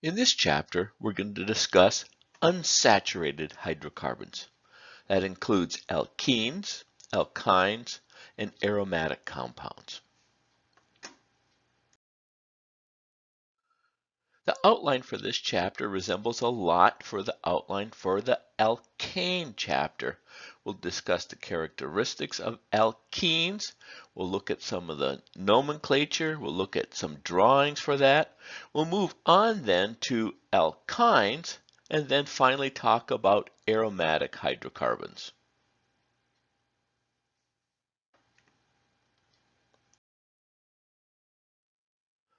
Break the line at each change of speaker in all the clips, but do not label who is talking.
In this chapter, we're going to discuss unsaturated hydrocarbons. That includes alkenes, alkynes, and aromatic compounds. The outline for this chapter resembles a lot for the outline for the alkane chapter. We'll discuss the characteristics of alkenes. We'll look at some of the nomenclature. We'll look at some drawings for that. We'll move on then to alkynes and then finally talk about aromatic hydrocarbons.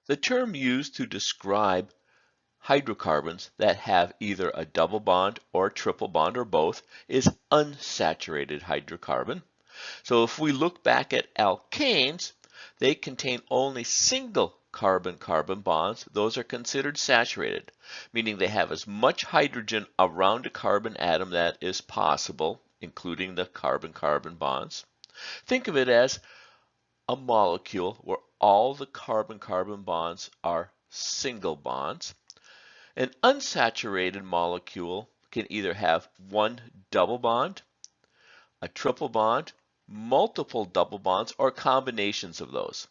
The term used to describe hydrocarbons that have either a double bond or a triple bond or both is unsaturated hydrocarbon. So if we look back at alkanes, they contain only single carbon-carbon bonds. Those are considered saturated, meaning they have as much hydrogen around a carbon atom that is possible, including the carbon-carbon bonds. Think of it as a molecule where all the carbon-carbon bonds are single bonds. An unsaturated molecule can either have one double bond, a triple bond, multiple double bonds, or combinations of those.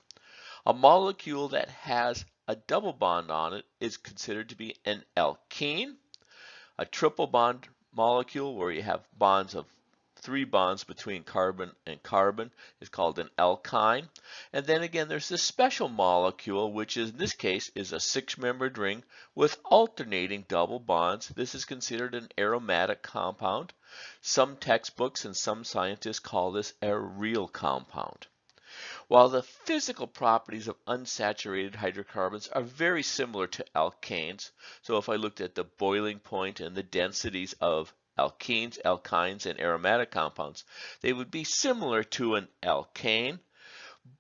A molecule that has a double bond on it is considered to be an alkene. A triple bond molecule where you have bonds of 3 bonds between carbon and carbon is called an alkyne. And then again, there's this special molecule, which in this case is a 6-membered ring with alternating double bonds. This is considered an aromatic compound. Some textbooks and some scientists call this a real compound. While the physical properties of unsaturated hydrocarbons are very similar to alkanes, so if I looked at the boiling point and the densities of alkenes, alkynes, and aromatic compounds, they would be similar to an alkane,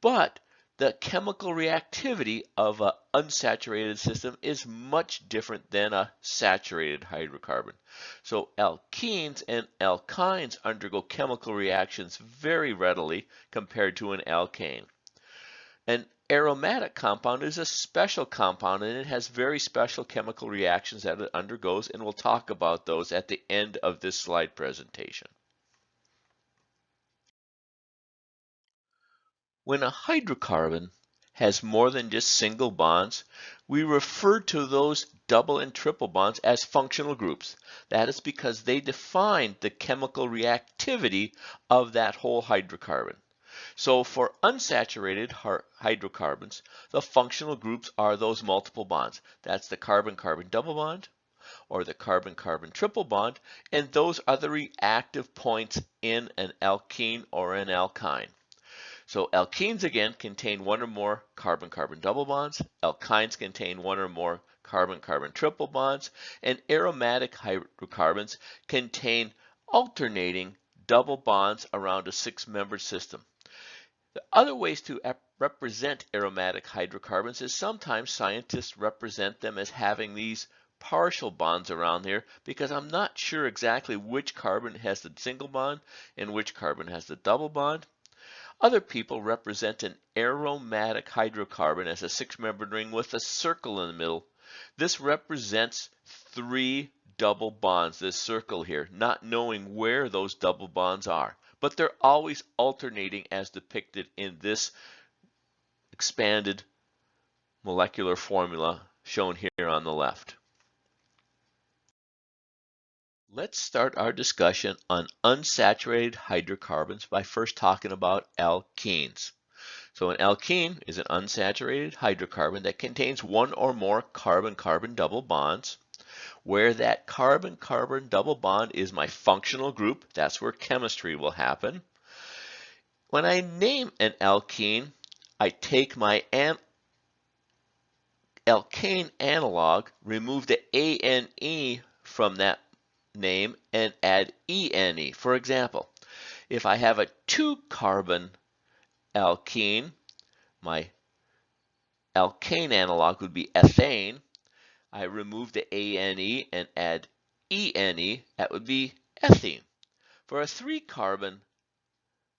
but the chemical reactivity of an unsaturated system is much different than a saturated hydrocarbon. So alkenes and alkynes undergo chemical reactions very readily compared to an alkane. An aromatic compound is a special compound and it has very special chemical reactions that it undergoes, and we'll talk about those at the end of this slide presentation. When a hydrocarbon has more than just single bonds, we refer to those double and triple bonds as functional groups. That is because they define the chemical reactivity of that whole hydrocarbon. So for unsaturated hydrocarbons, the functional groups are those multiple bonds. That's the carbon-carbon double bond or the carbon-carbon triple bond, and those are the reactive points in an alkene or an alkyne. So alkenes again contain one or more carbon-carbon double bonds, alkynes contain one or more carbon-carbon triple bonds, and aromatic hydrocarbons contain alternating double bonds around a 6-membered system. The other ways to represent aromatic hydrocarbons is sometimes scientists represent them as having these partial bonds around here because I'm not sure exactly which carbon has the single bond and which carbon has the double bond. Other people represent an aromatic hydrocarbon as a 6-membered ring with a circle in the middle. This represents 3 double bonds, this circle here, not knowing where those double bonds are. But they're always alternating as depicted in this expanded molecular formula shown here on the left. Let's start our discussion on unsaturated hydrocarbons by first talking about alkenes. So an alkene is an unsaturated hydrocarbon that contains one or more carbon-carbon double bonds. Where that carbon-carbon double bond is my functional group, that's where chemistry will happen. When I name an alkene, I take my alkane analog, remove the ane from that name, and add ene. For example, if I have a 2-carbon alkene, my alkane analog would be ethane. I remove the ane and add ene, that would be ethene. For a 3-carbon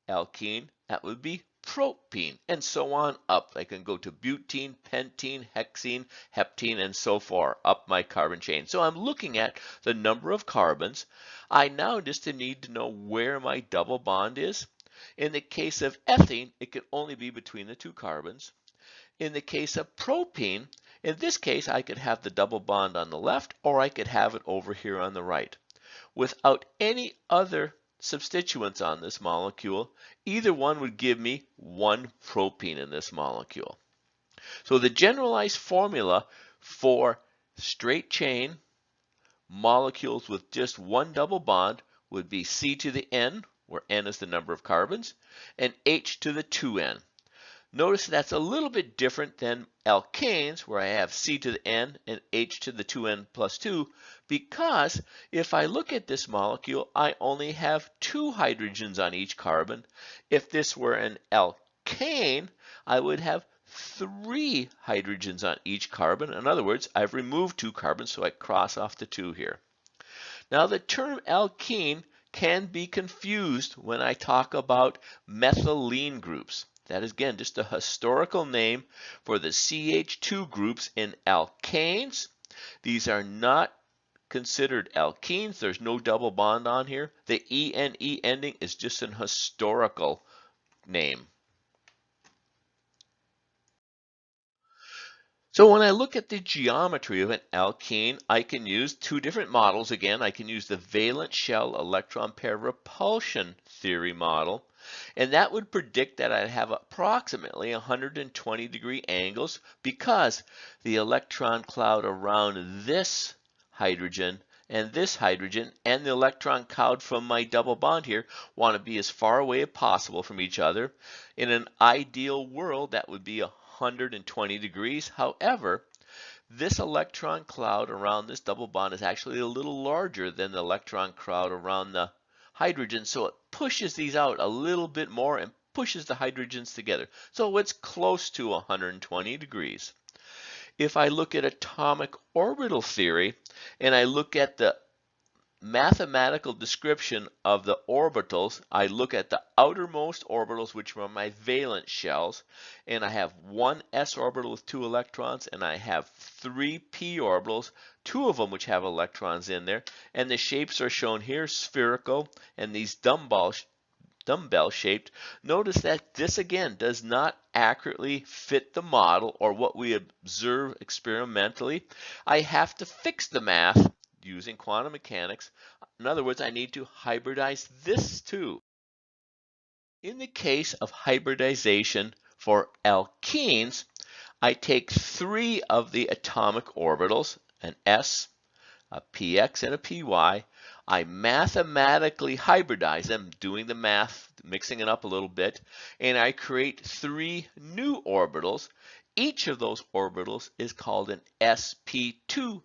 alkene, that would be propene, and so on up. I can go to butene, pentene, hexene, heptene, and so far up my carbon chain. So I'm looking at the number of carbons. I now just need to know where my double bond is. In the case of ethene, it could only be between the two carbons. In the case of propene, in this case, I could have the double bond on the left, or I could have it over here on the right. Without any other substituents on this molecule, either one would give me one propene in this molecule. So the generalized formula for straight chain molecules with just one double bond would be C to the N, where N is the number of carbons, and H to the 2N. Notice that's a little bit different than alkanes, where I have C to the N and H to the 2N plus 2, because if I look at this molecule, I only have 2 hydrogens on each carbon. If this were an alkane, I would have 3 hydrogens on each carbon. In other words, I've removed 2 carbons, so I cross off the 2 here. Now the term alkene can be confused when I talk about methylene groups. That is, again, just a historical name for the CH2 groups in alkanes. These are not considered alkenes. There's no double bond on here. The ENE ending is just an historical name. So when I look at the geometry of an alkene, I can use 2 different models. Again, I can use the valence shell electron pair repulsion theory model, and that would predict that I'd have approximately 120-degree angles because the electron cloud around this hydrogen and this hydrogen and the electron cloud from my double bond here want to be as far away as possible from each other. In an ideal world, that would be 120 degrees. However, this electron cloud around this double bond is actually a little larger than the electron cloud around the hydrogen, so it pushes these out a little bit more and pushes the hydrogens together. So it's close to 120 degrees. If I look at atomic orbital theory and I look at the mathematical description of the orbitals, I look at the outermost orbitals, which are my valence shells, and I have one s orbital with 2 electrons, and I have 3 p orbitals, 2 of them which have electrons in there, and the shapes are shown here, spherical, and these dumbbell shaped. Notice that this again does not accurately fit the model or what we observe experimentally. I have to fix the math using quantum mechanics. In other words, I need to hybridize this too. In the case of hybridization for alkenes, I take 3 of the atomic orbitals, an s, a px, and a py. I mathematically hybridize them, doing the math, mixing it up a little bit, and I create 3 new orbitals. Each of those orbitals is called an sp2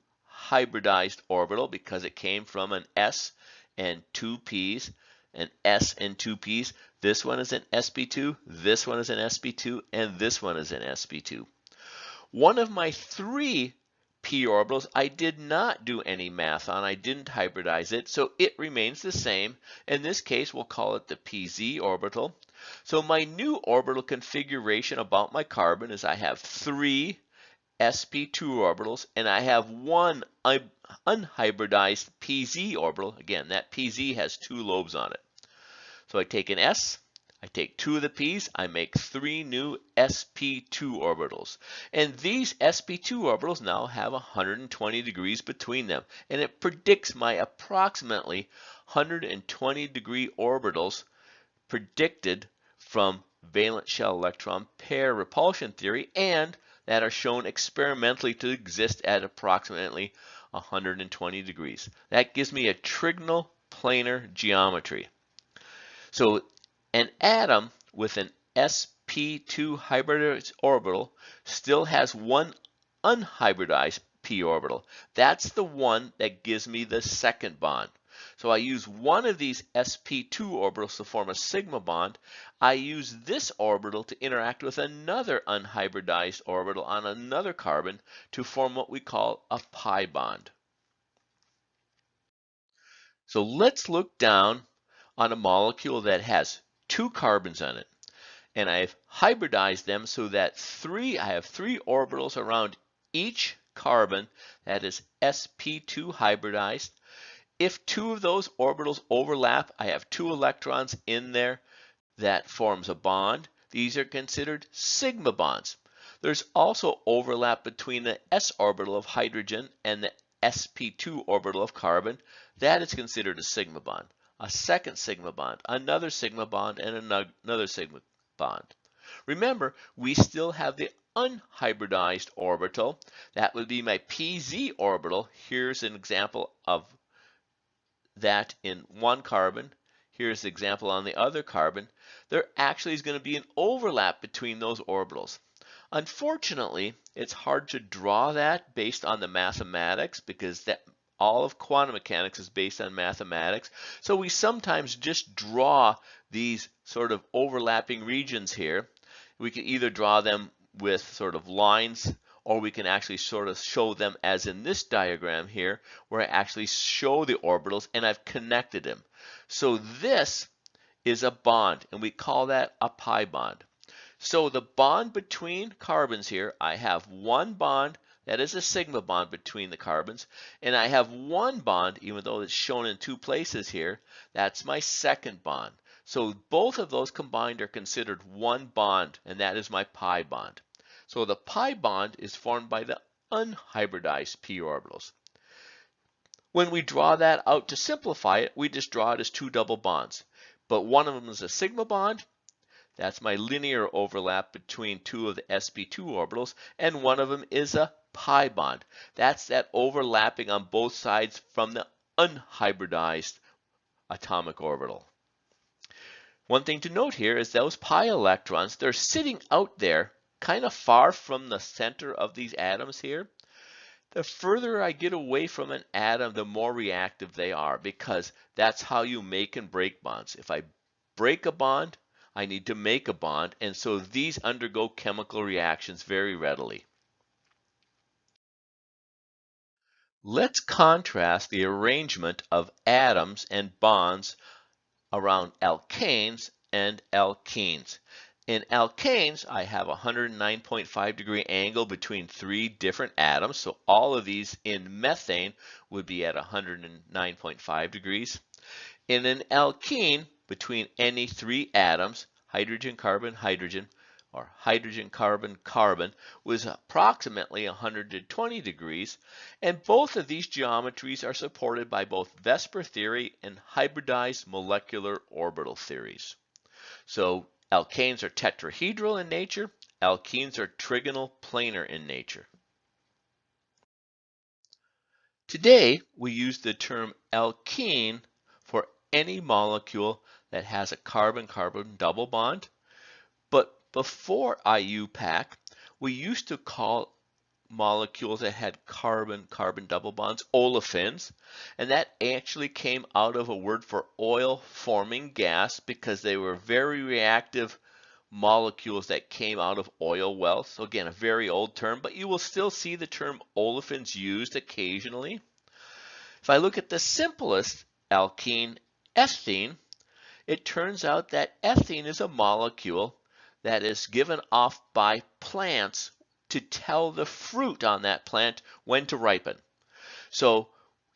hybridized orbital because it came from an s and 2 p's, an s and 2 p's. This one is an sp2, this one is an sp2, and this one is an sp2. One of my 3 p orbitals I did not do any math on. I didn't hybridize it, so it remains the same. In this case, we'll call it the pz orbital. So my new orbital configuration about my carbon is I have 3 sp2 orbitals, and I have 1 unhybridized pz orbital. Again, that pz has 2 lobes on it. So I take an s, I take 2 of the p's, I make 3 new sp2 orbitals. And these sp2 orbitals now have 120 degrees between them. And it predicts my approximately 120 degree orbitals predicted from valence shell electron pair repulsion theory, and that are shown experimentally to exist at approximately 120 degrees. That gives me a trigonal planar geometry. So an atom with an sp2 hybridized orbital still has 1 unhybridized p orbital. That's the one that gives me the second bond. So I use one of these sp2 orbitals to form a sigma bond. I use this orbital to interact with another unhybridized orbital on another carbon to form what we call a pi bond. So let's look down on a molecule that has 2 carbons on it. and I've hybridized them so that I have three orbitals around each carbon that is sp2 hybridized. If two of those orbitals overlap, I have two electrons in there that forms a bond. These are considered sigma bonds. There's also overlap between the s orbital of hydrogen and the sp2 orbital of carbon. That is considered a sigma bond. A second sigma bond, another sigma bond, and another sigma bond. Remember, we still have the unhybridized orbital. That would be my pz orbital. Here's an example of that in one carbon. Here's the example on the other carbon. There actually is going to be an overlap between those orbitals. Unfortunately, it's hard to draw that based on the mathematics because all of quantum mechanics is based on mathematics. So we sometimes just draw these sort of overlapping regions here. We can either draw them with sort of lines, or we can actually sort of show them as in this diagram here, where I actually show the orbitals and I've connected them. So this is a bond, and we call that a pi bond. So the bond between carbons here, I have one bond that is a sigma bond between the carbons, and I have one bond, even though it's shown in two places here, that's my second bond. So both of those combined are considered one bond, and that is my pi bond. So the pi bond is formed by the unhybridized p orbitals. When we draw that out to simplify it, we just draw it as two double bonds. But one of them is a sigma bond. That's my linear overlap between two of the sp2 orbitals, and one of them is a pi bond. That's that overlapping on both sides from the unhybridized atomic orbital. One thing to note here is those pi electrons, they're sitting out there kind of far from the center of these atoms here. The further I get away from an atom, the more reactive they are, because that's how you make and break bonds. If I break a bond, I need to make a bond, and so these undergo chemical reactions very readily. Let's contrast the arrangement of atoms and bonds around alkanes and alkenes. In alkanes, I have a 109.5 degree angle between three different atoms. So all of these in methane would be at 109.5 degrees. In an alkene, between any three atoms, hydrogen, carbon, hydrogen, or hydrogen, carbon, carbon, was approximately 120 degrees. And both of these geometries are supported by both Vesper theory and hybridized molecular orbital theories. So alkanes are tetrahedral in nature, alkenes are trigonal planar in nature. Today, we use the term alkene for any molecule that has a carbon-carbon double bond. But before Iupac, we used to call molecules that had carbon-carbon double bonds olefins, and that actually came out of a word for oil-forming gas because they were very reactive molecules that came out of oil wells. So again, a very old term, but you will still see the term olefins used occasionally. If I look at the simplest alkene, ethene, it turns out that ethene is a molecule that is given off by plants to tell the fruit on that plant when to ripen. So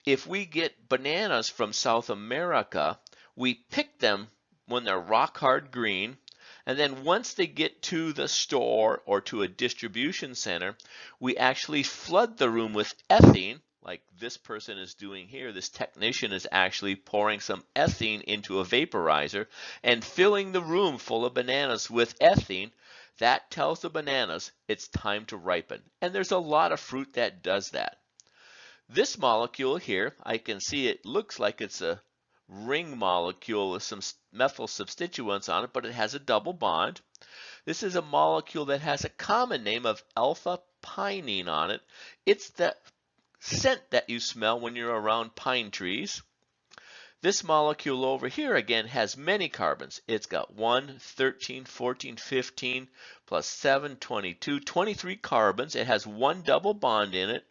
if we get bananas from South America, we pick them when they're rock hard green, and then once they get to the store or to a distribution center, we actually flood the room with ethene, like this person is doing here. This technician is actually pouring some ethene into a vaporizer and filling the room full of bananas with ethene. That tells the bananas it's time to ripen. And there's a lot of fruit that does that. This molecule here, I can see it looks like it's a ring molecule with some methyl substituents on it, but it has a double bond. This is a molecule that has a common name of alpha pinene on it. It's the scent that you smell when you're around pine trees. This molecule over here again has many carbons. It's got 1, 13, 14, 15, plus 7, 22, 23 carbons. It has one double bond in it.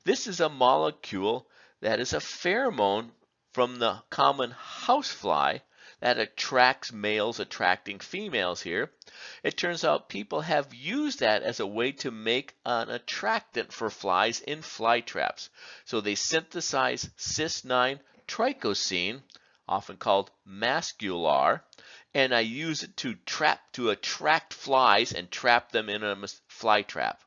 This is a molecule that is a pheromone from the common housefly that attracts males attracting females here. It turns out people have used that as a way to make an attractant for flies in fly traps. So they synthesize cis-9 tricosine, often called mascular, and I use it to attract flies and trap them in a fly trap.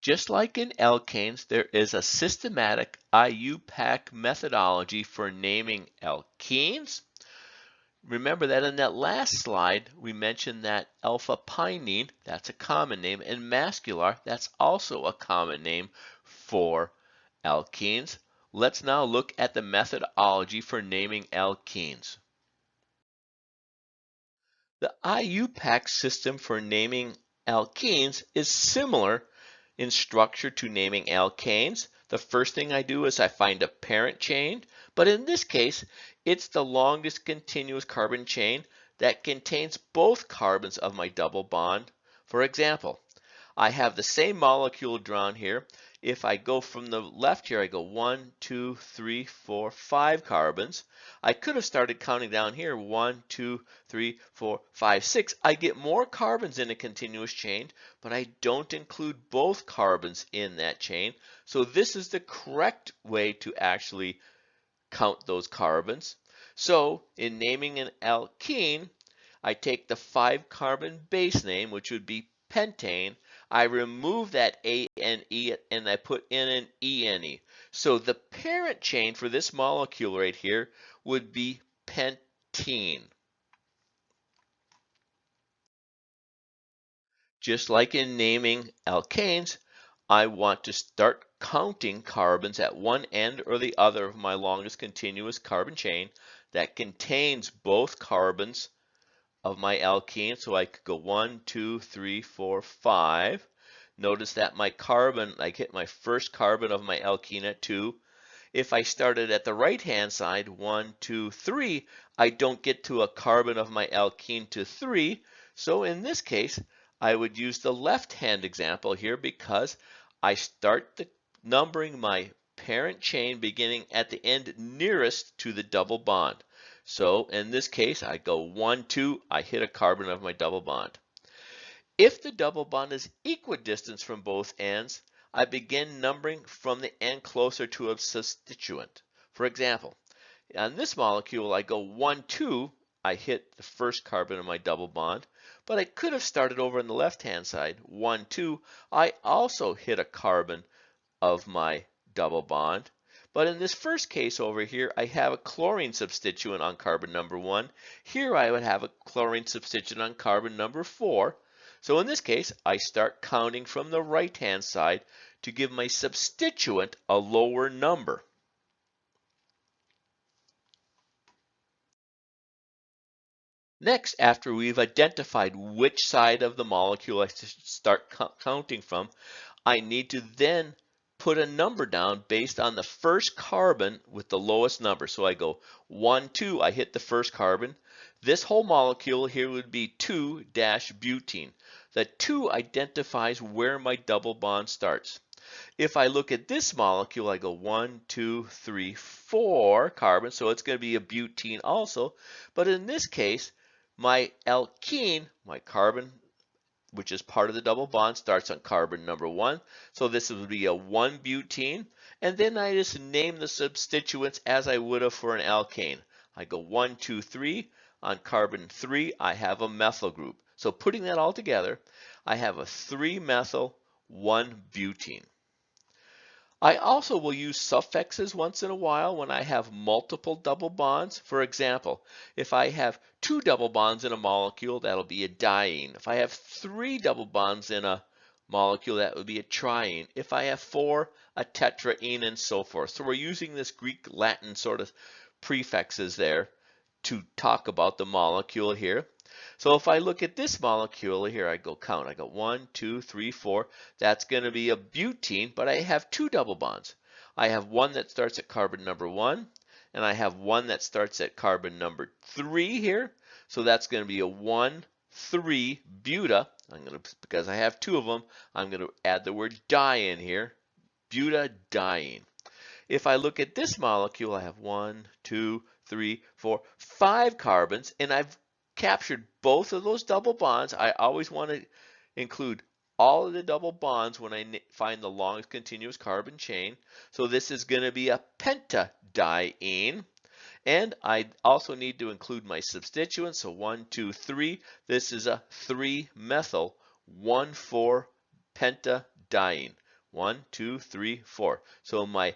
Just like in alkanes, there is a systematic Iupac methodology for naming alkenes. Remember that in that last slide, we mentioned that alpha-pinene, that's a common name, and mascular, that's also a common name for alkenes. Let's now look at the methodology for naming alkenes. The Iupac system for naming alkenes is similar in structure to naming alkanes. The first thing I do is I find a parent chain, but in this case, it's the longest continuous carbon chain that contains both carbons of my double bond. For example, I have the same molecule drawn here. If I go from the left here, I go 1, 2, 3, 4, 5 carbons. I could have started counting down here, 1, 2, 3, 4, 5, 6. I get more carbons in a continuous chain, but I don't include both carbons in that chain. So this is the correct way to actually count those carbons. So in naming an alkene, I take the 5-carbon base name, which would be pentane. I remove that ANE and I put in an ENE. So the parent chain for this molecule right here would be pentene. Just like in naming alkanes, I want to start counting carbons at one end or the other of my longest continuous carbon chain that contains both carbons of my alkene. So I could go 1, 2, 3, 4, 5. Notice that my carbon, I hit my first carbon of my alkene at 2. If I started at the right-hand side, 1, 2, 3, I don't get to a carbon of my alkene to 3. So in this case, I would use the left-hand example here because I start numbering my parent chain beginning at the end nearest to the double bond. So in this case, I go 1, 2, I hit a carbon of my double bond. If the double bond is equidistant from both ends, I begin numbering from the end closer to a substituent. For example, on this molecule, I go 1, 2, I hit the first carbon of my double bond, but I could have started over on the left-hand side, 1, 2, I also hit a carbon of my double bond. But in this first case over here, I have a chlorine substituent on carbon number 1. Here I would have a chlorine substituent on carbon number 4. So in this case, I start counting from the right-hand side to give my substituent a lower number. Next, after we've identified which side of the molecule I start counting from, I need to then put a number down based on the first carbon with the lowest number. So I go 1, 2, I hit the first carbon. This whole molecule here would be 2-butene. The 2 identifies where my double bond starts. If I look at this molecule, I go 1, 2, 3, 4 carbons, so it's going to be a butene also. But in this case, my alkene, my carbon, which is part of the double bond, starts on carbon number 1. So this would be a 1-butene. And then I just name the substituents as I would have for an alkane. I go 1, 2, 3. On carbon 3, I have a methyl group. So putting that all together, I have a 3-methyl 1-butene. I also will use suffixes once in a while when I have multiple double bonds. For example, if I have 2 double bonds in a molecule, that'll be a diene. If I have 3 double bonds in a molecule, that would be a triene. If I have 4, a tetraene, and so forth. So we're using this Greek Latin sort of prefixes there to talk about the molecule here. So if I look at this molecule here, I go count. I go 1, 2, 3, 4. That's going to be a butene, but I have 2 double bonds. I have one that starts at carbon number 1, and I have one that starts at carbon number 3 here. So that's going to be a 1, 3 buta. Because I have 2 of them, I'm going to add the word di in here. Butadiene. If I look at this molecule, I have 1, 2, 3, 4, 5 carbons, and I've captured both of those double bonds. I always want to include all of the double bonds when I find the longest continuous carbon chain. So this is going to be a pentadiene. And I also need to include my substituents. So 1, 2, 3. This is a 3-methyl 1,4-pentadiene. 1, 2, 3, 4. So my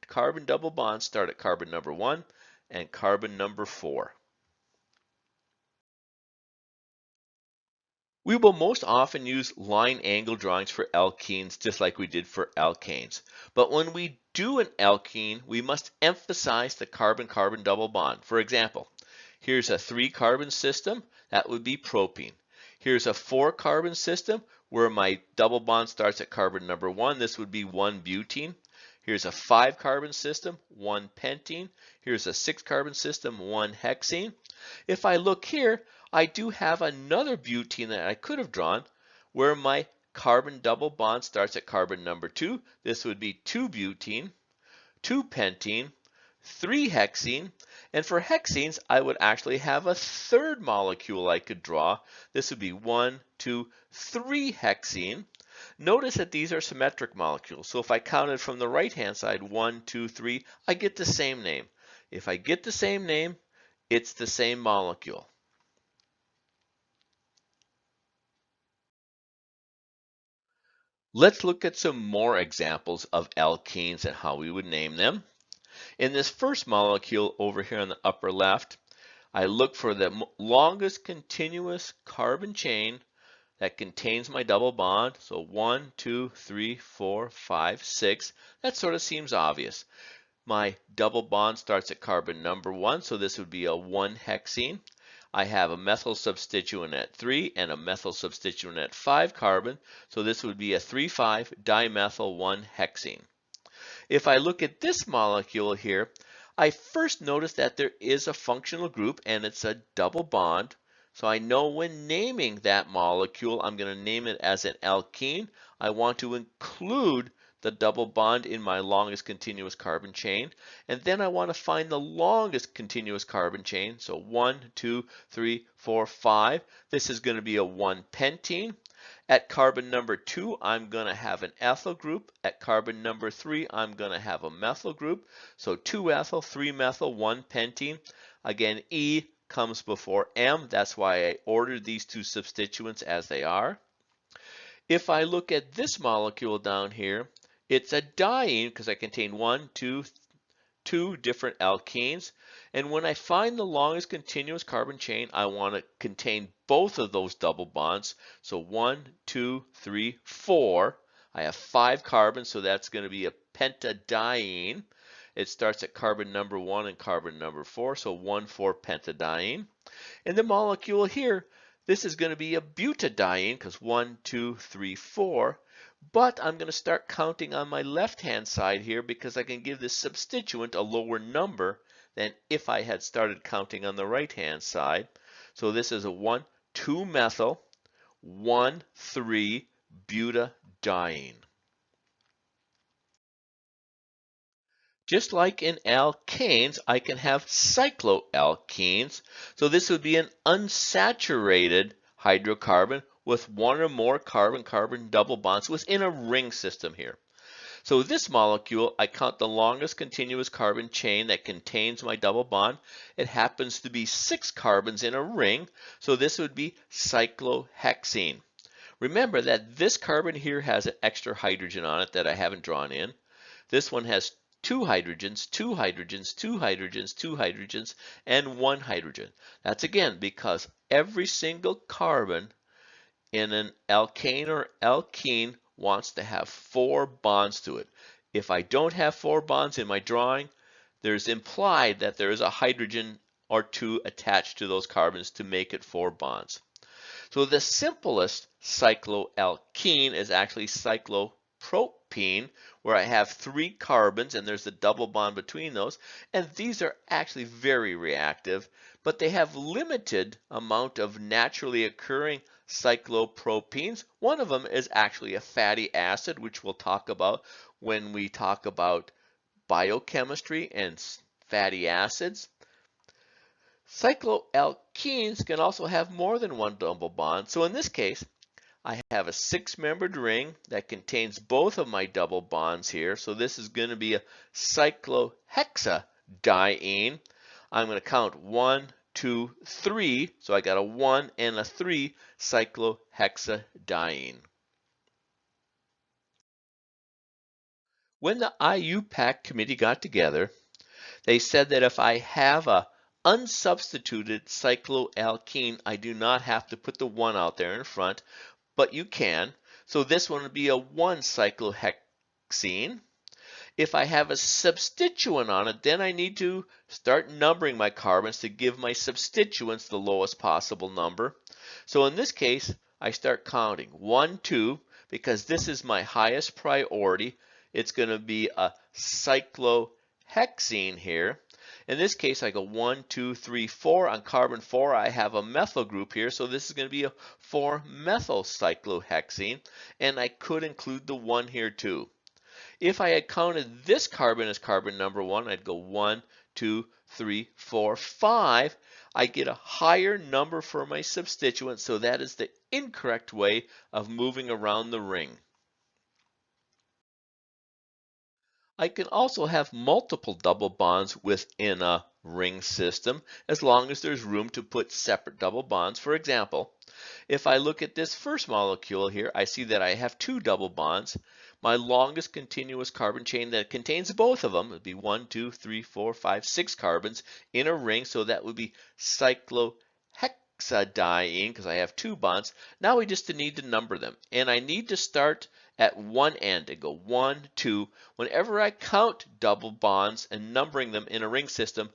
carbon double bonds start at carbon number 1 and carbon number 4. We will most often use line angle drawings for alkenes just like we did for alkanes. But when we do an alkene, we must emphasize the carbon-carbon double bond. For example, here's a 3-carbon system, that would be propene. Here's a 4-carbon system where my double bond starts at carbon number 1, this would be 1-butene. Here's a 5-carbon system, 1-pentene. Here's a 6-carbon system, 1-hexene. If I look here, I do have another butene that I could have drawn where my carbon double bond starts at carbon number 2. This would be 2-butene, 2-pentene, 3-hexene, and for hexenes, I would actually have a third molecule I could draw. This would be 1, 2, 3-hexene. Notice that these are symmetric molecules. So if I counted from the right-hand side, 1, 2, 3, I get the same name. If I get the same name, it's the same molecule. Let's look at some more examples of alkenes and how we would name them. In this first molecule over here on the upper left, I look for the longest continuous carbon chain that contains my double bond. So 1, 2, 3, 4, 5, 6. That sort of seems obvious. My double bond starts at carbon number 1, so this would be a 1-hexene. I have a methyl substituent at 3 and a methyl substituent at 5 carbon, so this would be a 3,5-dimethyl 1-hexene. If I look at this molecule here, I first notice that there is a functional group and it's a double bond. So I know when naming that molecule, I'm going to name it as an alkene. I want to include the double bond in my longest continuous carbon chain. And then I want to find the longest continuous carbon chain. So 1, 2, 3, 4, 5. This is going to be a 1-pentene. At carbon number 2, I'm going to have an ethyl group. At carbon number 3, I'm going to have a methyl group. So 2-ethyl, 3-methyl, 1-pentene. Again, E comes before M. That's why I ordered these two substituents as they are. If I look at this molecule down here, it's a diene because I contain 2 different alkenes. And when I find the longest continuous carbon chain, I want to contain both of those double bonds. So 1, 2, 3, 4. I have 5 carbons, so that's going to be a pentadiene. It starts at carbon number 1 and carbon number 4, so 1,4-pentadiene. And the molecule here, this is going to be a butadiene because 1, 2, 3, 4. But I'm going to start counting on my left-hand side here because I can give this substituent a lower number than if I had started counting on the right-hand side. So this is a 1, 2-methyl, 1, 3-butadiene. Just like in alkanes, I can have cycloalkenes. So this would be an unsaturated hydrocarbon with one or more carbon-carbon double bonds within a ring system here. So this molecule, I count the longest continuous carbon chain that contains my double bond. It happens to be 6 carbons in a ring, so this would be cyclohexene. Remember that this carbon here has an extra hydrogen on it that I haven't drawn in. This one has 2 hydrogens, 2 hydrogens, 2 hydrogens, 2 hydrogens, and 1 hydrogen. That's again because every single carbon in an alkane or alkene wants to have 4 bonds to it. If I don't have 4 bonds in my drawing, there's implied that there is a hydrogen or 2 attached to those carbons to make it 4 bonds. So the simplest cycloalkene is actually cyclopropene, where I have 3 carbons and there's a double bond between those. And these are actually very reactive, but they have limited amount of naturally occurring cyclopropenes. One of them is actually a fatty acid, which we'll talk about when we talk about biochemistry and fatty acids. Cycloalkenes can also have more than one double bond. So in this case, I have a 6-membered ring that contains both of my double bonds here. So this is going to be a cyclohexadiene. I'm going to count 1, 2, 3. So I got a 1 and a 3 cyclohexadiene. When the Iupac committee got together, they said that if I have a unsubstituted cycloalkene, I do not have to put the 1 out there in front, but you can. So this one would be a 1 cyclohexene. If I have a substituent on it, then I need to start numbering my carbons to give my substituents the lowest possible number. So in this case, I start counting 1, 2, because this is my highest priority. It's going to be a cyclohexene here. In this case, I go 1, 2, 3, 4. On carbon 4, I have a methyl group here, so this is going to be a 4-methyl cyclohexene, and I could include the 1 here too. If I had counted this carbon as carbon number 1, I'd go 1, 2, 3, 4, 5. I get a higher number for my substituent, so that is the incorrect way of moving around the ring. I can also have multiple double bonds within a ring system as long as there's room to put separate double bonds. For example, if I look at this first molecule here, I see that I have 2 double bonds. My longest continuous carbon chain that contains both of them would be 1, 2, 3, 4, 5, 6 carbons in a ring, so that would be cyclohexadiene because I have 2 bonds. Now we just need to number them, and I need to start at one end and go 1, 2. Whenever I count double bonds and numbering them in a ring system,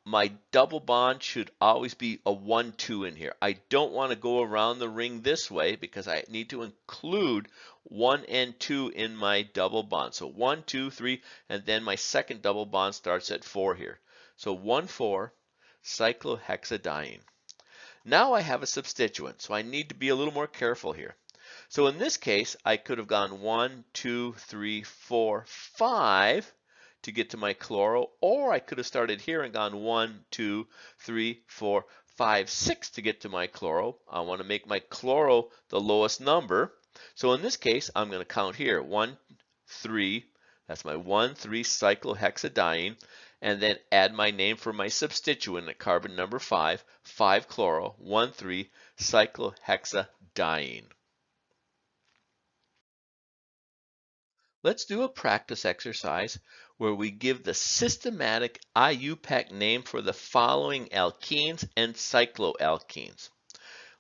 my double bond should always be a 1, 2 in here. I don't want to go around the ring this way because I need to include 1 and 2 in my double bond. So 1, 2, 3, and then my second double bond starts at 4 here. So 1, 4 cyclohexadiene. Now I have a substituent, so I need to be a little more careful here. So in this case, I could have gone 1, 2, 3, 4, 5 to get to my chloro, or I could have started here and gone 1, 2, 3, 4, 5, 6 to get to my chloro. I want to make my chloro the lowest number. So in this case, I'm going to count here 1, 3. That's my 1, 3 cyclohexadiene, and then add my name for my substituent at carbon number 5, 5 chloro, 1, 3 cyclohexadiene. Let's do a practice exercise where we give the systematic Iupac name for the following alkenes and cycloalkenes.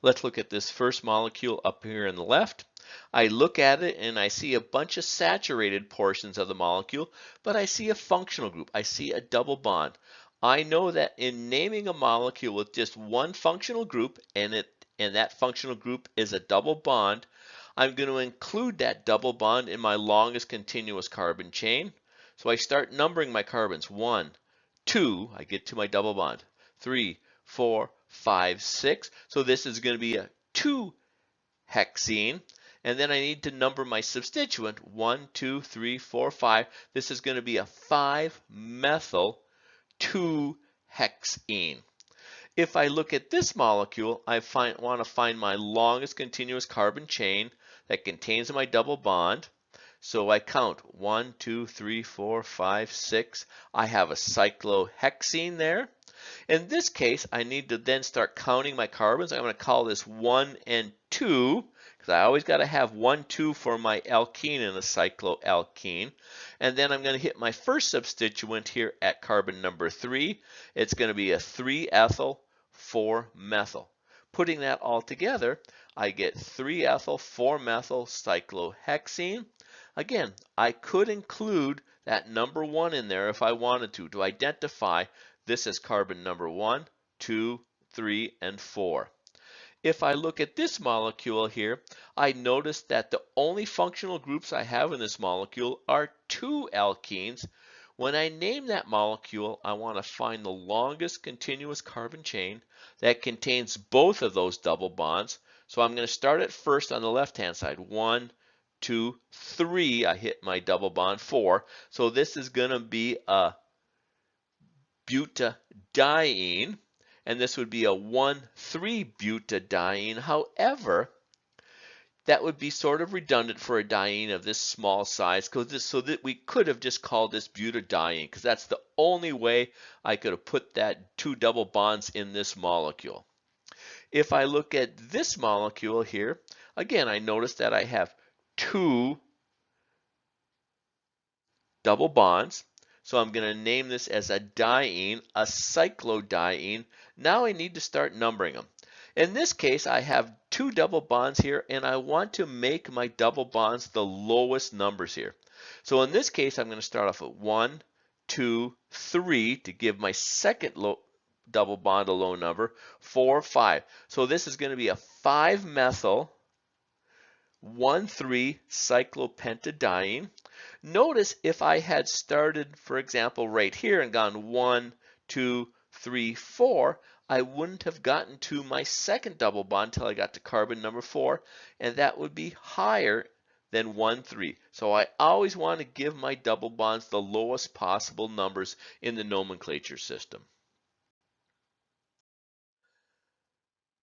Let's look at this first molecule up here on the left. I look at it and I see a bunch of saturated portions of the molecule, but I see a functional group. I see a double bond. I know that in naming a molecule with just one functional group and that functional group is a double bond, I'm going to include that double bond in my longest continuous carbon chain. So I start numbering my carbons. 1, 2, I get to my double bond. 3, 4, 5, 6. So this is going to be a 2-hexene. And then I need to number my substituent. 1, 2, 3, 4, 5. This is going to be a 5-methyl 2-hexene. If I look at this molecule, I want to find my longest continuous carbon chain that contains my double bond. So I count 1, 2, 3, 4, 5, 6. I have a cyclohexene there. In this case, I need to then start counting my carbons. I'm going to call this 1 and 2 because I always got to have 1, 2 for my alkene in a cycloalkene. And then I'm going to hit my first substituent here at carbon number 3. It's going to be a 3-ethyl 4-methyl. Putting that all together, I get 3-ethyl 4-methyl cyclohexene. Again, I could include that number 1 in there if I wanted to identify this as carbon number 1, 2, 3, and 4. If I look at this molecule here, I notice that the only functional groups I have in this molecule are 2 alkenes. When I name that molecule, I want to find the longest continuous carbon chain that contains both of those double bonds. So I'm going to start at first on the left-hand side. 1, 2, 3. I hit my double bond 4. So this is going to be a butadiene, and this would be a 1,3-butadiene. However, that would be sort of redundant for a diene of this small size, so that we could have just called this butadiene, because that's the only way I could have put that 2 double bonds in this molecule. If I look at this molecule here, again, I notice that I have 2 double bonds. So I'm going to name this as a diene, a cyclodiene. Now I need to start numbering them. In this case, I have 2 double bonds here, and I want to make my double bonds the lowest numbers here. So in this case, I'm going to start off with 1, 2, 3 to give my second double bond a low number, 4, 5. So this is going to be a 5-methyl 1,3-cyclopentadiene. Notice if I had started, for example, right here and gone 1, 2, 3, 4, I wouldn't have gotten to my second double bond until I got to carbon number 4, and that would be higher than 1, 3. So I always want to give my double bonds the lowest possible numbers in the nomenclature system.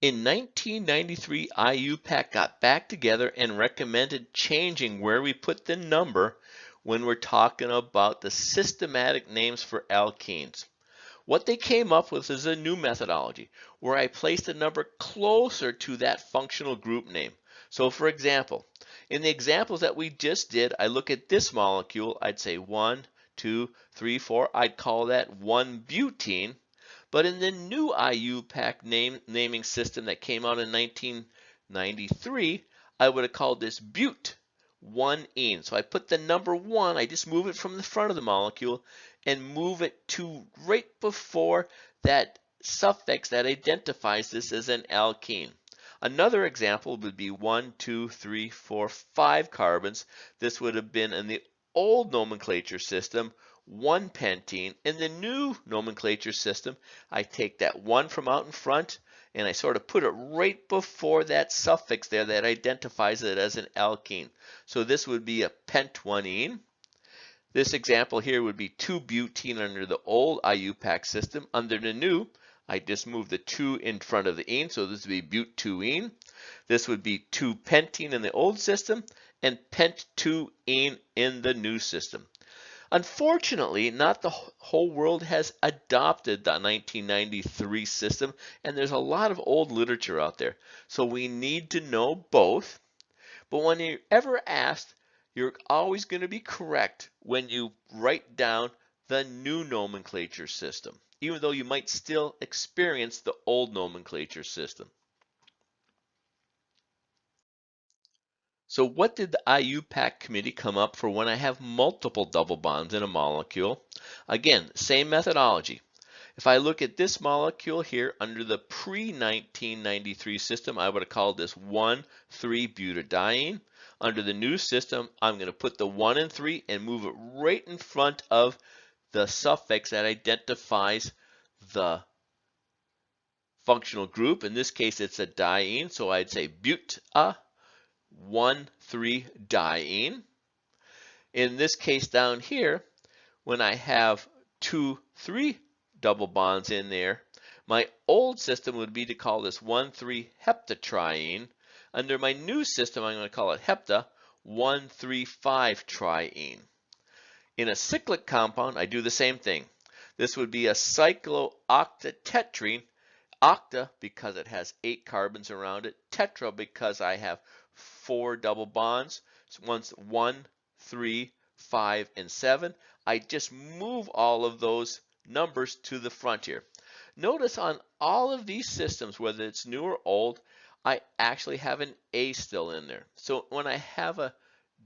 In 1993, Iupac got back together and recommended changing where we put the number when we're talking about the systematic names for alkenes. What they came up with is a new methodology where I placed a number closer to that functional group name. So for example, in the examples that we just did, I look at this molecule, I'd say 1, 2, 3, 4, I'd call that 1-butene. But in the new Iupac naming system that came out in 1993, I would have called this but-1-ene. So I put the number 1, I just move it from the front of the molecule and move it to right before that suffix that identifies this as an alkene. Another example would be 1, 2, 3, 4, 5 carbons. This would have been in the old nomenclature system 1-pentene. In the new nomenclature system, I take that 1 from out in front and I sort of put it right before that suffix there that identifies it as an alkene. So this would be a pent-1-ene. This example here would be 2-butene under the old Iupac system. Under the new, I just move the 2 in front of the ene, so this would be but-2-ene. This would be 2-pentene in the old system and pent-2-ene in the new system. Unfortunately, not the whole world has adopted the 1993 system, and there's a lot of old literature out there. So we need to know both. But when you're ever asked, you're always going to be correct when you write down the new nomenclature system, even though you might still experience the old nomenclature system. So what did the Iupac committee come up for when I have multiple double bonds in a molecule? Again, same methodology. If I look at this molecule here under the pre-1993 system, I would have called this 1,3-butadiene. Under the new system, I'm going to put the 1 and 3 and move it right in front of the suffix that identifies the functional group. In this case, it's a diene, so I'd say buta 1,3-diene. In this case down here, when I have 2, 3 double bonds in there, my old system would be to call this 1,3-heptatriene. Under my new system, I'm going to call it hepta 1,3,5-triene. In a cyclic compound, I do the same thing. This would be a cyclooctatetrene, octa because it has 8 carbons around it, tetra because I have 4 double bonds. So once 1, 3, 5, and 7, I just move all of those numbers to the front here. Notice on all of these systems, whether it's new or old, I actually have an A still in there. So when I have a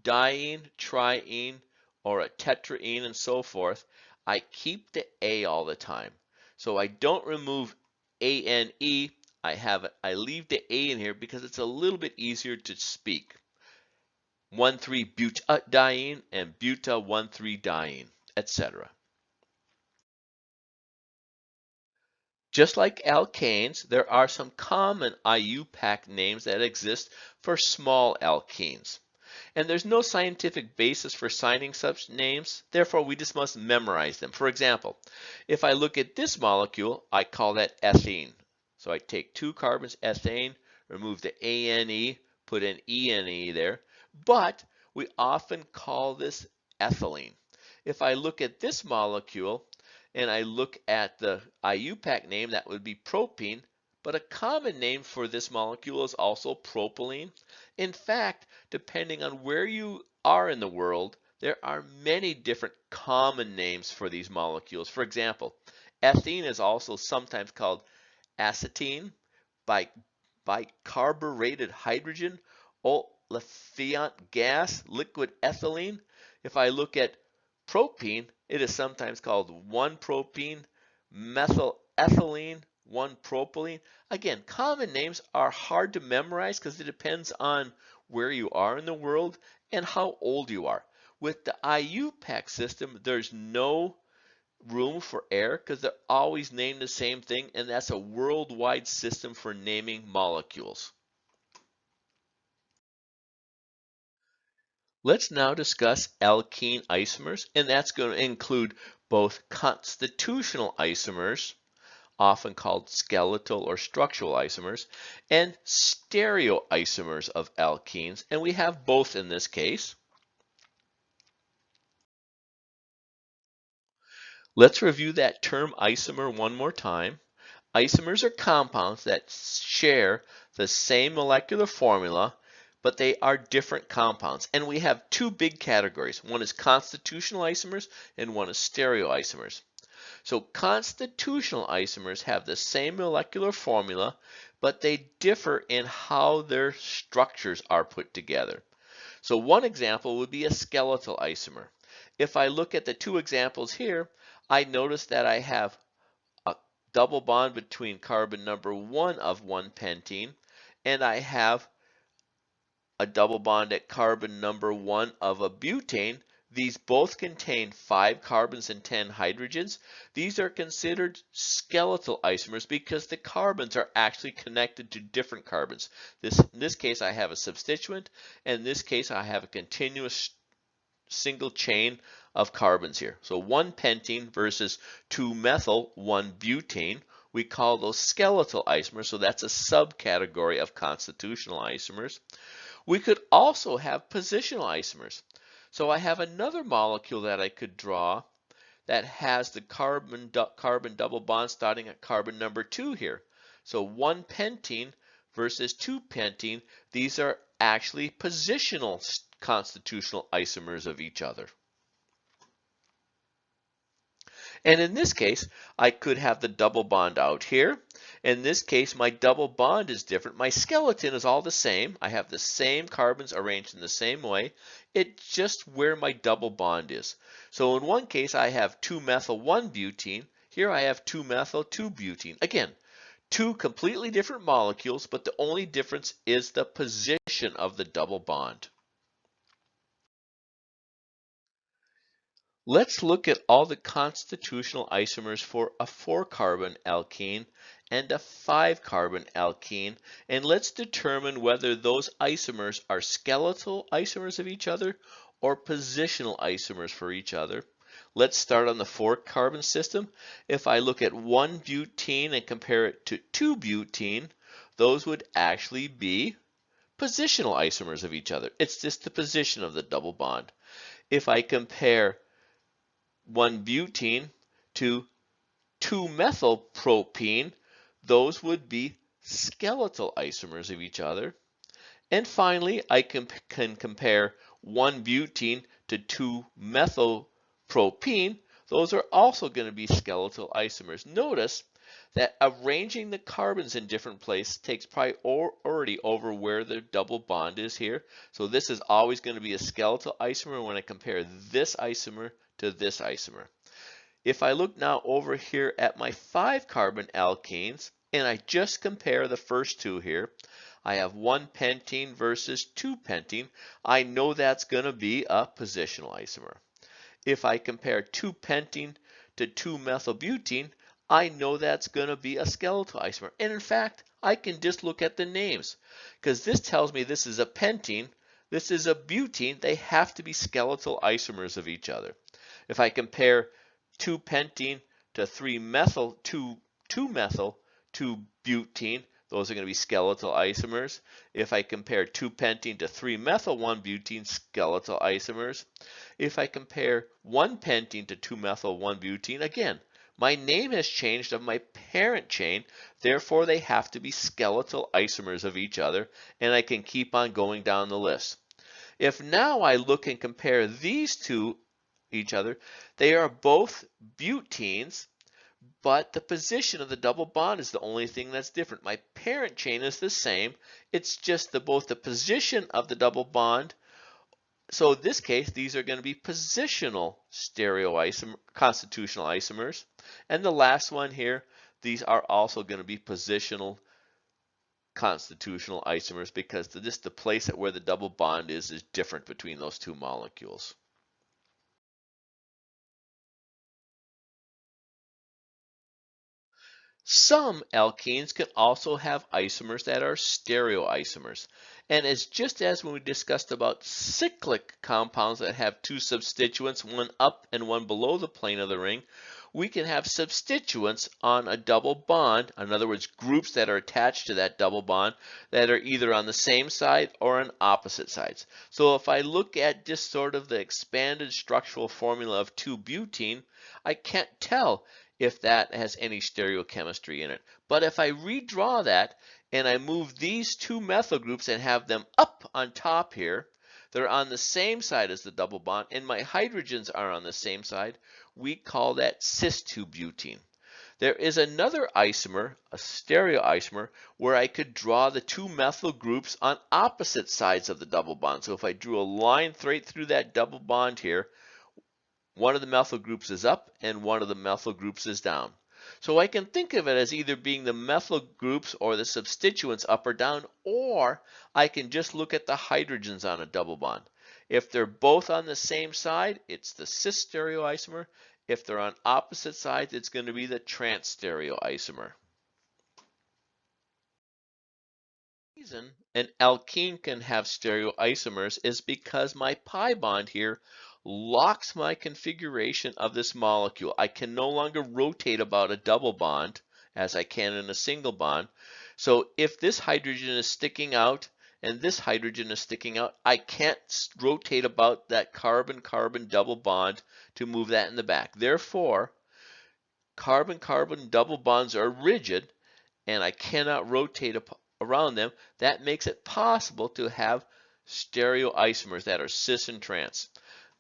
diene, triene, or a tetraene and so forth, I keep the A all the time. So I don't remove ANE, I leave the A in here because it's a little bit easier to speak. 1,3-butadiene and buta 1,3-diene, etc. Just like alkanes, there are some common Iupac names that exist for small alkenes. And there's no scientific basis for signing such names, therefore we just must memorize them. For example, if I look at this molecule, I call that ethene. So I take 2 carbons, ethane, remove the ANE, put an ENE there, but we often call this ethylene. If I look at this molecule and I look at the Iupac name, that would be propene, but a common name for this molecule is also propylene. In fact, depending on where you are in the world, there are many different common names for these molecules. For example, ethene is also sometimes called acetine, bicarbureted hydrogen, olefin gas, liquid ethylene. If I look at propene, it is sometimes called 1-propene, methylethylene, 1-propylene. Again, common names are hard to memorize because it depends on where you are in the world and how old you are. With the Iupac system, there's no room for error because they're always named the same thing, and that's a worldwide system for naming molecules. Let's now discuss alkene isomers, and that's going to include both constitutional isomers, often called skeletal or structural isomers, and stereoisomers of alkenes, and we have both in this case. Let's review that term isomer one more time. Isomers are compounds that share the same molecular formula, but they are different compounds. And we have 2 big categories. One is constitutional isomers and one is stereoisomers. So constitutional isomers have the same molecular formula, but they differ in how their structures are put together. So one example would be a skeletal isomer. If I look at the 2 examples here, I notice that I have a double bond between carbon number 1 of 1-pentene, and I have a double bond at carbon number 1 of a butane. These both contain 5 carbons and 10 hydrogens. These are considered skeletal isomers because the carbons are actually connected to different carbons. In this case, I have a substituent, and in this case, I have a continuous single chain of carbons here. So 1-pentene versus 2-methyl 1-butane, we call those skeletal isomers, so that's a subcategory of constitutional isomers. We could also have positional isomers. So I have another molecule that I could draw that has the carbon double bond starting at carbon number 2 here. So 1-pentene versus 2-pentene, these are actually positional constitutional isomers of each other. And in this case, I could have the double bond out here. In this case, my double bond is different. My skeleton is all the same. I have the same carbons arranged in the same way. It's just where my double bond is. So in one case, I have 2-methyl 1-butene. Here I have 2-methyl 2-butene. Again, 2 completely different molecules, but the only difference is the position of the double bond. Let's look at all the constitutional isomers for a 4-carbon alkene and a 5-carbon alkene, and let's determine whether those isomers are skeletal isomers of each other or positional isomers for each other. Let's start on the 4-carbon system. If I look at 1-butene and compare it to 2-butene, those would actually be positional isomers of each other. It's just the position of the double bond. If I compare 1-butene to 2-methylpropene, those would be skeletal isomers of each other. And finally, I can compare 1-butene to 2-methylpropene. Those are also going to be skeletal isomers. Notice that arranging the carbons in different places takes priority over where the double bond is here. So this is always going to be a skeletal isomer when I compare this isomer to this isomer. If I look now over here at my 5-carbon alkenes and I just compare the first 2 here, I have 1-pentene versus 2-pentene. I know that's going to be a positional isomer. If I compare 2-pentene to 2-methylbutene, I know that's going to be a skeletal isomer. And in fact, I can just look at the names because this tells me this is a pentene, This is a butene. They have to be skeletal isomers of each other. If I compare 2-pentene to 3-methyl, 2-methyl to butene, those are going to be skeletal isomers. If I compare 2-pentene to 3-methyl 1-butene, skeletal isomers. If I compare 1-pentene to 2-methyl 1-butene, again, my name has changed of my parent chain, therefore they have to be skeletal isomers of each other, and I can keep on going down the list. If now I look and compare these two each other, they are both butenes, but the position of the double bond is the only thing that's different. My parent chain is the same. It's just both the position of the double bond. So in this case, these are going to be positional constitutional isomers. And the last one here, these are also going to be positional constitutional isomers because the place at where the double bond is different between those two molecules. Some alkenes can also have isomers that are stereoisomers. And it's just as when we discussed about cyclic compounds that have two substituents, one up and one below the plane of the ring, we can have substituents on a double bond, in other words, groups that are attached to that double bond that are either on the same side or on opposite sides. So if I look at just sort of the expanded structural formula of 2-butene, I can't tell if that has any stereochemistry in it. But if I redraw that and I move these two methyl groups and have them up on top here, they're on the same side as the double bond, and my hydrogens are on the same side, we call that cis-2-butene. There is another isomer, a stereoisomer, where I could draw the two methyl groups on opposite sides of the double bond. So if I drew a line straight through that double bond here, one of the methyl groups is up and one of the methyl groups is down. So I can think of it as either being the methyl groups or the substituents up or down, or I can just look at the hydrogens on a double bond. If they're both on the same side, it's the cis stereoisomer. If they're on opposite sides, it's going to be the trans stereoisomer. The reason an alkene can have stereoisomers is because my pi bond here locks my configuration of this molecule. I can no longer rotate about a double bond as I can in a single bond. So if this hydrogen is sticking out and this hydrogen is sticking out, I can't rotate about that carbon-carbon double bond to move that in the back. Therefore, carbon-carbon double bonds are rigid and I cannot rotate around them. That makes it possible to have stereoisomers that are cis and trans.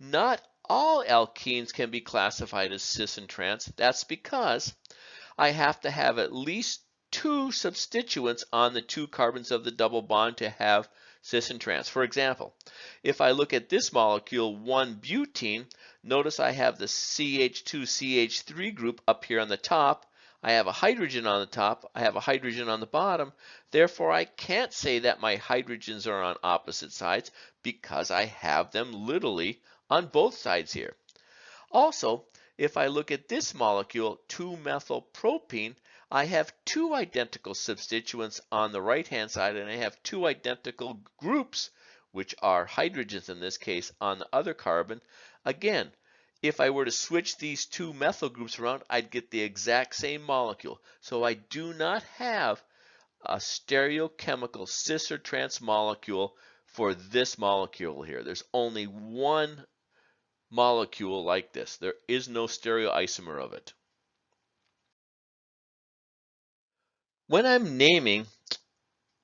Not all alkenes can be classified as cis and trans. That's because I have to have at least two substituents on the two carbons of the double bond to have cis and trans. For example, if I look at this molecule, 1-butene, notice I have the CH2CH3 group up here on the top. I have a hydrogen on the top, I have a hydrogen on the bottom, therefore I can't say that my hydrogens are on opposite sides because I have them literally on both sides here. Also, if I look at this molecule, 2-methylpropene, I have two identical substituents on the right-hand side and I have two identical groups, which are hydrogens in this case, on the other carbon. Again, if I were to switch these two methyl groups around, I'd get the exact same molecule. So I do not have a stereochemical cis or trans molecule for this molecule here. There's only one molecule like this. There is no stereoisomer of it. When I'm naming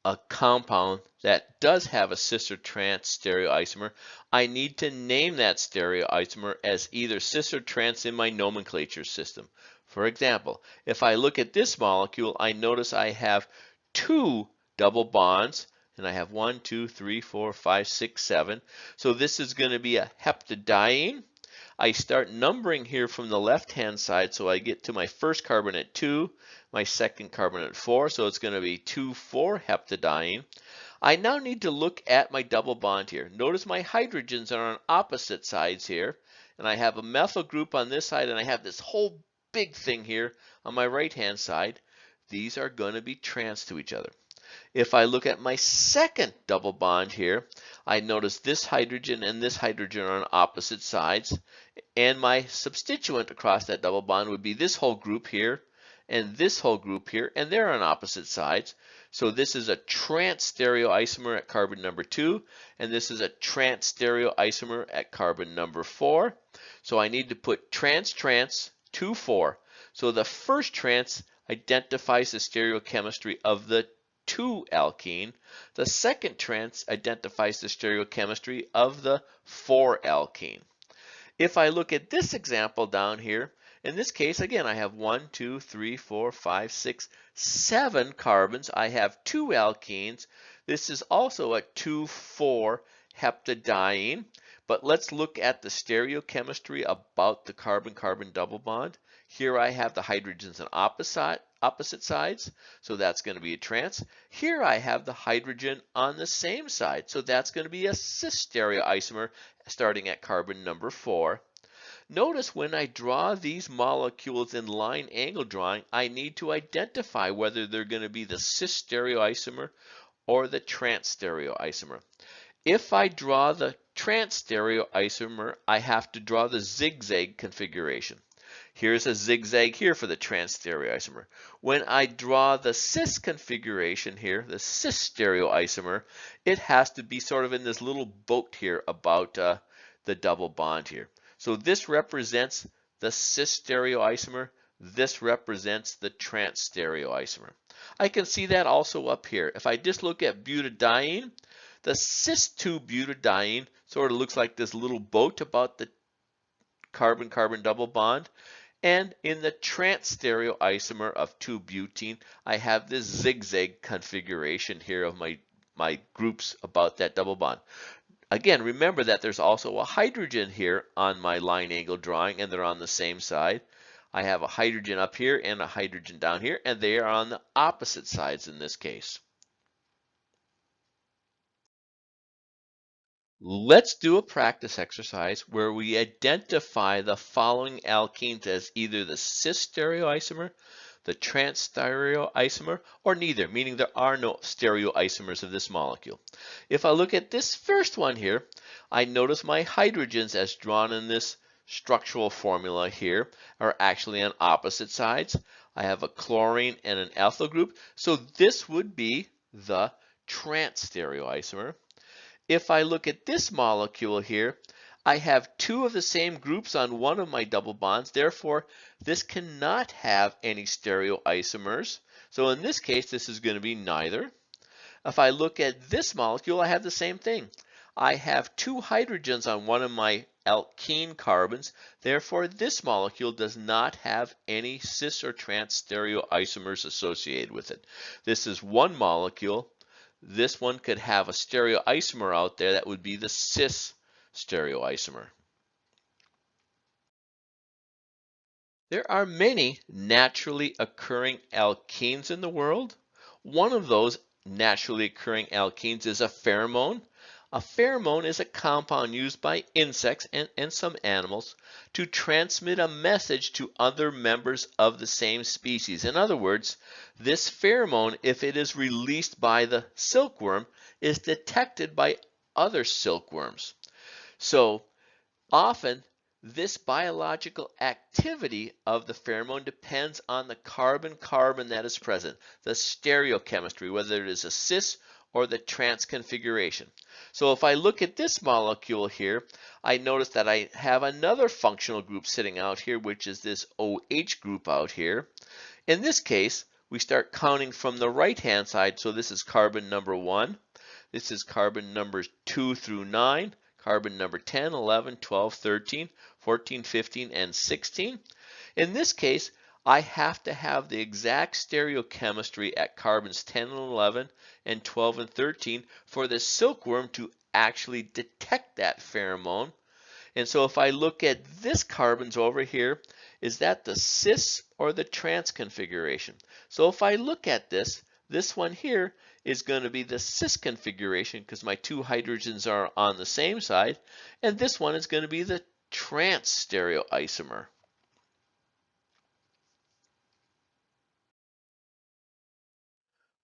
a compound that does have a cis or trans stereoisomer, I need to name that stereoisomer as either cis or trans in my nomenclature system. For example, if I look at this molecule, I notice I have two double bonds, and I have 1, 2, 3, 4, 5, 6, 7. So this is going to be a heptadiene. I start numbering here from the left-hand side, so I get to my first carbon at 2, my second carbon at 4, so it's going to be 2,4-heptadiene. I now need to look at my double bond here. Notice my hydrogens are on opposite sides here, and I have a methyl group on this side, and I have this whole big thing here on my right-hand side. These are going to be trans to each other. If I look at my second double bond here, I notice this hydrogen and this hydrogen are on opposite sides, and my substituent across that double bond would be this whole group here and this whole group here, and they're on opposite sides. So this is a trans stereoisomer at carbon number 2, and this is a trans stereoisomer at carbon number 4. So I need to put trans 2 4. So the first trans identifies the stereochemistry of the 2-alkene. The second trans identifies the stereochemistry of the 4-alkene. If I look at this example down here, in this case, again, I have 1, 2, 3, 4, 5, 6, 7 carbons. I have 2 alkenes. This is also a 2,4-heptadiene. But let's look at the stereochemistry about the carbon-carbon double bond. Here I have the hydrogens on opposite sides, so that's going to be a trans. Here I have the hydrogen on the same side, so that's going to be a cis stereoisomer starting at carbon number 4. Notice when I draw these molecules in line angle drawing, I need to identify whether they're going to be the cis stereoisomer or the trans stereoisomer. If I draw the trans stereoisomer, I have to draw the zigzag configuration. Here's a zigzag here for the trans stereoisomer. When I draw the cis configuration here, the cis stereoisomer, it has to be sort of in this little boat here about the double bond here. So this represents the cis stereoisomer. This represents the trans stereoisomer. I can see that also up here. If I just look at butadiene, the cis-2-butadiene sort of looks like this little boat about the carbon-carbon double bond. And in the trans stereoisomer of 2-butene, I have this zigzag configuration here of my groups about that double bond. Again, remember that there's also a hydrogen here on my line angle drawing, and they're on the same side. I have a hydrogen up here and a hydrogen down here, and they are on the opposite sides in this case. Let's do a practice exercise where we identify the following alkenes as either the cis stereoisomer, the trans stereoisomer, or neither, meaning there are no stereoisomers of this molecule. If I look at this first one here, I notice my hydrogens as drawn in this structural formula here are actually on opposite sides. I have a chlorine and an alpha group, so this would be the trans stereoisomer. If I look at this molecule here, I have two of the same groups on one of my double bonds. Therefore, this cannot have any stereoisomers. So in this case, this is going to be neither. If I look at this molecule, I have the same thing. I have two hydrogens on one of my alkene carbons. Therefore, this molecule does not have any cis or trans stereoisomers associated with it. This is one molecule. This one could have a stereoisomer out there that would be the cis stereoisomer. There are many naturally occurring alkenes in the world. One of those naturally occurring alkenes is a pheromone. A pheromone is a compound used by insects and some animals to transmit a message to other members of the same species. In other words, this pheromone, if it is released by the silkworm, is detected by other silkworms. So often, this biological activity of the pheromone depends on the carbon-carbon that is present, the stereochemistry, whether it is a cis or the trans configuration. So if I look at this molecule here, I notice that I have another functional group sitting out here, which is this OH group out here. In this case, we start counting from the right-hand side. So this is carbon number 1. This is carbon numbers 2 through 9. Carbon number 10, 11, 12, 13, 14, 15, and 16. In this case, I have to have the exact stereochemistry at carbons 10 and 11 and 12 and 13 for the silkworm to actually detect that pheromone. And so if I look at this carbons over here, is that the cis or the trans configuration? So if I look at this one here is going to be the cis configuration because my two hydrogens are on the same side, and this one is going to be the trans stereoisomer.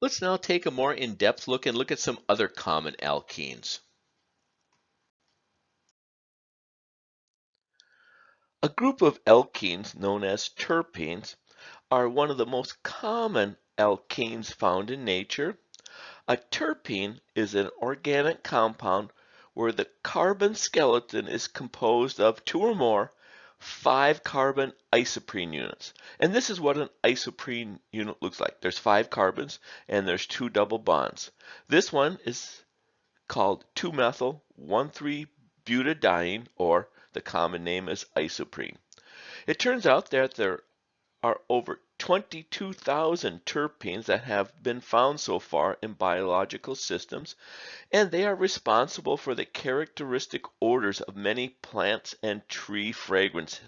Let's now take a more in-depth look and look at some other common alkenes. A group of alkenes known as terpenes are one of the most common alkenes found in nature. A terpene is an organic compound where the carbon skeleton is composed of two or more 5-carbon isoprene units. And this is what an isoprene unit looks like. There's 5 carbons and there's 2 double bonds. This one is called 2-methyl-1,3-butadiene, or the common name is isoprene. It turns out that there are over 22,000 terpenes that have been found so far in biological systems, and they are responsible for the characteristic odors of many plants and tree fragrances.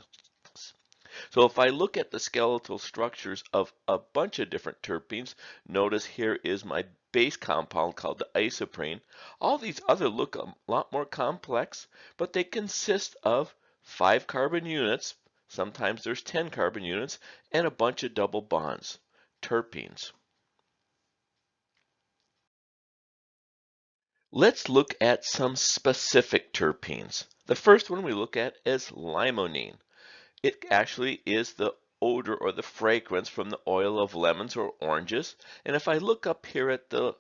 So if I look at the skeletal structures of a bunch of different terpenes, notice here is my base compound called the isoprene. All these other look a lot more complex, but they consist of 5 carbon units, sometimes there's 10 carbon units, and a bunch of double bonds, terpenes. Let's look at some specific terpenes. The first one we look at is limonene. It actually is the odor or the fragrance from the oil of lemons or oranges. And if I look up here at the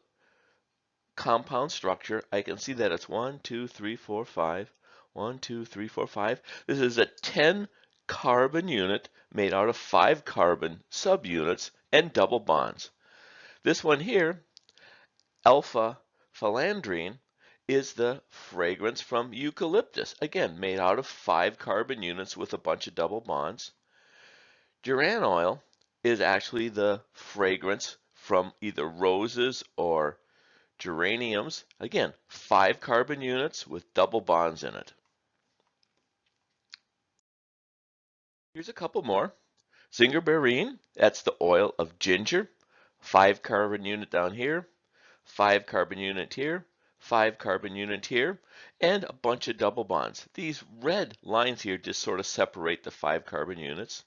compound structure, I can see that it's 1, 2, 3, 4, 5. 1, 2, 3, 4, 5. This is a 10 carbon unit made out of 5 carbon subunits and double bonds. This one here, alpha phalandrine, is the fragrance from eucalyptus, again made out of 5 carbon units with a bunch of double bonds. Geraniol is actually the fragrance from either roses or geraniums. Again, 5 carbon units with double bonds in it. Here's a couple more. Zingerberine, that's the oil of ginger. 5 carbon unit down here, 5 carbon unit here, 5 carbon unit here, and a bunch of double bonds. These red lines here just sort of separate the 5 carbon units.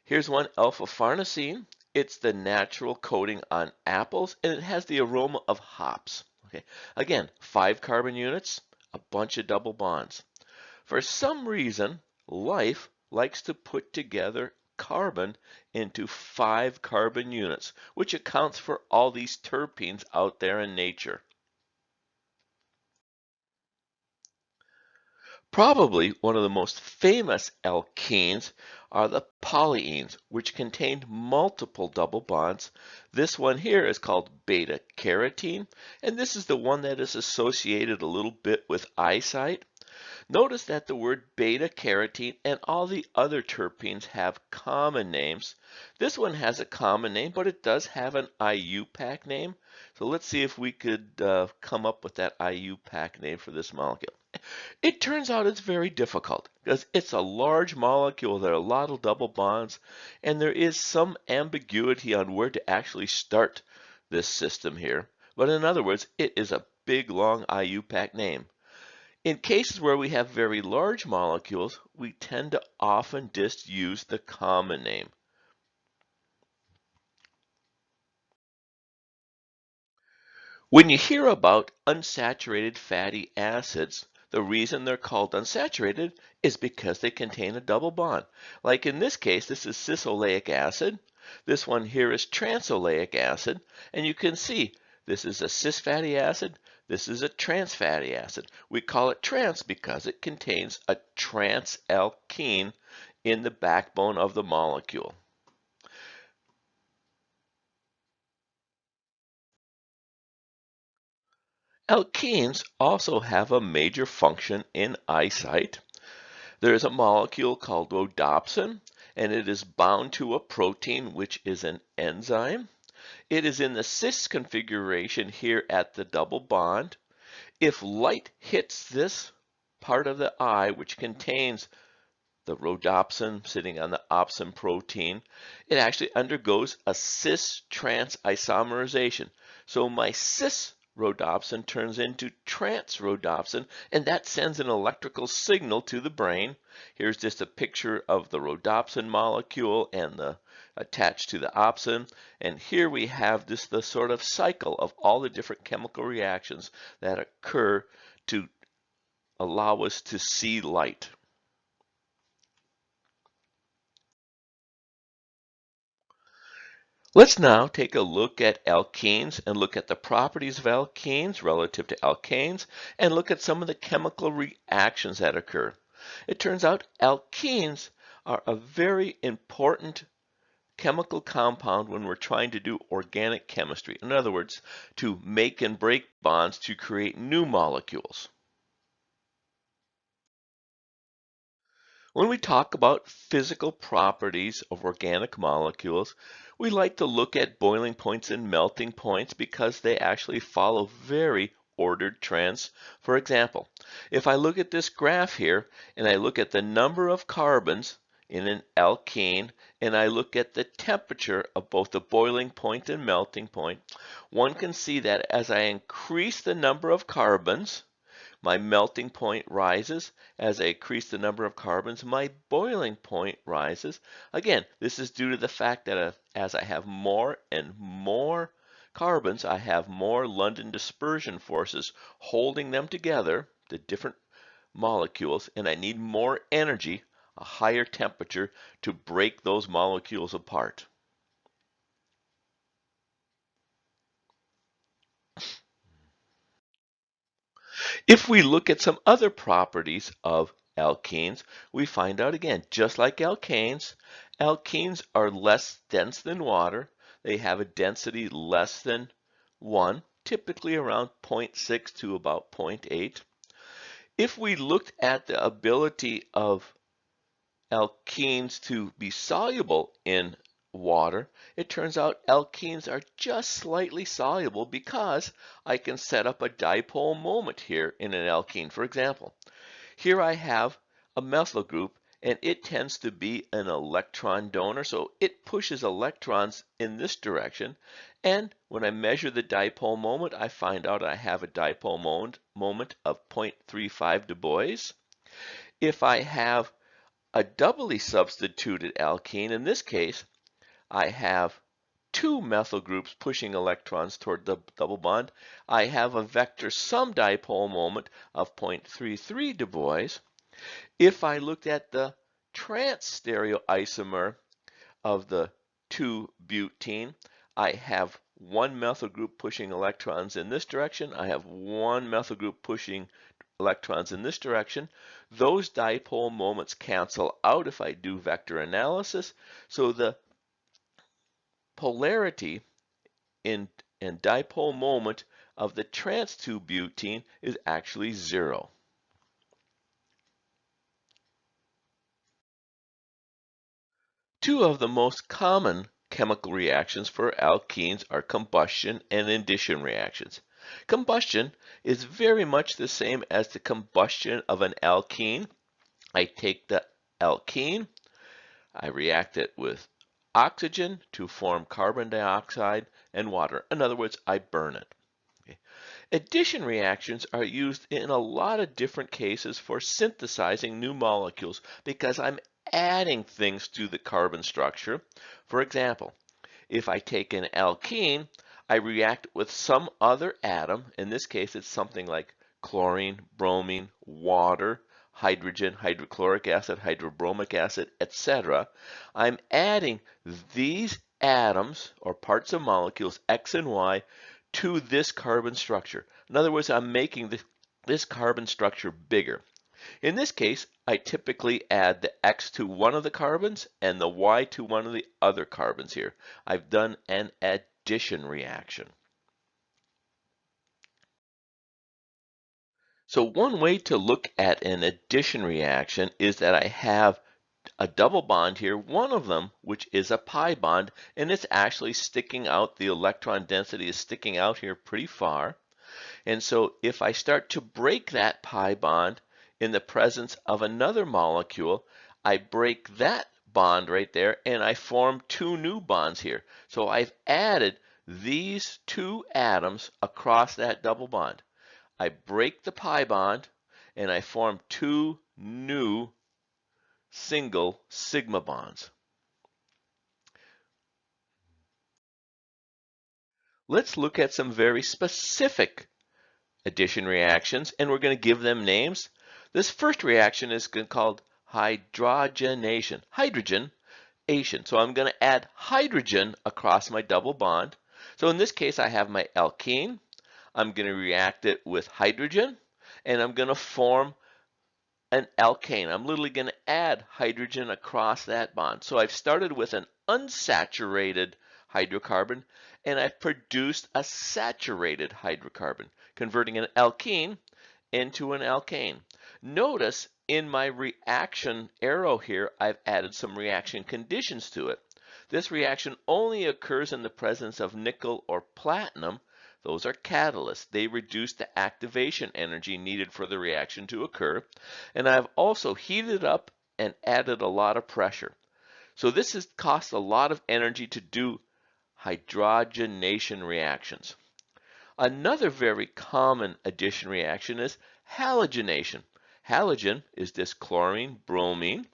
Here's one, alpha-farnesene. It's the natural coating on apples, and it has the aroma of hops. Okay. Again, 5 carbon units, a bunch of double bonds. For some reason, life likes to put together carbon into 5 carbon units, which accounts for all these terpenes out there in nature. Probably one of the most famous alkenes are the polyenes, which contain multiple double bonds. This one here is called beta carotene, and this is the one that is associated a little bit with eyesight. Notice that the word beta carotene and all the other terpenes have common names. This one has a common name, but it does have an Iupac name. So let's see if we could come up with that Iupac name for this molecule. It turns out it's very difficult because it's a large molecule. There are a lot of double bonds, and there is some ambiguity on where to actually start this system here. But in other words, it is a big, long Iupac name. In cases where we have very large molecules, we tend to often just use the common name. When you hear about unsaturated fatty acids, the reason they're called unsaturated is because they contain a double bond. Like in this case, this is cis-oleic acid. This one here is transoleic acid. And you can see this is a cis fatty acid. This is a trans fatty acid. We call it trans because it contains a transalkene in the backbone of the molecule. Alkenes also have a major function in eyesight. There is a molecule called rhodopsin, and it is bound to a protein, which is an enzyme. It is in the cis configuration here at the double bond. If light hits this part of the eye, which contains the rhodopsin sitting on the opsin protein, it actually undergoes a cis-trans isomerization. So my cis rhodopsin turns into trans-rhodopsin, and that sends an electrical signal to the brain. Here's just a picture of the rhodopsin molecule and the attached to the opsin, and here we have this the sort of cycle of all the different chemical reactions that occur to allow us to see light. Let's now take a look at alkenes and look at the properties of alkenes relative to alkanes and look at some of the chemical reactions that occur. It turns out alkenes are a very important chemical compound when we're trying to do organic chemistry. In other words, to make and break bonds to create new molecules. When we talk about physical properties of organic molecules, we like to look at boiling points and melting points because they actually follow very ordered trends. For example, if I look at this graph here and I look at the number of carbons in an alkene and I look at the temperature of both the boiling point and melting point, one can see that as I increase the number of carbons, my melting point rises. As I increase the number of carbons, my boiling point rises. Again, this is due to the fact that as I have more and more carbons, I have more London dispersion forces holding them together, the different molecules, and I need more energy, a higher temperature, to break those molecules apart. If we look at some other properties of alkenes, we find out again, just like alkanes, alkenes are less dense than water. They have a density less than 1, typically around 0.6 to about 0.8. If we looked at the ability of alkenes to be soluble in water, it turns out alkenes are just slightly soluble because I can set up a dipole moment here in an alkene. For example, here I have a methyl group and it tends to be an electron donor, so it pushes electrons in this direction, and when I measure the dipole moment, I find out I have a dipole moment of 0.35 du Bois. If I have a doubly substituted alkene, in this case, I have two methyl groups pushing electrons toward the double bond. I have a vector sum dipole moment of 0.33 du Bois. If I looked at the trans stereoisomer of the 2-butene, I have one methyl group pushing electrons in this direction. I have one methyl group pushing electrons in this direction. Those dipole moments cancel out if I do vector analysis. So the polarity in dipole moment of the trans 2-butene is actually 0. Two of the most common chemical reactions for alkenes are combustion and addition reactions. Combustion is very much the same as the combustion of an alkene. I take the alkene, I react it with oxygen to form carbon dioxide and water. In other words, I burn it. Okay. Addition reactions are used in a lot of different cases for synthesizing new molecules because I'm adding things to the carbon structure. For example, if I take an alkene, I react with some other atom. In this case, it's something like chlorine, bromine, water, hydrogen, hydrochloric acid, hydrobromic acid, etc. I'm adding these atoms or parts of molecules X and Y to this carbon structure. In other words, I'm making this carbon structure bigger. In this case, I typically add the X to one of the carbons and the Y to one of the other carbons here. I've done an addition reaction. So one way to look at an addition reaction is that I have a double bond here, one of them which is a pi bond, and it's actually sticking out. The electron density is sticking out here pretty far. And so if I start to break that pi bond in the presence of another molecule, I break that bond right there and I form two new bonds here. So I've added these two atoms across that double bond. I break the pi bond and I form two new single sigma bonds. Let's look at some very specific addition reactions, and we're going to give them names. This first reaction is called hydrogenation, hydrogenation. So I'm going to add hydrogen across my double bond. So in this case, I have my alkene. I'm going to react it with hydrogen, and I'm going to form an alkane. I'm literally going to add hydrogen across that bond. So I've started with an unsaturated hydrocarbon, and I've produced a saturated hydrocarbon, converting an alkene into an alkane. Notice in my reaction arrow here, I've added some reaction conditions to it. This reaction only occurs in the presence of nickel or platinum. Those are catalysts. They reduce the activation energy needed for the reaction to occur. And I've also heated up and added a lot of pressure. So this has cost a lot of energy to do hydrogenation reactions. Another very common addition reaction is halogenation. Halogen is this chlorine, bromine.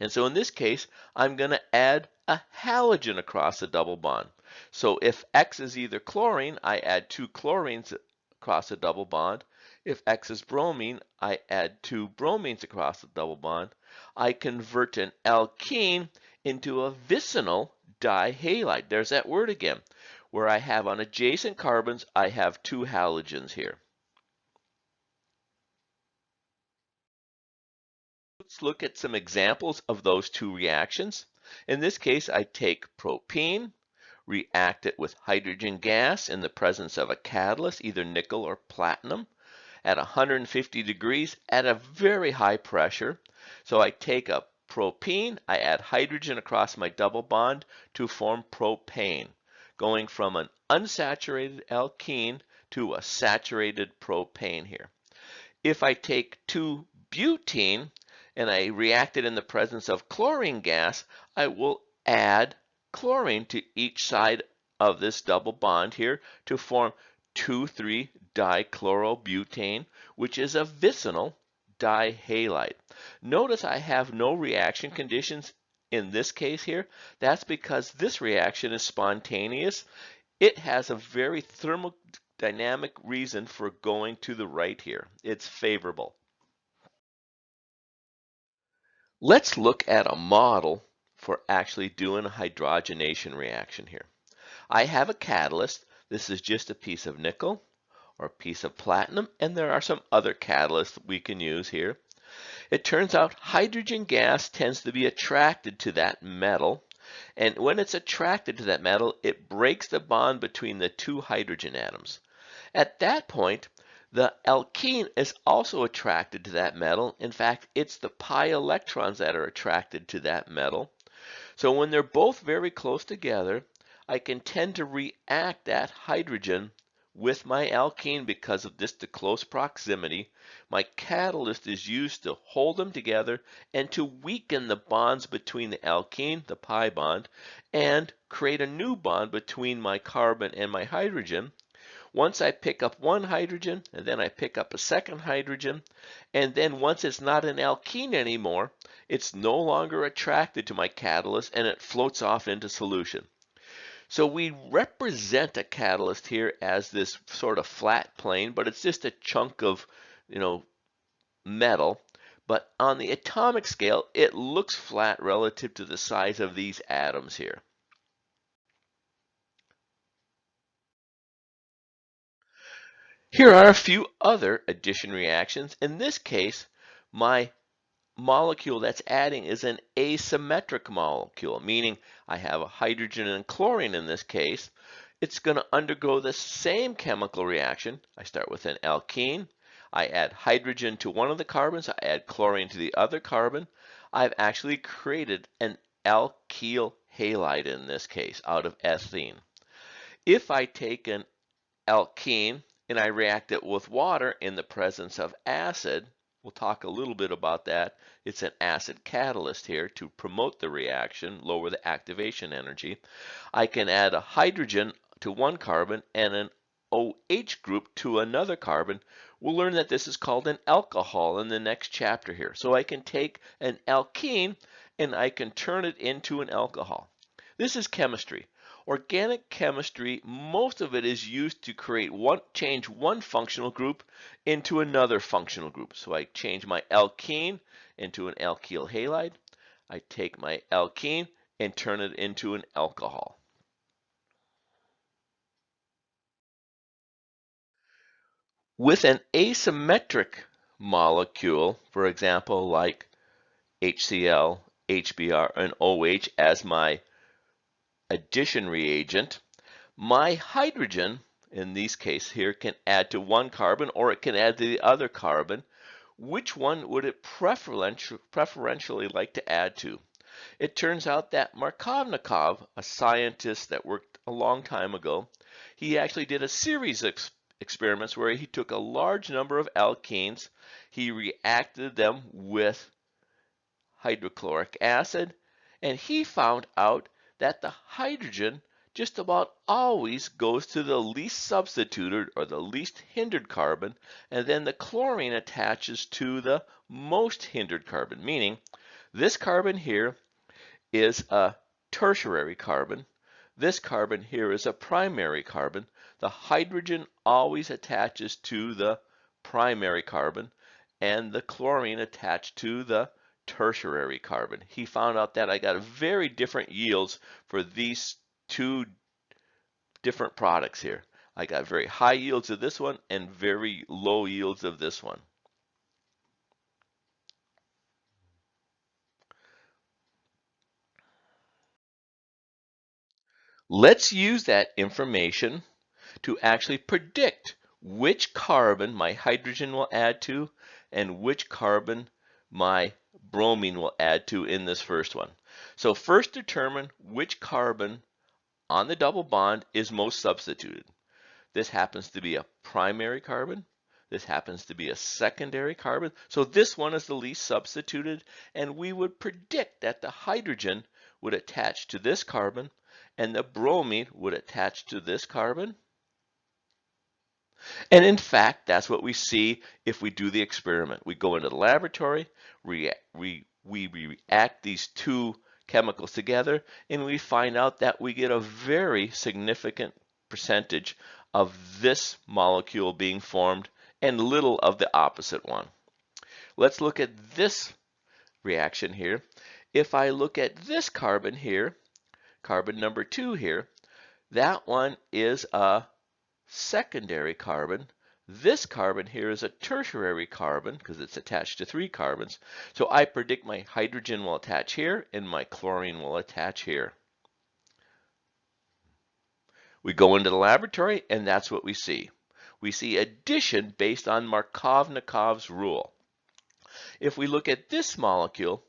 And so in this case, I'm going to add a halogen across the double bond. So if X is either chlorine, I add two chlorines across a double bond. If X is bromine, I add two bromines across the double bond. I convert an alkene into a vicinal dihalide. There's that word again. Where I have on adjacent carbons, I have two halogens here. Let's look at some examples of those two reactions. In this case, I take propene, react it with hydrogen gas in the presence of a catalyst, either nickel or platinum, at 150 degrees at a very high pressure. So I take a propene, I add hydrogen across my double bond to form propane, going from an unsaturated alkene to a saturated propane here. If I take 2-butene and I react it in the presence of chlorine gas, I will add chlorine to each side of this double bond here to form 2,3-dichlorobutane, which is a vicinal dihalide. Notice I have no reaction conditions in this case here. That's because this reaction is spontaneous. It has a very thermodynamic reason for going to the right here. It's favorable. Let's look at a model for actually doing a hydrogenation reaction here. I have a catalyst. This is just a piece of nickel or a piece of platinum, and there are some other catalysts we can use here. It turns out hydrogen gas tends to be attracted to that metal, and when it's attracted to that metal, it breaks the bond between the two hydrogen atoms. At that point, the alkene is also attracted to that metal. In fact, it's the pi electrons that are attracted to that metal. So when they're both very close together, I can tend to react that hydrogen with my alkene because of this close proximity. My catalyst is used to hold them together and to weaken the bonds between the alkene, the pi bond, and create a new bond between my carbon and my hydrogen. Once I pick up one hydrogen, and then I pick up a second hydrogen, and then once it's not an alkene anymore, it's no longer attracted to my catalyst and it floats off into solution. So we represent a catalyst here as this sort of flat plane, but it's just a chunk of, metal. But on the atomic scale, it looks flat relative to the size of these atoms here. Here are a few other addition reactions. In this case, my molecule that's adding is an asymmetric molecule, meaning I have a hydrogen and chlorine in this case. It's going to undergo the same chemical reaction. I start with an alkene. I add hydrogen to one of the carbons. I add chlorine to the other carbon. I've actually created an alkyl halide in this case out of ethene. If I take an alkene and I react it with water in the presence of acid, we'll talk a little bit about that. It's an acid catalyst here to promote the reaction, lower the activation energy. I can add a hydrogen to one carbon and an OH group to another carbon, we'll learn that this is called an alcohol in the next chapter here. So I can take an alkene and I can turn it into an alcohol. This is chemistry. Organic chemistry, most of it is used to change one functional group into another functional group. So I change my alkene into an alkyl halide. I take my alkene and turn it into an alcohol. With an asymmetric molecule, for example, like HCl, HBr, and OH as my addition reagent, my hydrogen, in this case here, can add to one carbon or it can add to the other carbon. Which one would it preferentially like to add to? It turns out that Markovnikov, a scientist that worked a long time ago, he actually did a series of experiments where he took a large number of alkenes, he reacted them with hydrochloric acid, and he found out that the hydrogen just about always goes to the least substituted or the least hindered carbon, and then the chlorine attaches to the most hindered carbon, meaning this carbon here is a tertiary carbon. This carbon here is a primary carbon. The hydrogen always attaches to the primary carbon, and the chlorine attached to the tertiary carbon. He found out that I got very different yields for these two different products here. I got very high yields of this one and very low yields of this one. Let's use that information to actually predict which carbon my hydrogen will add to and which carbon my bromine will add to in this first one. So first determine which carbon on the double bond is most substituted. This happens to be a primary carbon. This happens to be a secondary carbon. So this one is the least substituted, and we would predict that the hydrogen would attach to this carbon and the bromine would attach to this carbon. And in fact, that's what we see if we do the experiment. We go into the laboratory, we react these two chemicals together, and we find out that we get a very significant percentage of this molecule being formed and little of the opposite one. Let's look at this reaction here. If I look at this carbon here, carbon number 2 here, that one is a secondary carbon. This carbon here is a tertiary carbon because it's attached to 3 carbons. So I predict my hydrogen will attach here and my chlorine will attach here. We go into the laboratory and that's what we see. We see addition based on Markovnikov's rule. If we look at this molecule,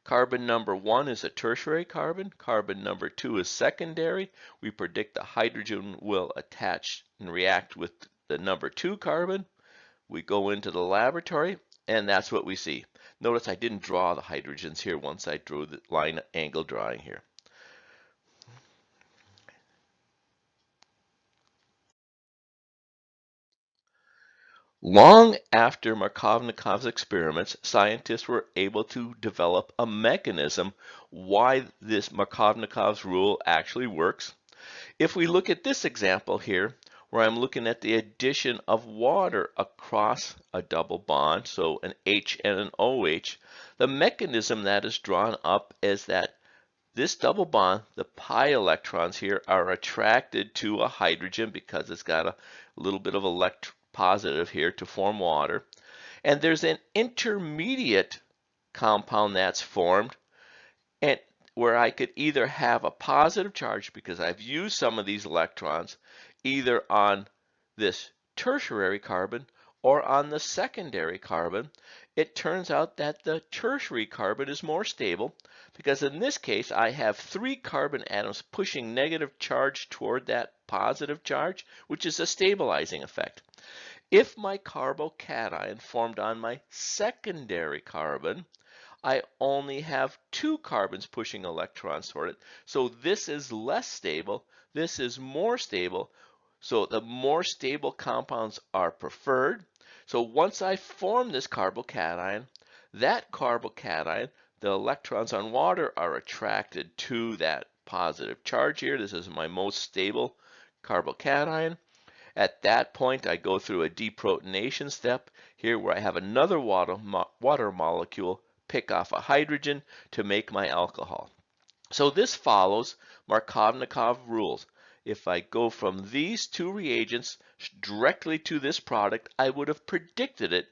carbon number 1 is a tertiary carbon, carbon number 2 is secondary. We predict the hydrogen will attach and react with the number 2 carbon. We go into the laboratory and that's what we see. Notice I didn't draw the hydrogens here once I drew the line angle drawing here. Long after Markovnikov's experiments, scientists were able to develop a mechanism why this Markovnikov's rule actually works. If we look at this example here, where I'm looking at the addition of water across a double bond, so an H and an OH, the mechanism that is drawn up is that this double bond, the pi electrons here, are attracted to a hydrogen because it's got a little bit of positive here to form water. And there's an intermediate compound that's formed and where I could either have a positive charge because I've used some of these electrons either on this tertiary carbon or on the secondary carbon. It turns out that the tertiary carbon is more stable because in this case I have 3 carbon atoms pushing negative charge toward that positive charge, which is a stabilizing effect. If my carbocation formed on my secondary carbon, I only have 2 carbons pushing electrons toward it. So this is less stable. This is more stable, so the more stable compounds are preferred. So once I form this carbocation, that carbocation, the electrons on water are attracted to that positive charge here. This is my most stable carbocation. At that point, I go through a deprotonation step here where I have another water molecule pick off a hydrogen to make my alcohol. So this follows Markovnikov rules. If I go from these two reagents directly to this product, I would have predicted it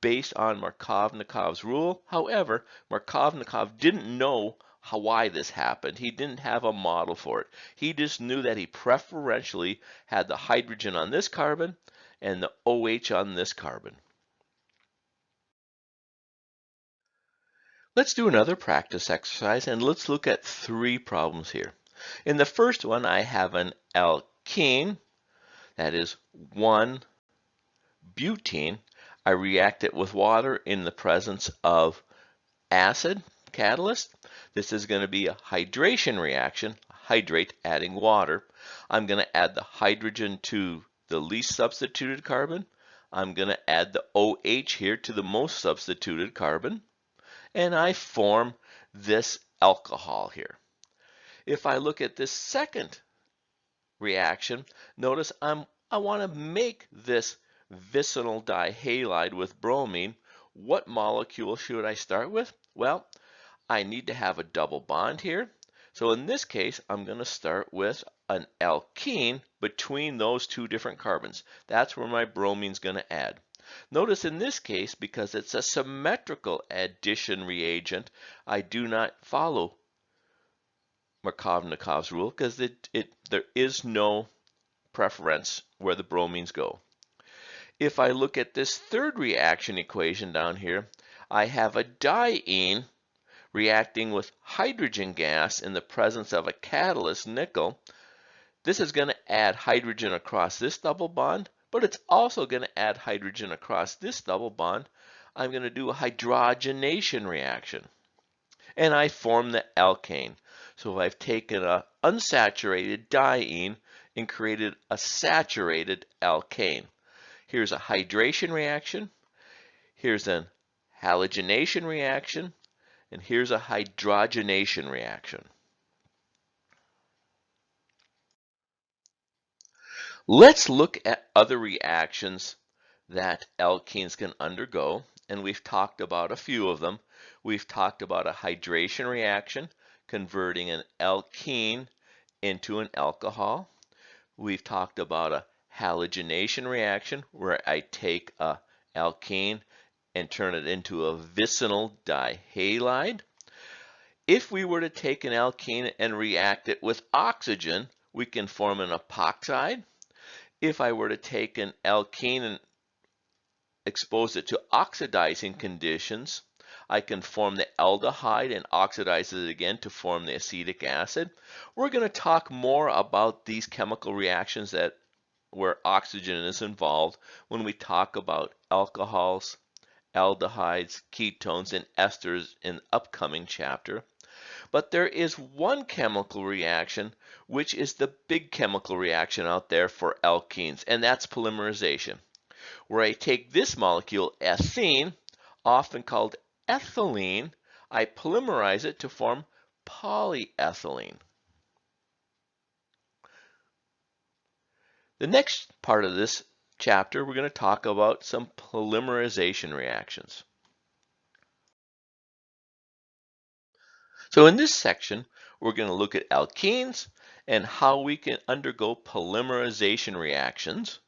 based on Markovnikov's rule. However, Markovnikov didn't know why this happened. He didn't have a model for it. He just knew that he preferentially had the hydrogen on this carbon and the OH on this carbon. Let's do another practice exercise, and let's look at 3 problems here. In the first one, I have an alkene, that is 1-butene. I react it with water in the presence of acid catalyst. This is going to be a hydration reaction, hydrate adding water. I'm going to add the hydrogen to the least substituted carbon. I'm going to add the OH here to the most substituted carbon. And I form this alcohol here. If I look at this second reaction, notice I want to make this vicinal dihalide with bromine. What molecule should I start with? Well, I need to have a double bond here. So in this case, I'm going to start with an alkene between those 2 different carbons. That's where my bromine is going to add. Notice in this case, because it's a symmetrical addition reagent, I do not follow Markovnikov's rule because there is no preference where the bromines go. If I look at this third reaction equation down here, I have a diene reacting with hydrogen gas in the presence of a catalyst, nickel. This is going to add hydrogen across this double bond, but it's also going to add hydrogen across this double bond. I'm going to do a hydrogenation reaction. And I form the alkane. So I've taken an unsaturated diene and created a saturated alkane. Here's a hydration reaction. Here's an halogenation reaction. And here's a hydrogenation reaction. Let's look at other reactions that alkenes can undergo, and we've talked about a few of them. We've talked about a hydration reaction, converting an alkene into an alcohol. We've talked about a halogenation reaction, where I take a alkene and turn it into a vicinal dihalide. If we were to take an alkene and react it with oxygen, we can form an epoxide. If I were to take an alkene and expose it to oxidizing conditions, I can form the aldehyde and oxidize it again to form the acetic acid. We're going to talk more about these chemical reactions where oxygen is involved when we talk about alcohols, aldehydes, ketones, and esters in the upcoming chapter. But there is one chemical reaction which is the big chemical reaction out there for alkenes, and that's polymerization, where I take this molecule, ethene, often called ethylene, I polymerize it to form polyethylene. The next part of this chapter, we're going to talk about some polymerization reactions. So in this section, we're going to look at alkenes and how we can undergo polymerization reactions.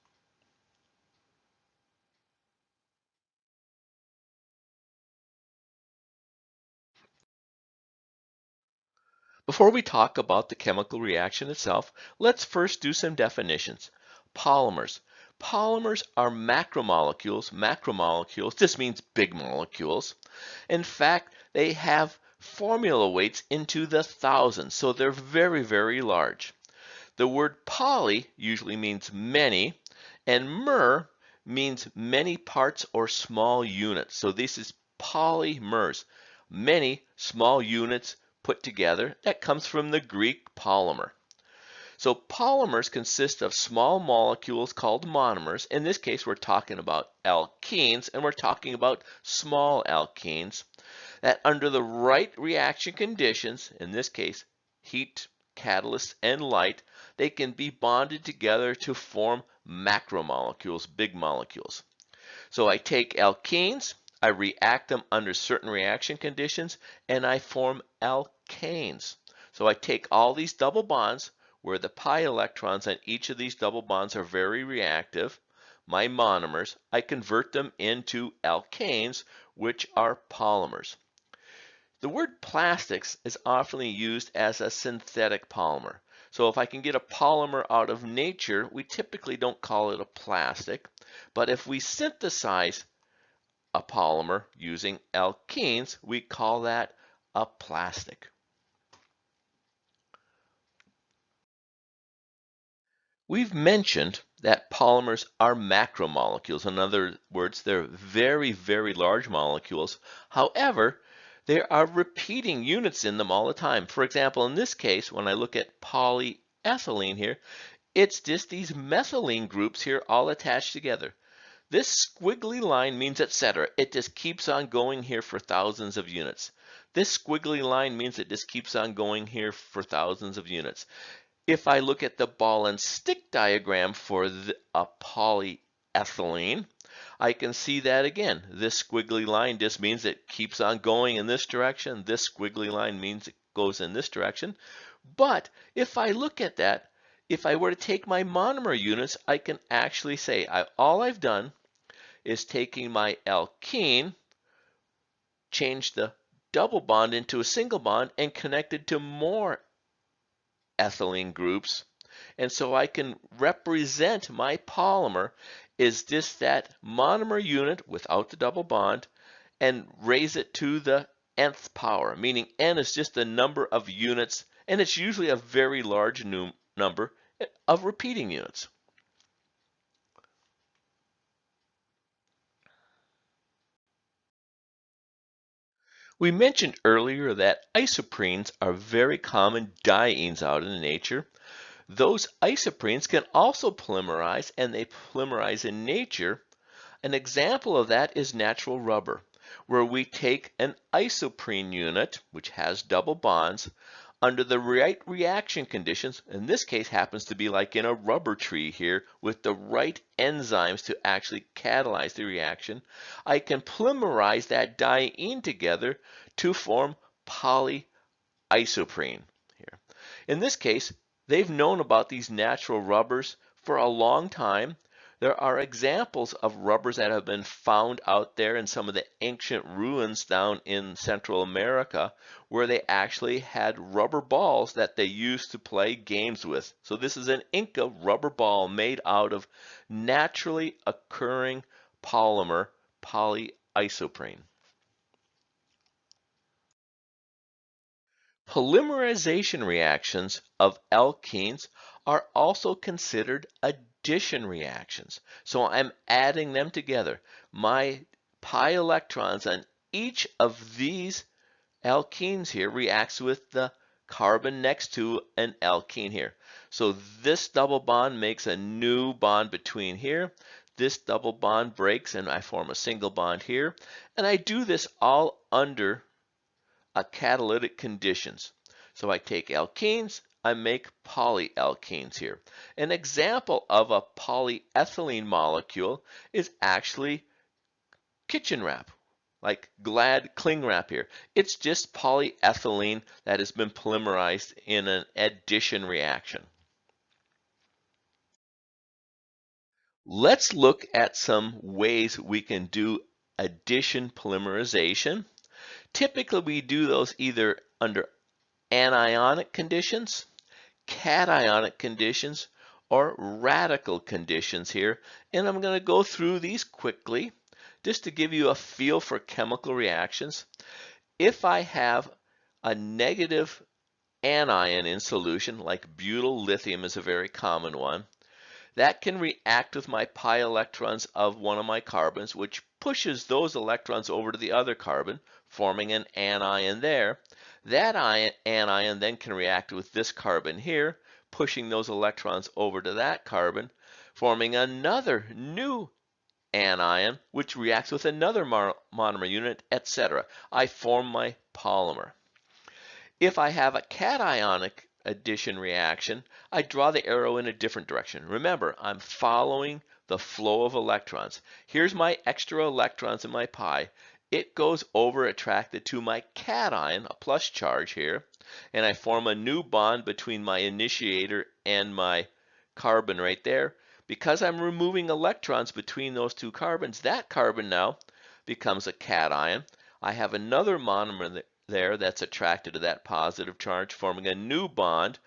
Before we talk about the chemical reaction itself, let's first do some definitions. Polymers. Polymers are macromolecules. Macromolecules, this means big molecules. In fact, they have formula weights into the thousands, so they're very, very large. The word poly usually means many, and mer means many parts or small units. So this is polymers, many small units put together. That comes from the Greek polymer. So polymers consist of small molecules called monomers. In this case, we're talking about alkenes, and we're talking about small alkenes that under the right reaction conditions, in this case, heat, catalyst, and light, they can be bonded together to form macromolecules, big molecules. So I take alkenes, I react them under certain reaction conditions, and I form alkanes. So I take all these double bonds where the pi electrons on each of these double bonds are very reactive, my monomers, I convert them into alkanes, which are polymers. The word plastics is often used as a synthetic polymer. So if I can get a polymer out of nature, we typically don't call it a plastic. But if we synthesize a polymer using alkenes, we call that a plastic. We've mentioned that polymers are macromolecules. In other words, they're very, very large molecules. However, there are repeating units in them all the time. For example, in this case, when I look at polyethylene here, it's just these methylene groups here all attached together. This squiggly line means etc. It just keeps on going here for thousands of units. This squiggly line means it just keeps on going here for thousands of units. If I look at the ball and stick diagram for a polyethylene, I can see that again. This squiggly line just means it keeps on going in this direction. This squiggly line means it goes in this direction. But if I look at that, if I were to take my monomer units, I can actually say all I've done is taking my alkene, change the double bond into a single bond, and connected to more ethylene groups. And so I can represent my polymer is just that monomer unit without the double bond and raise it to the nth power, meaning n is just the number of units, and it's usually a very large number of repeating units. We mentioned earlier that isoprenes are very common dienes out in nature. Those isoprenes can also polymerize, and they polymerize in nature. An example of that is natural rubber, where we take an isoprene unit, which has double bonds, under the right reaction conditions. In this case happens to be like in a rubber tree here with the right enzymes to actually catalyze the reaction. I can polymerize that diene together to form polyisoprene here. In this case, they've known about these natural rubbers for a long time. There are examples of rubbers that have been found out there in some of the ancient ruins down in Central America where they actually had rubber balls that they used to play games with. So this is an Inca rubber ball made out of naturally occurring polymer, polyisoprene. Polymerization reactions of alkenes are also considered addition reactions. So I'm adding them together. My pi electrons on each of these alkenes here reacts with the carbon next to an alkene here. So this double bond makes a new bond between here. This double bond breaks and I form a single bond here. And I do this all under catalytic conditions. So I take alkenes, I make polyalkenes here. An example of a polyethylene molecule is actually kitchen wrap, like Glad cling wrap here. It's just polyethylene that has been polymerized in an addition reaction. Let's look at some ways we can do addition polymerization. Typically, we do those either under anionic conditions, cationic conditions, or radical conditions here. And I'm going to go through these quickly just to give you a feel for chemical reactions. If I have a negative anion in solution, like butyl lithium is a very common one, that can react with my pi electrons of one of my carbons, which pushes those electrons over to the other carbon, forming an anion there. That anion then can react with this carbon here, pushing those electrons over to that carbon, forming another new anion, which reacts with another monomer unit, etc. I form my polymer. If I have a cationic addition reaction, I draw the arrow in a different direction. Remember, I'm following the flow of electrons. Here's my extra electrons in my pi. It goes over attracted to my cation, a plus charge here, and I form a new bond between my initiator and my carbon right there. Because I'm removing electrons between those two carbons, that carbon now becomes a cation. I have another monomer there that's attracted to that positive charge, forming a new bond,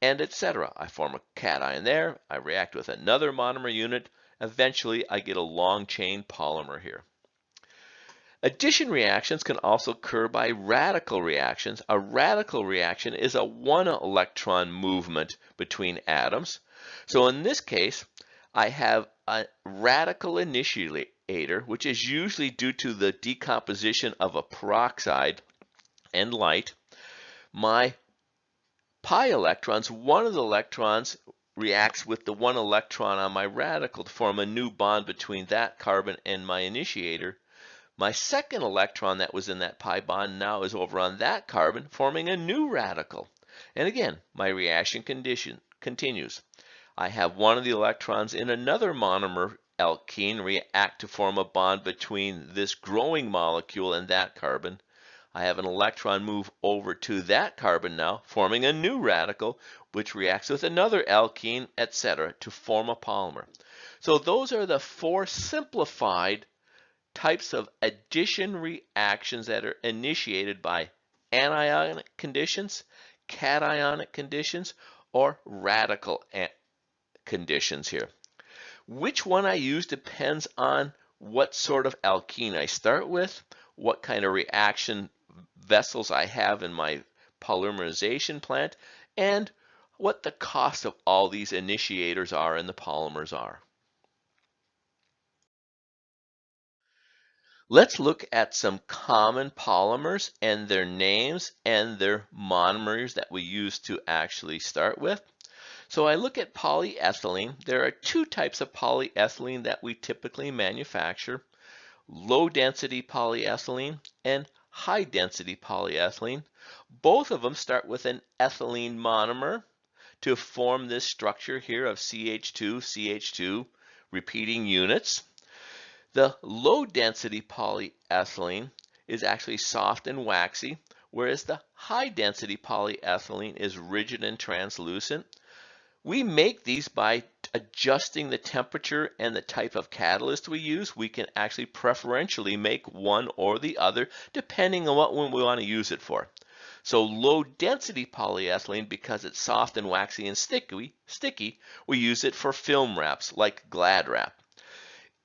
and etc. I form a cation there. I react with another monomer unit. Eventually, I get a long chain polymer here. Addition reactions can also occur by radical reactions. A radical reaction is a one electron movement between atoms. So in this case, I have a radical initiator, which is usually due to the decomposition of a peroxide and light. My pi electrons, one of the electrons reacts with the one electron on my radical to form a new bond between that carbon and my initiator. My second electron that was in that pi bond now is over on that carbon, forming a new radical. And again, my reaction condition continues. I have one of the electrons in another monomer alkene react to form a bond between this growing molecule and that carbon. I have an electron move over to that carbon now, forming a new radical, which reacts with another alkene, etc., to form a polymer. So those are the four simplified types of addition reactions that are initiated by anionic conditions, cationic conditions, or radical conditions here. Which one I use depends on what sort of alkene I start with, what kind of reaction vessels I have in my polymerization plant, and what the cost of all these initiators are and the polymers are. Let's look at some common polymers and their names and their monomers that we use to actually start with. So I look at polyethylene. There are two types of polyethylene that we typically manufacture: low density polyethylene and high density polyethylene. Both of them start with an ethylene monomer to form this structure here of CH2, CH2 repeating units. The low-density polyethylene is actually soft and waxy, whereas the high-density polyethylene is rigid and translucent. We make these by adjusting the temperature and the type of catalyst we use. We can actually preferentially make one or the other depending on what one we want to use it for. So low-density polyethylene, because it's soft and waxy and sticky, we use it for film wraps like Glad Wrap.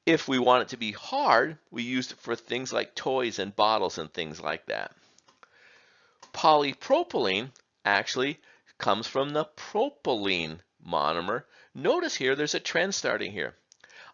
If we want it to be hard, we use it for things like toys and bottles and things like that. Polypropylene actually comes from the propylene monomer. Notice here there's a trend starting here.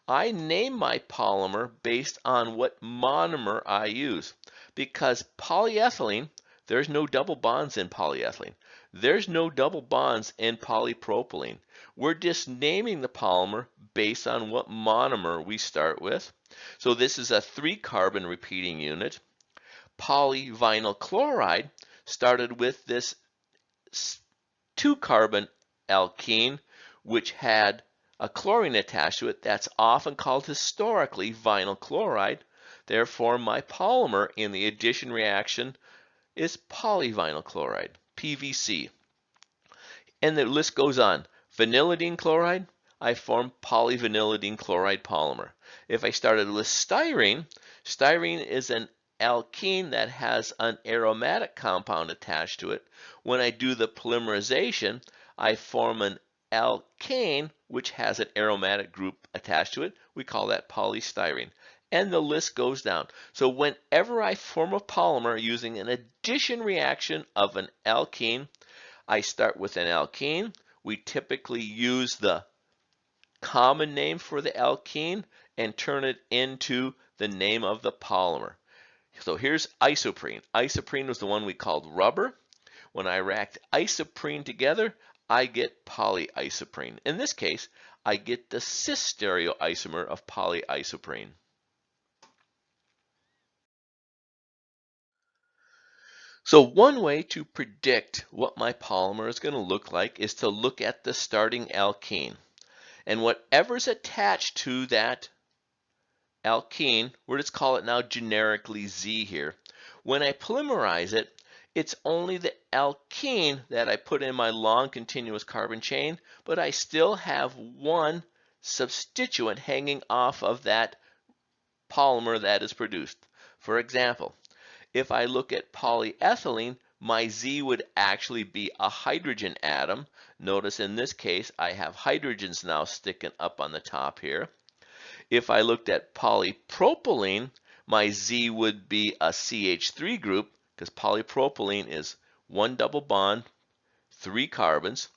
I name my polymer based on what monomer I use, because polyethylene, there's no double bonds in polyethylene. There's no double bonds in polypropylene. We're just naming the polymer based on what monomer we start with. So this is a 3-carbon repeating unit. Polyvinyl chloride started with this 2-carbon alkene, which had a chlorine attached to it. That's often called historically vinyl chloride. Therefore, my polymer in the addition reaction is polyvinyl chloride, PVC. And the list goes on. Vinylidene chloride, I form polyvinylidene chloride polymer. If I started with styrene, styrene is an alkene that has an aromatic compound attached to it. When I do the polymerization, I form an alkane, which has an aromatic group attached to it. We call that polystyrene. And the list goes down. So whenever I form a polymer using an addition reaction of an alkene, I start with an alkene. We typically use the common name for the alkene and turn it into the name of the polymer. So here's isoprene. Isoprene was the one we called rubber. When I react isoprene together, I get polyisoprene. In this case, I get the cis stereoisomer of polyisoprene. So one way to predict what my polymer is going to look like is to look at the starting alkene. And whatever's attached to that alkene, we'll just call it now generically Z here. When I polymerize it, it's only the alkene that I put in my long continuous carbon chain, but I still have one substituent hanging off of that polymer that is produced. For example, if I look at polyethylene, my Z would actually be a hydrogen atom. Notice in this case, I have hydrogens now sticking up on the top here. If I looked at polypropylene, my Z would be a CH3 group because polypropylene is one double bond, 3 carbons.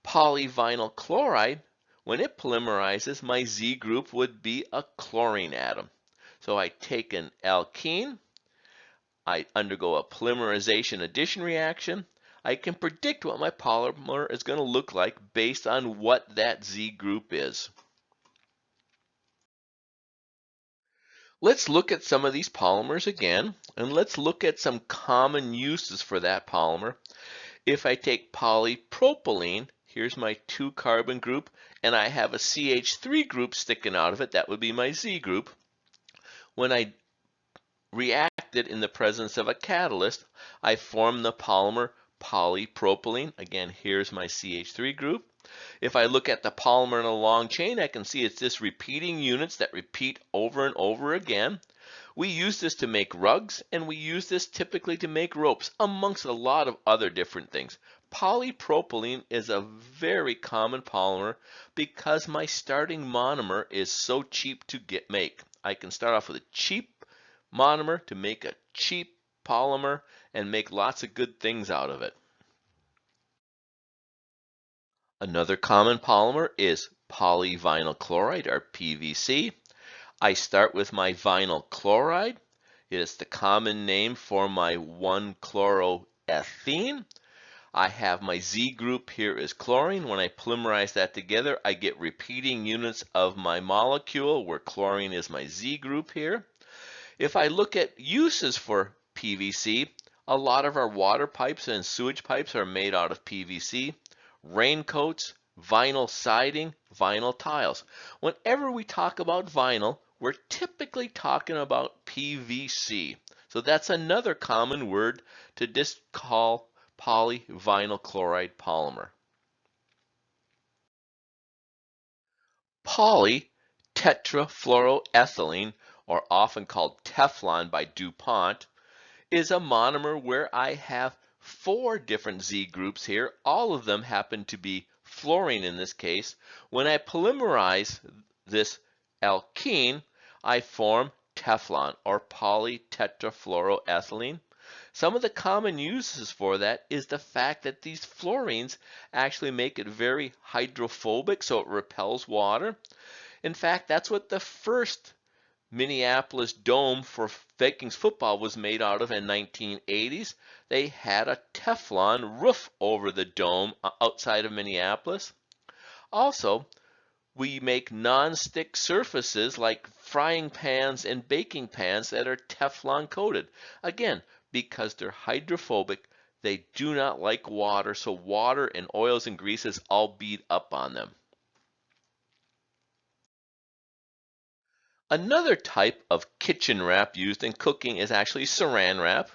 Polyvinyl chloride, when it polymerizes, my Z group would be a chlorine atom. So I take an alkene, I undergo a polymerization addition reaction. I can predict what my polymer is going to look like based on what that Z group is. Let's look at some of these polymers again, and let's look at some common uses for that polymer. If I take polypropylene, here's my 2 carbon group, and I have a CH3 group sticking out of it, that would be my Z group. When I react it in the presence of a catalyst, I form the polymer polypropylene. Again, here's my CH3 group. If I look at the polymer in a long chain, I can see it's just repeating units that repeat over and over again. We use this to make rugs, and we use this typically to make ropes, amongst a lot of other different things. Polypropylene is a very common polymer because my starting monomer is so cheap to make. I can start off with a cheap monomer to make a cheap polymer and make lots of good things out of it. Another common polymer is polyvinyl chloride, or PVC. I start with my vinyl chloride. It is the common name for my 1-chloroethene. I have my Z group here is chlorine. When I polymerize that together, I get repeating units of my molecule, where chlorine is my Z group here. If I look at uses for PVC, a lot of our water pipes and sewage pipes are made out of PVC. Raincoats, vinyl siding, vinyl tiles. Whenever we talk about vinyl, we're typically talking about PVC. So that's another common word to just call polyvinyl chloride polymer. Polytetrafluoroethylene, or often called Teflon by DuPont, is a monomer where I have 4 different Z groups here. All of them happen to be fluorine in this case. When I polymerize this alkene, I form Teflon, or polytetrafluoroethylene. Some of the common uses for that is the fact that these fluorines actually make it very hydrophobic, so it repels water. In fact, that's what the first Minneapolis dome for Vikings football was made out of in 1980s. They had a Teflon roof over the dome outside of Minneapolis. Also, we make non-stick surfaces like frying pans and baking pans that are Teflon coated. Again, because they're hydrophobic, they do not like water, so water and oils and greases all beat up on them. Another type of kitchen wrap used in cooking is actually Saran Wrap.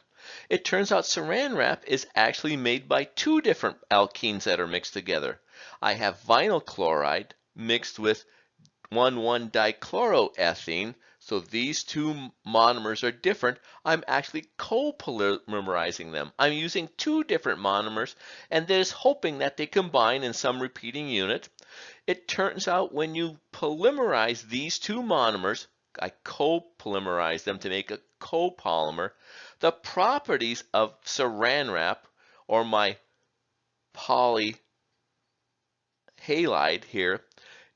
It turns out Saran Wrap is actually made by 2 different alkenes that are mixed together. I have vinyl chloride mixed with 1,1-dichloroethene, so these 2 monomers are different. I'm actually co-polymerizing them. I'm using 2 different monomers, and there's hoping that they combine in some repeating unit. It turns out when you polymerize these 2 monomers, I co-polymerize them to make a copolymer, the properties of Saran Wrap, or my polyhalide here,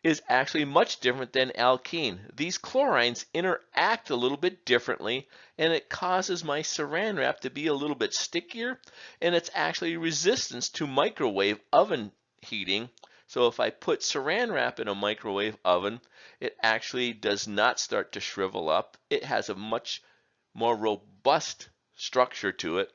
is actually much different than alkene. These chlorines interact a little bit differently, and it causes my Saran Wrap to be a little bit stickier, and it's actually resistant to microwave oven heating. So if I put Saran Wrap in a microwave oven, it actually does not start to shrivel up. It has a much more robust structure to it.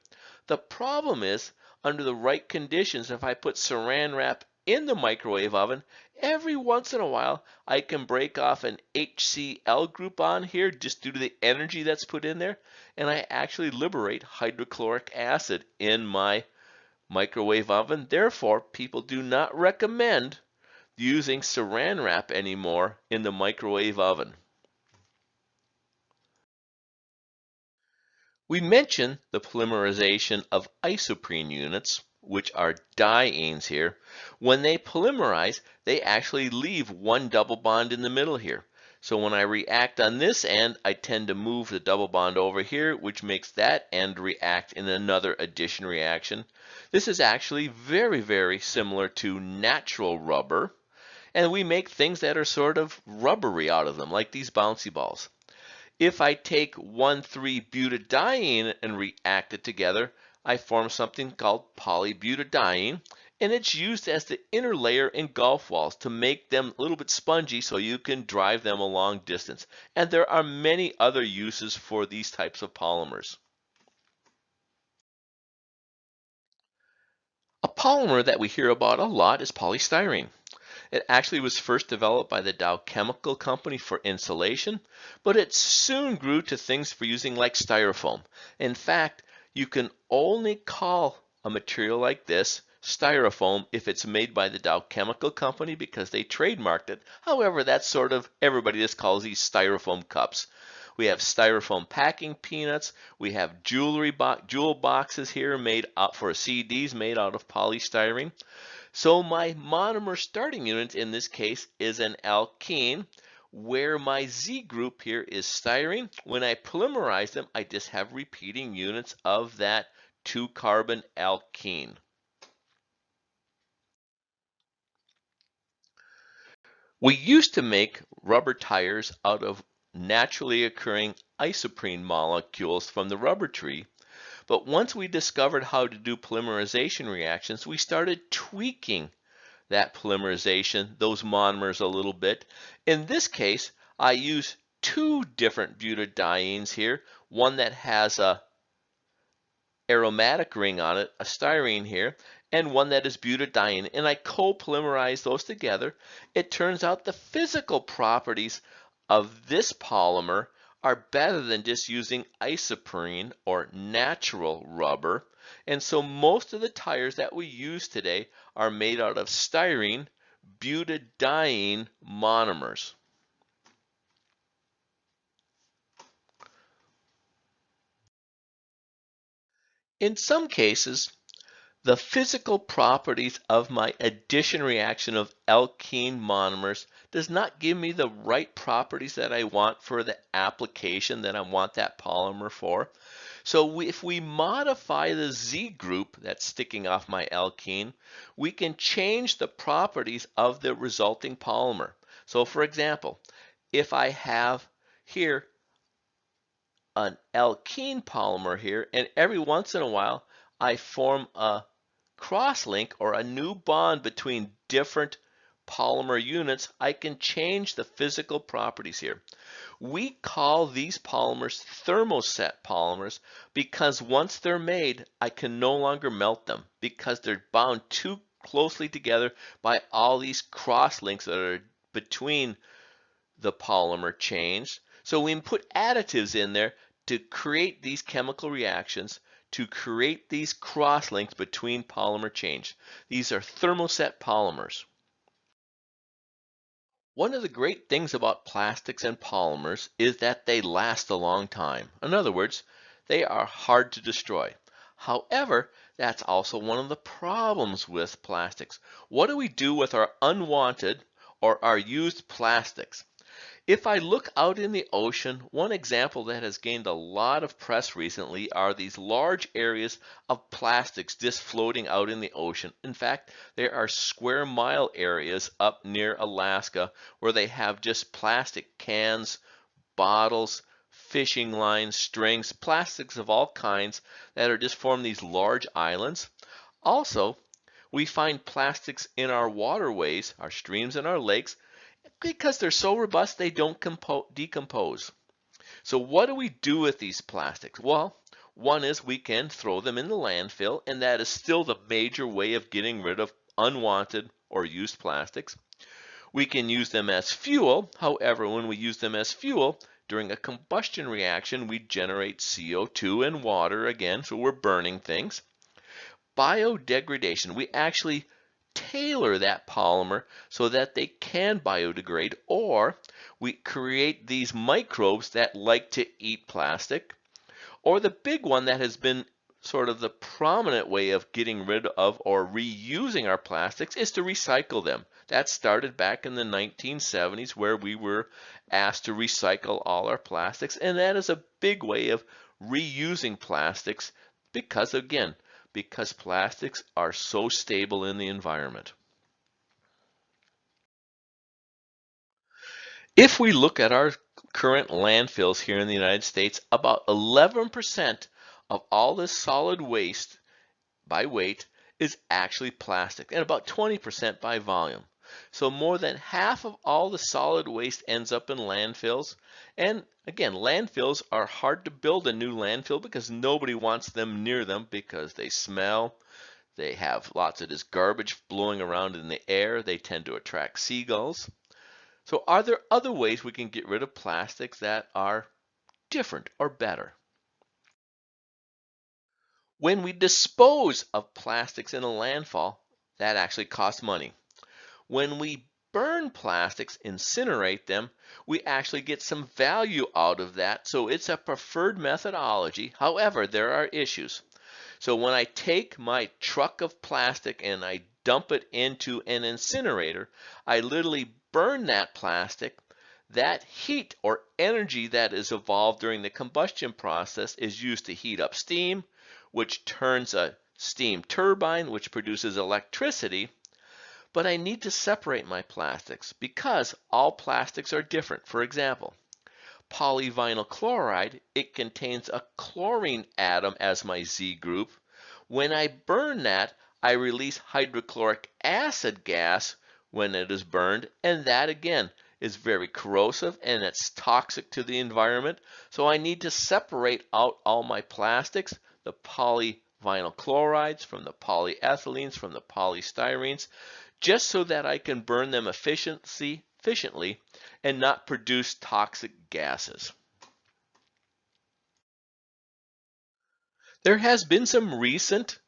The problem is, under the right conditions, if I put Saran Wrap in the microwave oven, every once in a while I can break off an HCl group on here just due to the energy that's put in there, and I actually liberate hydrochloric acid in my microwave oven. Therefore, people do not recommend using Saran Wrap anymore in the microwave oven. We mentioned the polymerization of isoprene units, which are dienes here. When they polymerize, they actually leave one double bond in the middle here. So when I react on this end, I tend to move the double bond over here, which makes that end react in another addition reaction. This is actually very, very similar to natural rubber, and we make things that are sort of rubbery out of them, like these bouncy balls. If I take 1,3-butadiene and react it together, I form something called polybutadiene, and it's used as the inner layer in golf balls to make them a little bit spongy so you can drive them a long distance. And there are many other uses for these types of polymers. A polymer that we hear about a lot is polystyrene. It actually was first developed by the Dow Chemical Company for insulation, but it soon grew to things for using like styrofoam. In fact, you can only call a material like this styrofoam if it's made by the Dow Chemical Company because they trademarked it. However, that's sort of everybody just calls these styrofoam cups. We have styrofoam packing peanuts. We have jewel boxes here made out for CDs made out of polystyrene. So my monomer starting unit in this case is an alkene, where my Z group here is styrene. When I polymerize them, I just have repeating units of that 2-carbon alkene. We used to make rubber tires out of naturally occurring isoprene molecules from the rubber tree. But once we discovered how to do polymerization reactions, we started tweaking that polymerization, those monomers a little bit. In this case, I use 2 different butadienes here, one that has a aromatic ring on it, a styrene here, and one that is butadiene, and I co-polymerize those together. It turns out the physical properties of this polymer are better than just using isoprene or natural rubber, and so most of the tires that we use today are made out of styrene butadiene monomers. In some cases, the physical properties of my addition reaction of alkene monomers does not give me the right properties that I want for the application that I want that polymer for. So if we modify the Z group that's sticking off my alkene, we can change the properties of the resulting polymer. So for example, if I have here an alkene polymer here, and every once in a while I form a cross-link or a new bond between different polymer units, I can change the physical properties here. We call these polymers thermoset polymers because once they're made, I can no longer melt them because they're bound too closely together by all these cross-links that are between the polymer chains. So we put additives in there to create these chemical reactions, to create these cross-links between polymer chains. These are thermoset polymers. One of the great things about plastics and polymers is that they last a long time. In other words, they are hard to destroy. However, that's also one of the problems with plastics. What do we do with our unwanted or our used plastics? If I look out in the ocean, one example that has gained a lot of press recently are these large areas of plastics just floating out in the ocean. In fact, there are square mile areas up near Alaska where they have just plastic cans, bottles, fishing lines, strings, plastics of all kinds that are just form these large islands. Also, we find plastics in our waterways, our streams and our lakes, because they're so robust they don't decompose. So what do we do with these plastics? Well, one is we can throw them in the landfill, and that is still the major way of getting rid of unwanted or used plastics. We can use them as fuel. However, when we use them as fuel, during a combustion reaction, we generate CO2 and water again, so we're burning things. Biodegradation, we actually tailor that polymer so that they can biodegrade, or we create these microbes that like to eat plastic. Or the big one that has been sort of the prominent way of getting rid of or reusing our plastics is to recycle them. That started back in the 1970s, where we were asked to recycle all our plastics, and that is a big way of reusing plastics because, again, because plastics are so stable in the environment. If we look at our current landfills here in the United States, about 11% of all this solid waste by weight is actually plastic, and about 20% by volume. So more than half of all the solid waste ends up in landfills. And again, landfills are hard to build a new landfill because nobody wants them near them because they smell. They have lots of this garbage blowing around in the air. They tend to attract seagulls. So are there other ways we can get rid of plastics that are different or better? When we dispose of plastics in a landfill, that actually costs money. When we burn plastics, incinerate them, we actually get some value out of that. So it's a preferred methodology. However, there are issues. So when I take my truck of plastic and I dump it into an incinerator, I literally burn that plastic. That heat or energy that is evolved during the combustion process is used to heat up steam, which turns a steam turbine, which produces electricity. But I need to separate my plastics because all plastics are different. For example, polyvinyl chloride, it contains a chlorine atom as my Z group. When I burn that, I release hydrochloric acid gas when it is burned, and that again is very corrosive and it's toxic to the environment. So I need to separate out all my plastics, the polyvinyl chlorides from the polyethylenes, from the polystyrenes, just so that I can burn them efficiently and not produce toxic gases. There has been some recent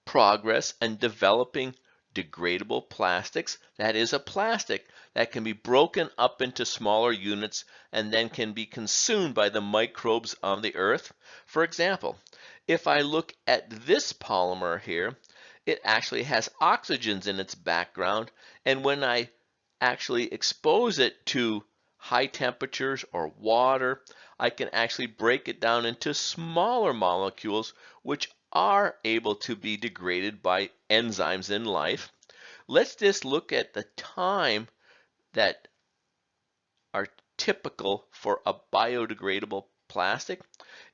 progress in developing degradable plastics. That is a plastic that can be broken up into smaller units and then can be consumed by the microbes on the earth. For example, if I look at this polymer here, it actually has oxygens in its background, and when I actually expose it to high temperatures or water, I can actually break it down into smaller molecules which are able to be degraded by enzymes in life. Let's just look at the time that are typical for a biodegradable plastic.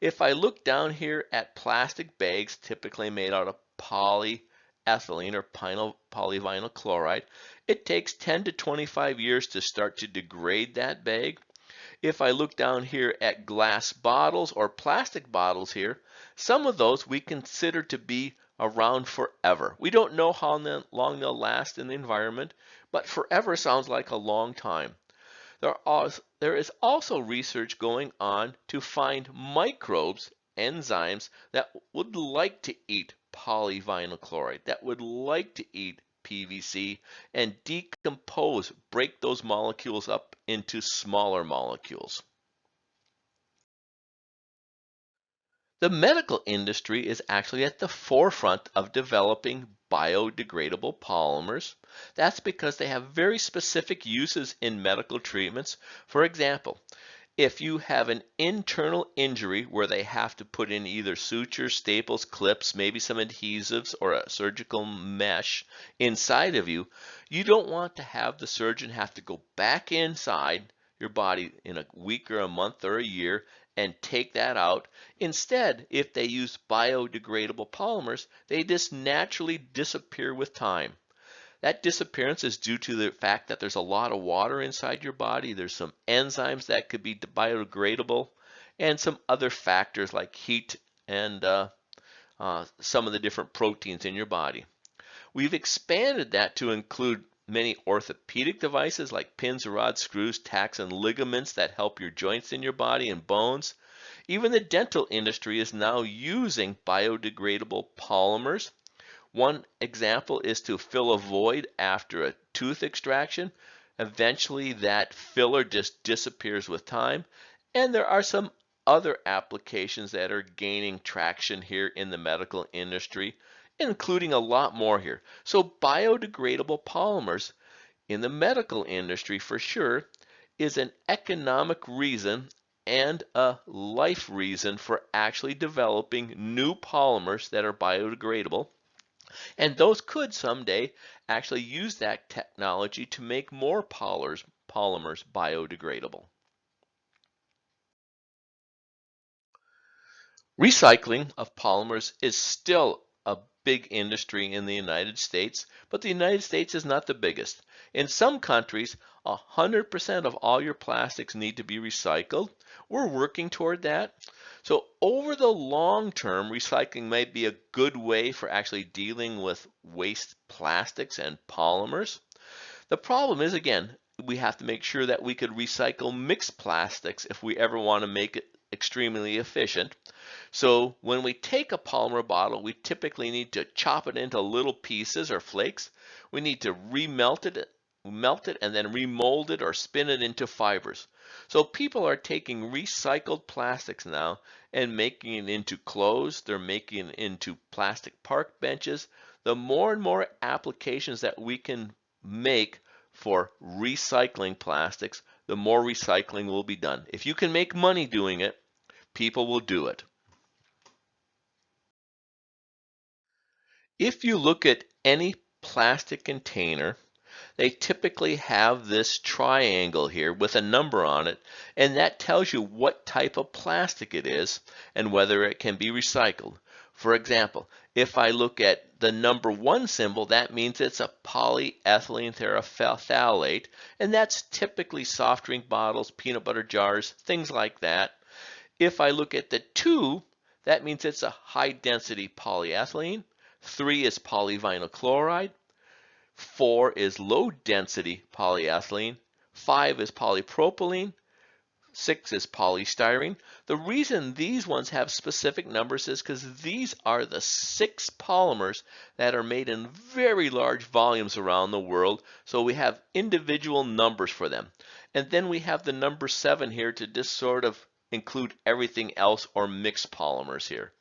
If I look down here at plastic bags typically made out of polyethylene or polyvinyl chloride, it takes 10 to 25 years to start to degrade that bag. If I look down here at glass bottles or plastic bottles here, some of those we consider to be around forever. We don't know how long they'll last in the environment, but forever sounds like a long time. There is also research going on to find microbes, enzymes, that would like to eat polyvinyl chloride, that would like to eat PVC and decompose, break those molecules up into smaller molecules. The medical industry is actually at the forefront of developing biodegradable polymers. That's because they have very specific uses in medical treatments. For example, if you have an internal injury where they have to put in either sutures, staples, clips, maybe some adhesives or a surgical mesh inside of you, you don't want to have the surgeon have to go back inside your body in a week or a month or a year and take that out. Instead, if they use biodegradable polymers, they just naturally disappear with time. That disappearance is due to the fact that there's a lot of water inside your body. There's some enzymes that could be biodegradable and some other factors like heat and some of the different proteins in your body. We've expanded that to include many orthopedic devices like pins, rods, screws, tacks, and ligaments that help your joints in your body and bones. Even the dental industry is now using biodegradable polymers. One example is to fill a void after a tooth extraction. Eventually that filler just disappears with time. And there are some other applications that are gaining traction here in the medical industry, including a lot more here. So biodegradable polymers in the medical industry for sure is an economic reason and a life reason for actually developing new polymers that are biodegradable. And those could someday actually use that technology to make more polymers biodegradable. Recycling of polymers is still a big industry in the United States, but the United States is not the biggest. In some countries, 100% of all your plastics need to be recycled. We're working toward that. So over the long term, recycling might be a good way for actually dealing with waste plastics and polymers. The problem is, again, we have to make sure that we could recycle mixed plastics if we ever want to make it extremely efficient. So when we take a polymer bottle, we typically need to chop it into little pieces or flakes. We need to melt it and then remold it or spin it into fibers. So people are taking recycled plastics now and making it into clothes. They're making it into plastic park benches. The more and more applications that we can make for recycling plastics, the more recycling will be done. If you can make money doing it, people will do it. If you look at any plastic container, they typically have this triangle here with a number on it, and that tells you what type of plastic it is and whether it can be recycled. For example, if I look at the number 1 symbol, that means it's a polyethylene terephthalate, and that's typically soft drink bottles, peanut butter jars, things like that. If I look at the 2, that means it's a high-density polyethylene. 3 is polyvinyl chloride. 4 is low-density polyethylene. 5 is polypropylene. 6 is polystyrene. The reason these ones have specific numbers is because these are the 6 polymers that are made in very large volumes around the world. So we have individual numbers for them. And then we have the number 7 here to just sort of include everything else or mixed polymers here.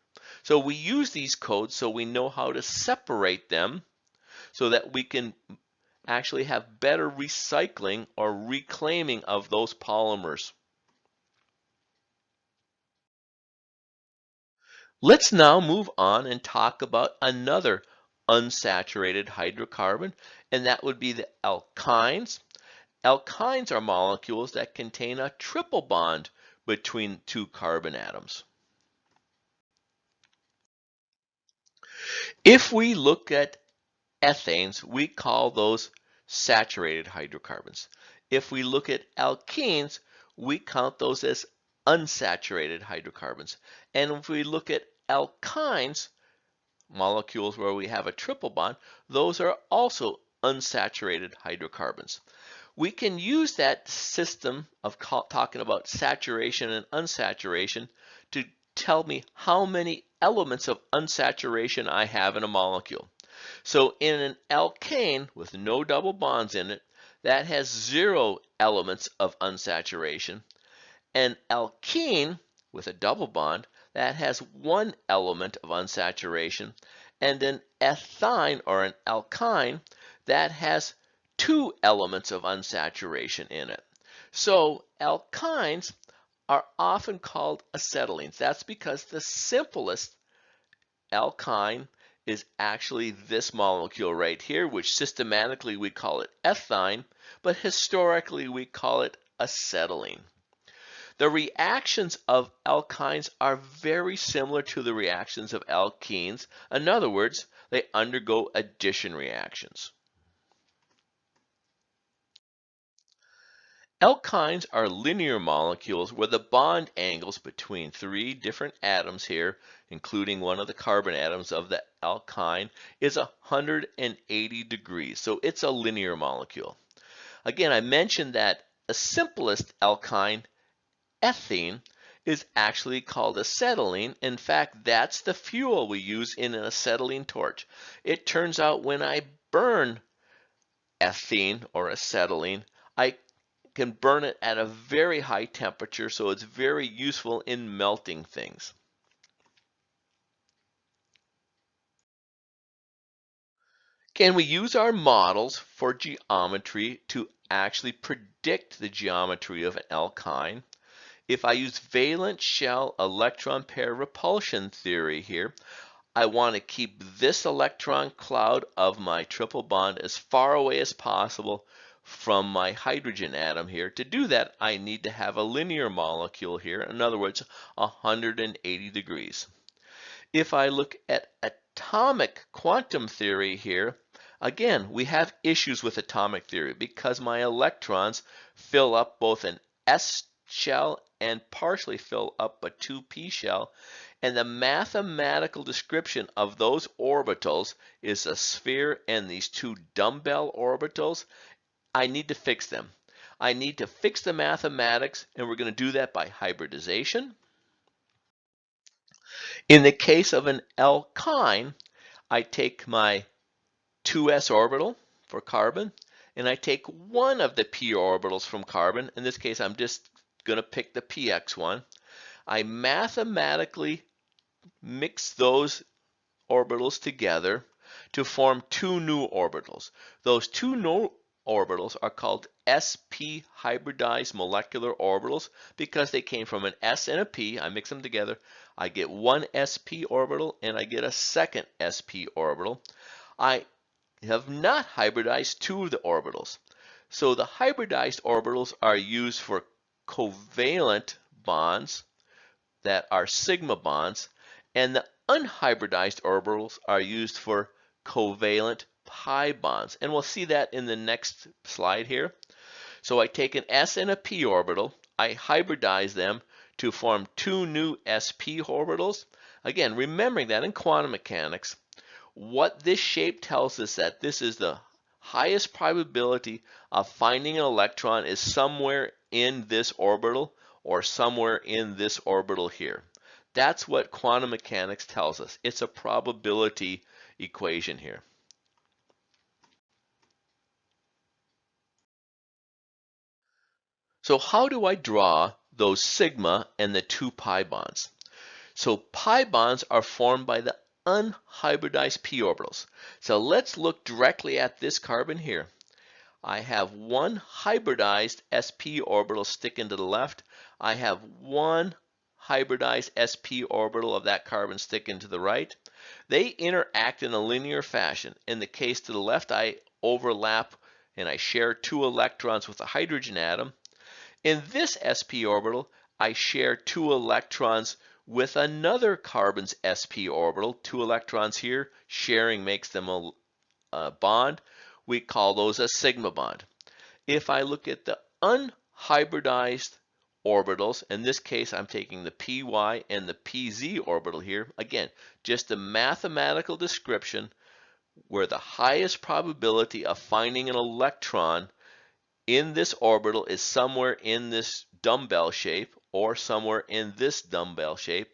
So we use these codes so we know how to separate them so that we can actually have better recycling or reclaiming of those polymers. Let's now move on and talk about another unsaturated hydrocarbon, and that would be the alkynes. Alkynes are molecules that contain a triple bond between 2 carbon atoms. If we look at ethanes, we call those saturated hydrocarbons. If we look at alkenes, we count those as unsaturated hydrocarbons. And if we look at alkynes, molecules where we have a triple bond, those are also unsaturated hydrocarbons. We can use that system of talking about saturation and unsaturation to tell me how many elements of unsaturation I have in a molecule. So in an alkane with no double bonds in it, that has 0 elements of unsaturation. An alkene with a double bond, that has 1 element of unsaturation. and an ethyne or an alkyne that has two elements of unsaturation in it. So alkynes are often called acetylenes. That's because the simplest alkyne is actually this molecule right here, which systematically we call it ethyne, but historically we call it acetylene. The reactions of alkynes are very similar to the reactions of alkenes. In other words, they undergo addition reactions. Alkynes are linear molecules where the bond angles between three different atoms here, including one of the carbon atoms of the alkyne, is 180 degrees. So it's a linear molecule. Again, I mentioned that the simplest alkyne, ethene, is actually called acetylene. In fact, that's the fuel we use in an acetylene torch. It turns out when I burn ethene or acetylene, I can burn it at a very high temperature, so it's very useful in melting things. Can we use our models for geometry to actually predict the geometry of an alkyne? If I use valence shell electron pair repulsion theory here, I want to keep this electron cloud of my triple bond as far away as possible from my hydrogen atom here. To do that, I need to have a linear molecule here, in other words, 180 degrees. If I look at atomic quantum theory here, again, we have issues with atomic theory because my electrons fill up both an s shell and partially fill up a 2p shell, and the mathematical description of those orbitals is a sphere and these two dumbbell orbitals. I need to fix them. I need to fix the mathematics, and we're going to do that by hybridization. In the case of an alkyne, I take my 2s orbital for carbon, and I take one of the p orbitals from carbon. In this case, I'm just going to pick the px one. I mathematically mix those orbitals together to form two new orbitals. Those two new orbitals are called sp hybridized molecular orbitals because they came from an s and a p. I mix them together. I get one sp orbital and I get a second sp orbital. I have not hybridized two of the orbitals. So the hybridized orbitals are used for covalent bonds that are sigma bonds, and the unhybridized orbitals are used for covalent pi bonds. And we'll see that in the next slide here. So I take an s and a p orbital, I hybridize them to form two new sp orbitals. Again, remembering that in quantum mechanics, what this shape tells us that this is the highest probability of finding an electron is somewhere in this orbital or somewhere in this orbital here. That's what quantum mechanics tells us. It's a probability equation here. So how do I draw those sigma and the two pi bonds? So pi bonds are formed by the unhybridized p orbitals. So let's look directly at this carbon here. I have one hybridized sp orbital sticking to the left. I have one hybridized sp orbital of that carbon sticking to the right. They interact in a linear fashion. In the case to the left, I overlap and I share two electrons with a hydrogen atom. In this sp orbital, I share two electrons with another carbon's sp orbital. Two electrons here, sharing makes them a bond. We call those a sigma bond. If I look at the unhybridized orbitals, in this case I'm taking the py and the pz orbital here, again, just a mathematical description where the highest probability of finding an electron in this orbital is somewhere in this dumbbell shape or somewhere in this dumbbell shape.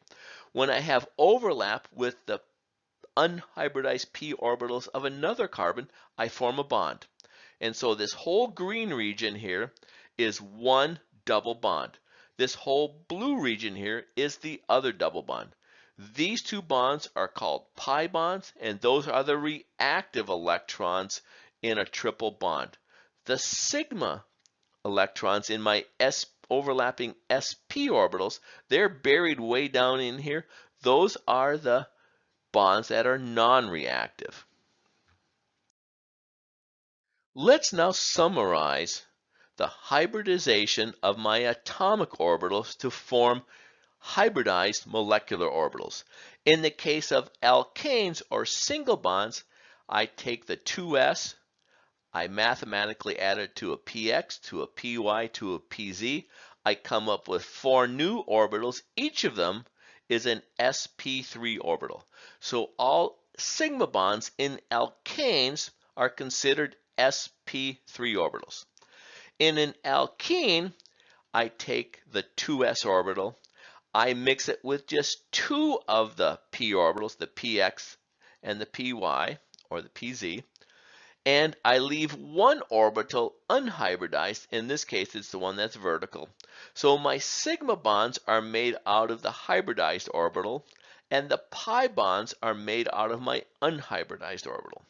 When I have overlap with the unhybridized p orbitals of another carbon, I form a bond. And so this whole green region here is one double bond. This whole blue region here is the other double bond. These two bonds are called pi bonds, and those are the reactive electrons in a triple bond. The sigma electrons in my overlapping sp orbitals, they're buried way down in here. Those are the bonds that are non-reactive. Let's now summarize the hybridization of my atomic orbitals to form hybridized molecular orbitals. In the case of alkanes or single bonds, I take the 2s, I mathematically add it to a px, to a py, to a pz. I come up with 4 new orbitals. Each of them is an sp3 orbital. So all sigma bonds in alkanes are considered sp3 orbitals. In an alkene, I take the 2s orbital, I mix it with just 2 of the p orbitals, the px and the py, or the pz, and I leave 1 orbital unhybridized. In this case, it's the one that's vertical. So my sigma bonds are made out of the hybridized orbital, and the pi bonds are made out of my unhybridized orbital.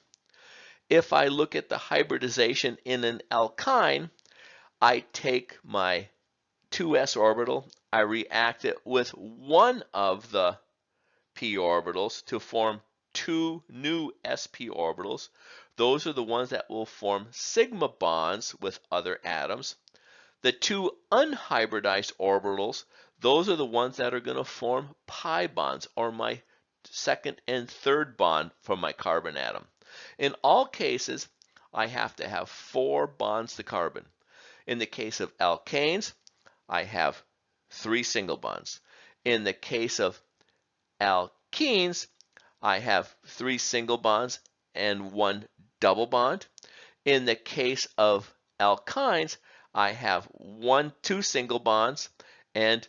If I look at the hybridization in an alkyne, I take my 2s orbital, I react it with 1 of the p orbitals to form 2 new sp orbitals. Those are the ones that will form sigma bonds with other atoms. The 2 unhybridized orbitals, those are the ones that are going to form pi bonds, or my second and third bond for my carbon atom. In all cases, I have to have 4 bonds to carbon. In the case of alkanes, I have 3 single bonds. In the case of alkenes, I have 3 single bonds and 1 double bond. In the case of alkynes, I have 2 single bonds and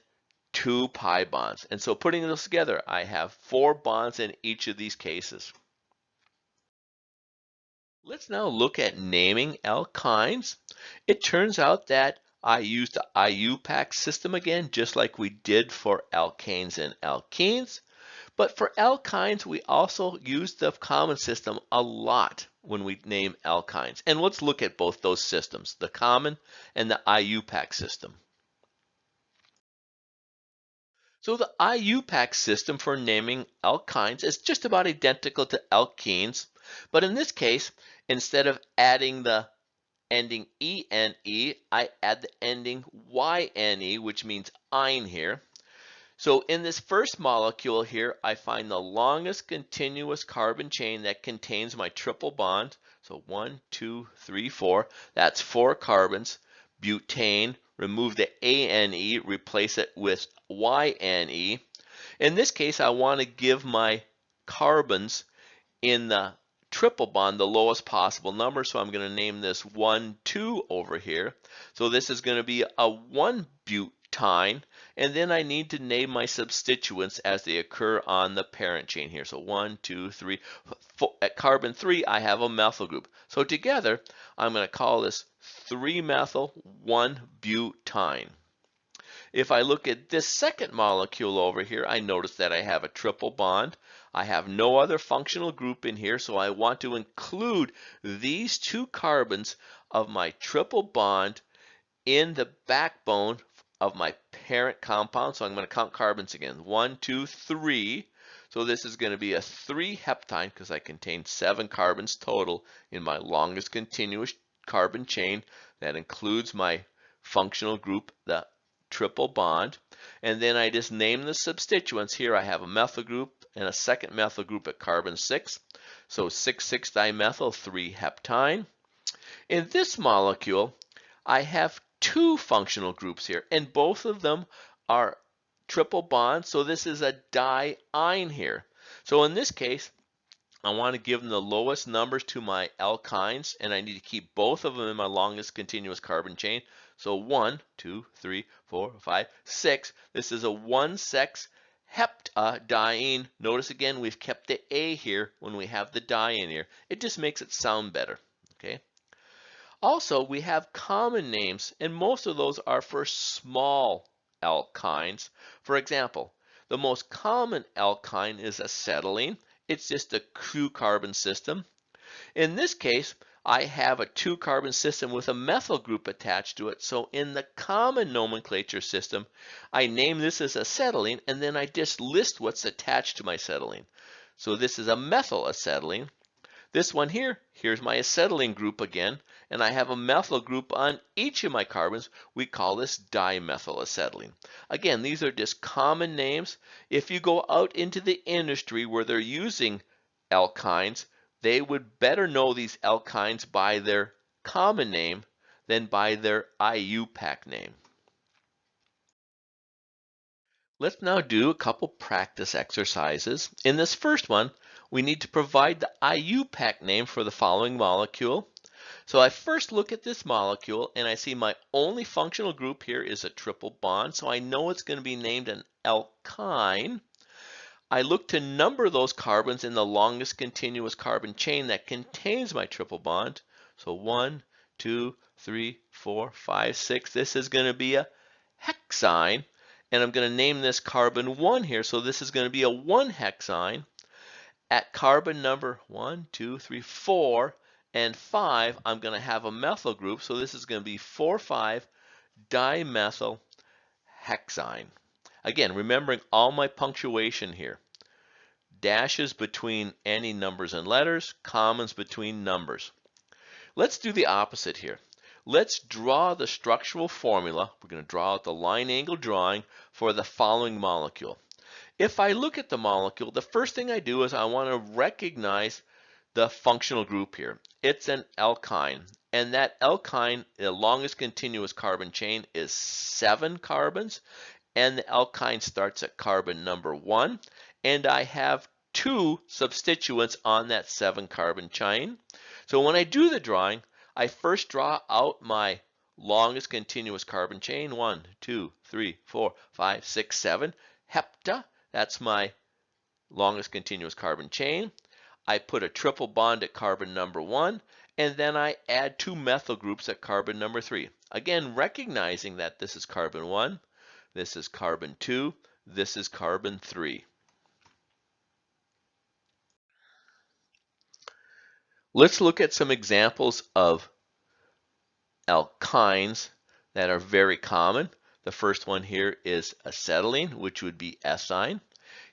2 pi bonds. And so putting those together, I have 4 bonds in each of these cases. Let's now look at naming alkynes. It turns out that I used the Iupac system again, just like we did for alkanes and alkenes. But for alkynes, we also use the common system a lot when we name alkynes. And let's look at both those systems, the common and the Iupac system. So the Iupac system for naming alkynes is just about identical to alkenes, but in this case, instead of adding the ending ene, I add the ending yne, which means "-ine" here. So in this first molecule here, I find the longest continuous carbon chain that contains my triple bond. So 1, 2, 3, 4. That's 4 carbons. Butane, remove the ane, replace it with yne. In this case, I want to give my carbons in the triple bond the lowest possible number, so I'm going to name this 1, 2 over here. So this is going to be a 1-butene, and then I need to name my substituents as they occur on the parent chain here. So 1, 2, 3, 4. At carbon 3, I have a methyl group. So together, I'm going to call this 3-methyl-1-butene. If I look at this second molecule over here, I notice that I have a triple bond. I have no other functional group in here, so I want to include these 2 carbons of my triple bond in the backbone of my parent compound. So I'm going to count carbons again. 1, 2, 3. So this is going to be a 3-heptene because I contain 7 carbons total in my longest continuous carbon chain. That includes my functional group, the triple bond. And then I just name the substituents. Here I have a methyl group and a second methyl group at carbon 6. So 6,6-dimethyl 3-heptene. In this molecule, I have 2 functional groups here, and both of them are triple bonds, so this is a diene here. So in this case, I want to give them the lowest numbers to my alkynes, and I need to keep both of them in my longest continuous carbon chain. So 1, 2, 3, 4, 5, 6. This is a 1,6-heptadiene. Notice again, we've kept the A here when we have the diene here. It just makes it sound better. Okay. Also, we have common names, and most of those are for small alkynes. For example, The most common alkyne is acetylene. It's just a two-carbon system. In this case, I have a two-carbon system with a methyl group attached to it. So in the common nomenclature system, I name this as acetylene, and then I just list what's attached to my acetylene. So this is a methyl acetylene. This one here, here's my acetylene group again, and I have a methyl group on each of my carbons. We call this dimethyl acetylene. Again, these are just common names. If you go out into the industry where they're using alkynes, they would better know these alkynes by their common name than by their Iupac name. Let's now do a couple practice exercises. In this first one, we need to provide the Iupac name for the following molecule. So I first look at this molecule and I see my only functional group here is a triple bond, so I know it's going to be named an alkyne. I look to number those carbons in the longest continuous carbon chain that contains my triple bond. So 1, 2, 3, 4, 5, 6. This is going to be a hexyne. And I'm going to name this carbon 1 here. So this is going to be a 1-hexyne. At carbon number 1, 2, 3, 4, and 5, I'm going to have a methyl group. So this is going to be 4,5-dimethyl hexyne. Again, remembering all my punctuation here. Dashes between any numbers and letters, commas between numbers. Let's do the opposite here. Let's draw the structural formula. We're going to draw out the line angle drawing for the following molecule. If I look at the molecule, the first thing I do is I want to recognize the functional group here. It's an alkyne, and that alkyne, the longest continuous carbon chain, is 7 carbons, and the alkyne starts at carbon number 1, and I have 2 substituents on that 7-carbon chain. So when I do the drawing, I first draw out my longest continuous carbon chain, 1, 2, 3, 4, 5, 6, 7. Hepta, that's my longest continuous carbon chain. I put a triple bond at carbon number 1, and then I add 2 methyl groups at carbon number 3. Again, recognizing that this is carbon 1, this is carbon 2, this is carbon 3. Let's look at some examples of alkynes that are very common. The first one here is acetylene, which would be ethyne.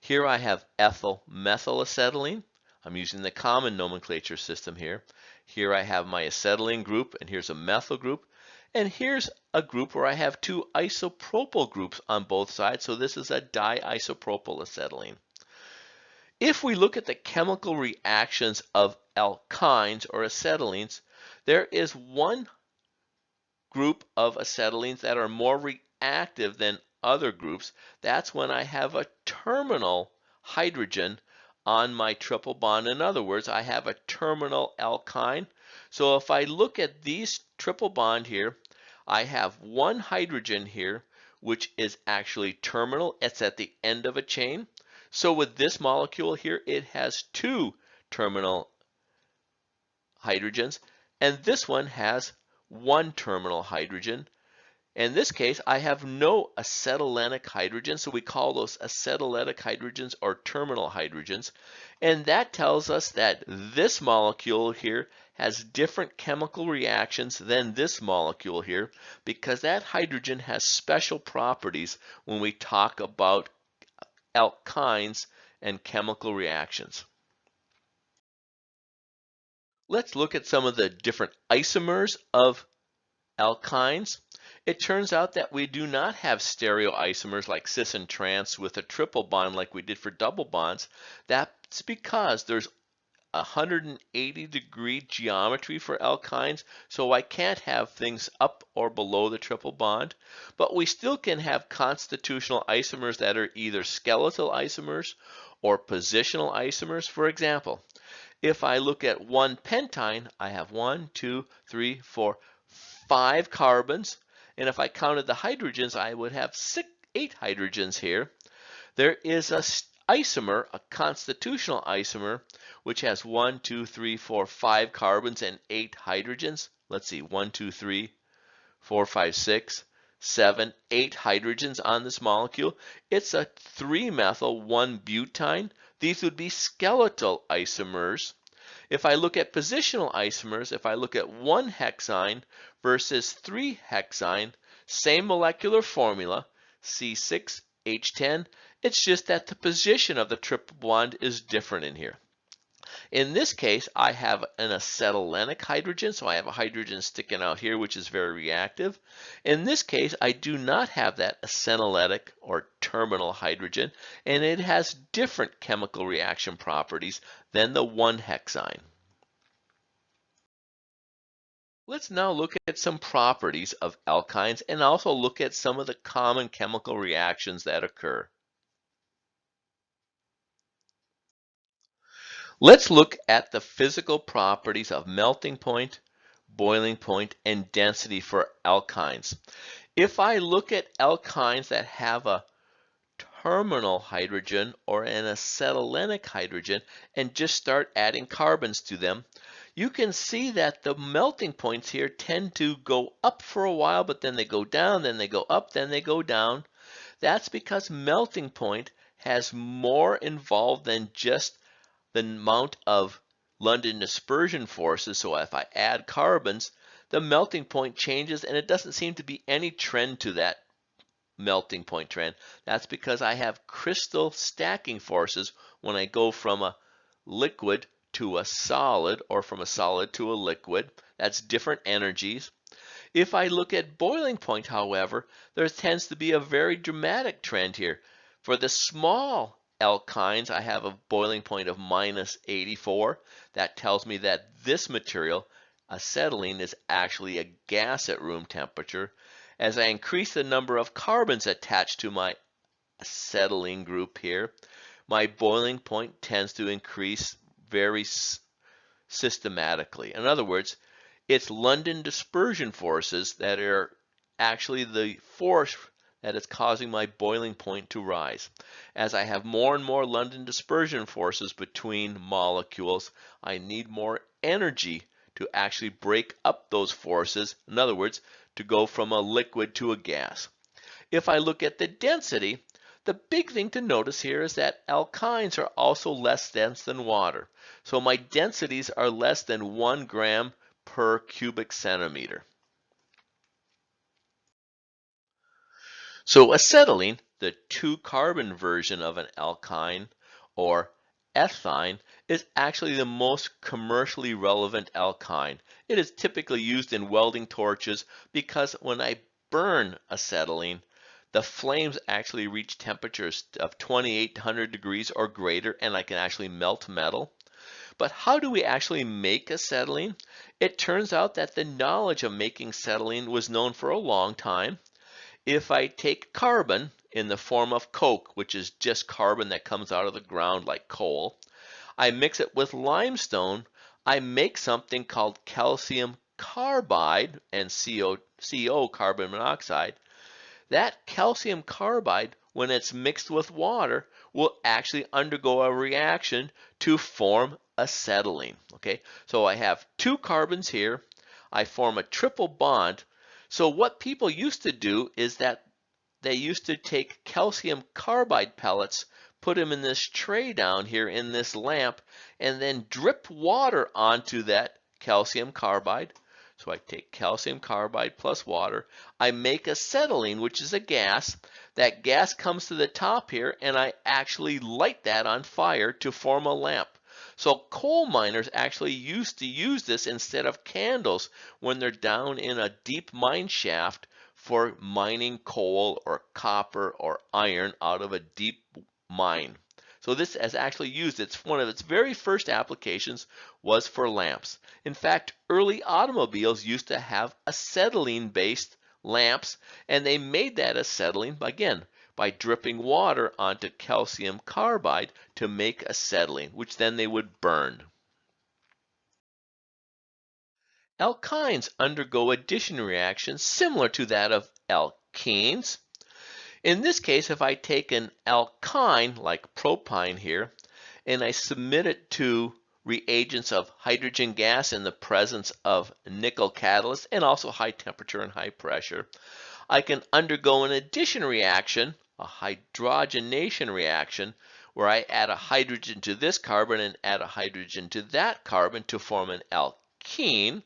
Here I have ethyl methyl acetylene. I'm using the common nomenclature system here. Here I have my acetylene group, and here's a methyl group. And here's a group where I have 2 isopropyl groups on both sides, so this is a diisopropyl acetylene. If we look at the chemical reactions of alkynes or acetylenes, there is one group of acetylenes that are more reactive than other groups. That's when I have a terminal hydrogen on my triple bond. In other words, I have a terminal alkyne. So if I look at these triple bond here, I have one hydrogen here, which is actually terminal. It's at the end of a chain. So with this molecule here, it has 2 terminal hydrogens, and this one has 1 terminal hydrogen. In this case, I have no acetylenic hydrogen, so we call those acetyletic hydrogens or terminal hydrogens. And that tells us that this molecule here has different chemical reactions than this molecule here, because that hydrogen has special properties when we talk about alkynes and chemical reactions. Let's look at some of the different isomers of alkynes. It turns out that we do not have stereoisomers like cis and trans with a triple bond like we did for double bonds. That's because there's 180-degree geometry for alkynes, so I can't have things up or below the triple bond. But we still can have constitutional isomers that are either skeletal isomers or positional isomers. For example, if I look at 1-pentyne, I have 1, 2, 3, 4, 5 carbons. And if I counted the hydrogens, I would have 8 hydrogens here. There is a isomer, a constitutional isomer, which has 1, 2, 3, 4, 5 carbons and 8 hydrogens. Let's see, 1, 2, 3, 4, 5, 6, 7, 8 hydrogens on this molecule. It's a 3-methyl 1-butene. These would be skeletal isomers. If I look at positional isomers, if I look at 1 hexene versus 3 hexene, same molecular formula, C6H10, it's just that the position of the triple bond is different in here. In this case, I have an acetylenic hydrogen, so I have a hydrogen sticking out here, which is very reactive. In this case, I do not have that acetyletic or terminal hydrogen, and it has different chemical reaction properties than the 1 hexene. Let's now look at some properties of alkynes and also look at some of the common chemical reactions that occur. Let's look at the physical properties of melting point, boiling point, and density for alkynes. If I look at alkynes that have a terminal hydrogen or an acetylenic hydrogen and just start adding carbons to them, you can see that the melting points here tend to go up for a while, but then they go down, then they go up, then they go down. That's because melting point has more involved than just the amount of London dispersion forces. So if I add carbons, the melting point changes, and it doesn't seem to be any trend to that melting point trend. That's because I have crystal stacking forces when I go from a liquid to a solid, or from a solid to a liquid. That's different energies. If I look at boiling point, however, there tends to be a very dramatic trend here. For the small alkynes, I have a boiling point of -84. That tells me that this material, acetylene, is actually a gas at room temperature. As I increase the number of carbons attached to my acetylene group here, my boiling point tends to increase very systematically. In other words, it's London dispersion forces that are actually the force that is causing my boiling point to rise. As I have more and more London dispersion forces between molecules, I need more energy to actually break up those forces. In other words, to go from a liquid to a gas. If I look at the density, the big thing to notice here is that alkynes are also less dense than water. So my densities are less than 1 gram per cubic centimeter. So acetylene, the 2-carbon version of an alkyne, or ethyne, is actually the most commercially relevant alkyne. It is typically used in welding torches because when I burn acetylene, the flames actually reach temperatures of 2800 degrees or greater, and I can actually melt metal. But how do we actually make acetylene? It turns out that the knowledge of making acetylene was known for a long time. If I take carbon in the form of coke, which is just carbon that comes out of the ground like coal, I mix it with limestone, I make something called calcium carbide and CO, carbon monoxide. That calcium carbide, when it's mixed with water, will actually undergo a reaction to form acetylene. Okay, so I have 2 carbons here. I form a triple bond. So what people used to do is that they used to take calcium carbide pellets, put them in this tray down here in this lamp, and then drip water onto that calcium carbide. So I take calcium carbide plus water. I make acetylene, which is a gas. That gas comes to the top here, and I actually light that on fire to form a lamp. So coal miners actually used to use this instead of candles when they're down in a deep mine shaft for mining coal or copper or iron out of a deep mine. So this has actually used, one of its very first applications was for lamps. In fact, early automobiles used to have acetylene-based lamps, and they made that acetylene, again, by dripping water onto calcium carbide to make acetylene, which then they would burn. Alkynes undergo addition reactions similar to that of alkenes. In this case, if I take an alkyne, like propine here, and I submit it to reagents of hydrogen gas in the presence of nickel catalyst and also high temperature and high pressure, I can undergo an addition reaction, a hydrogenation reaction, where I add a hydrogen to this carbon and add a hydrogen to that carbon to form an alkene.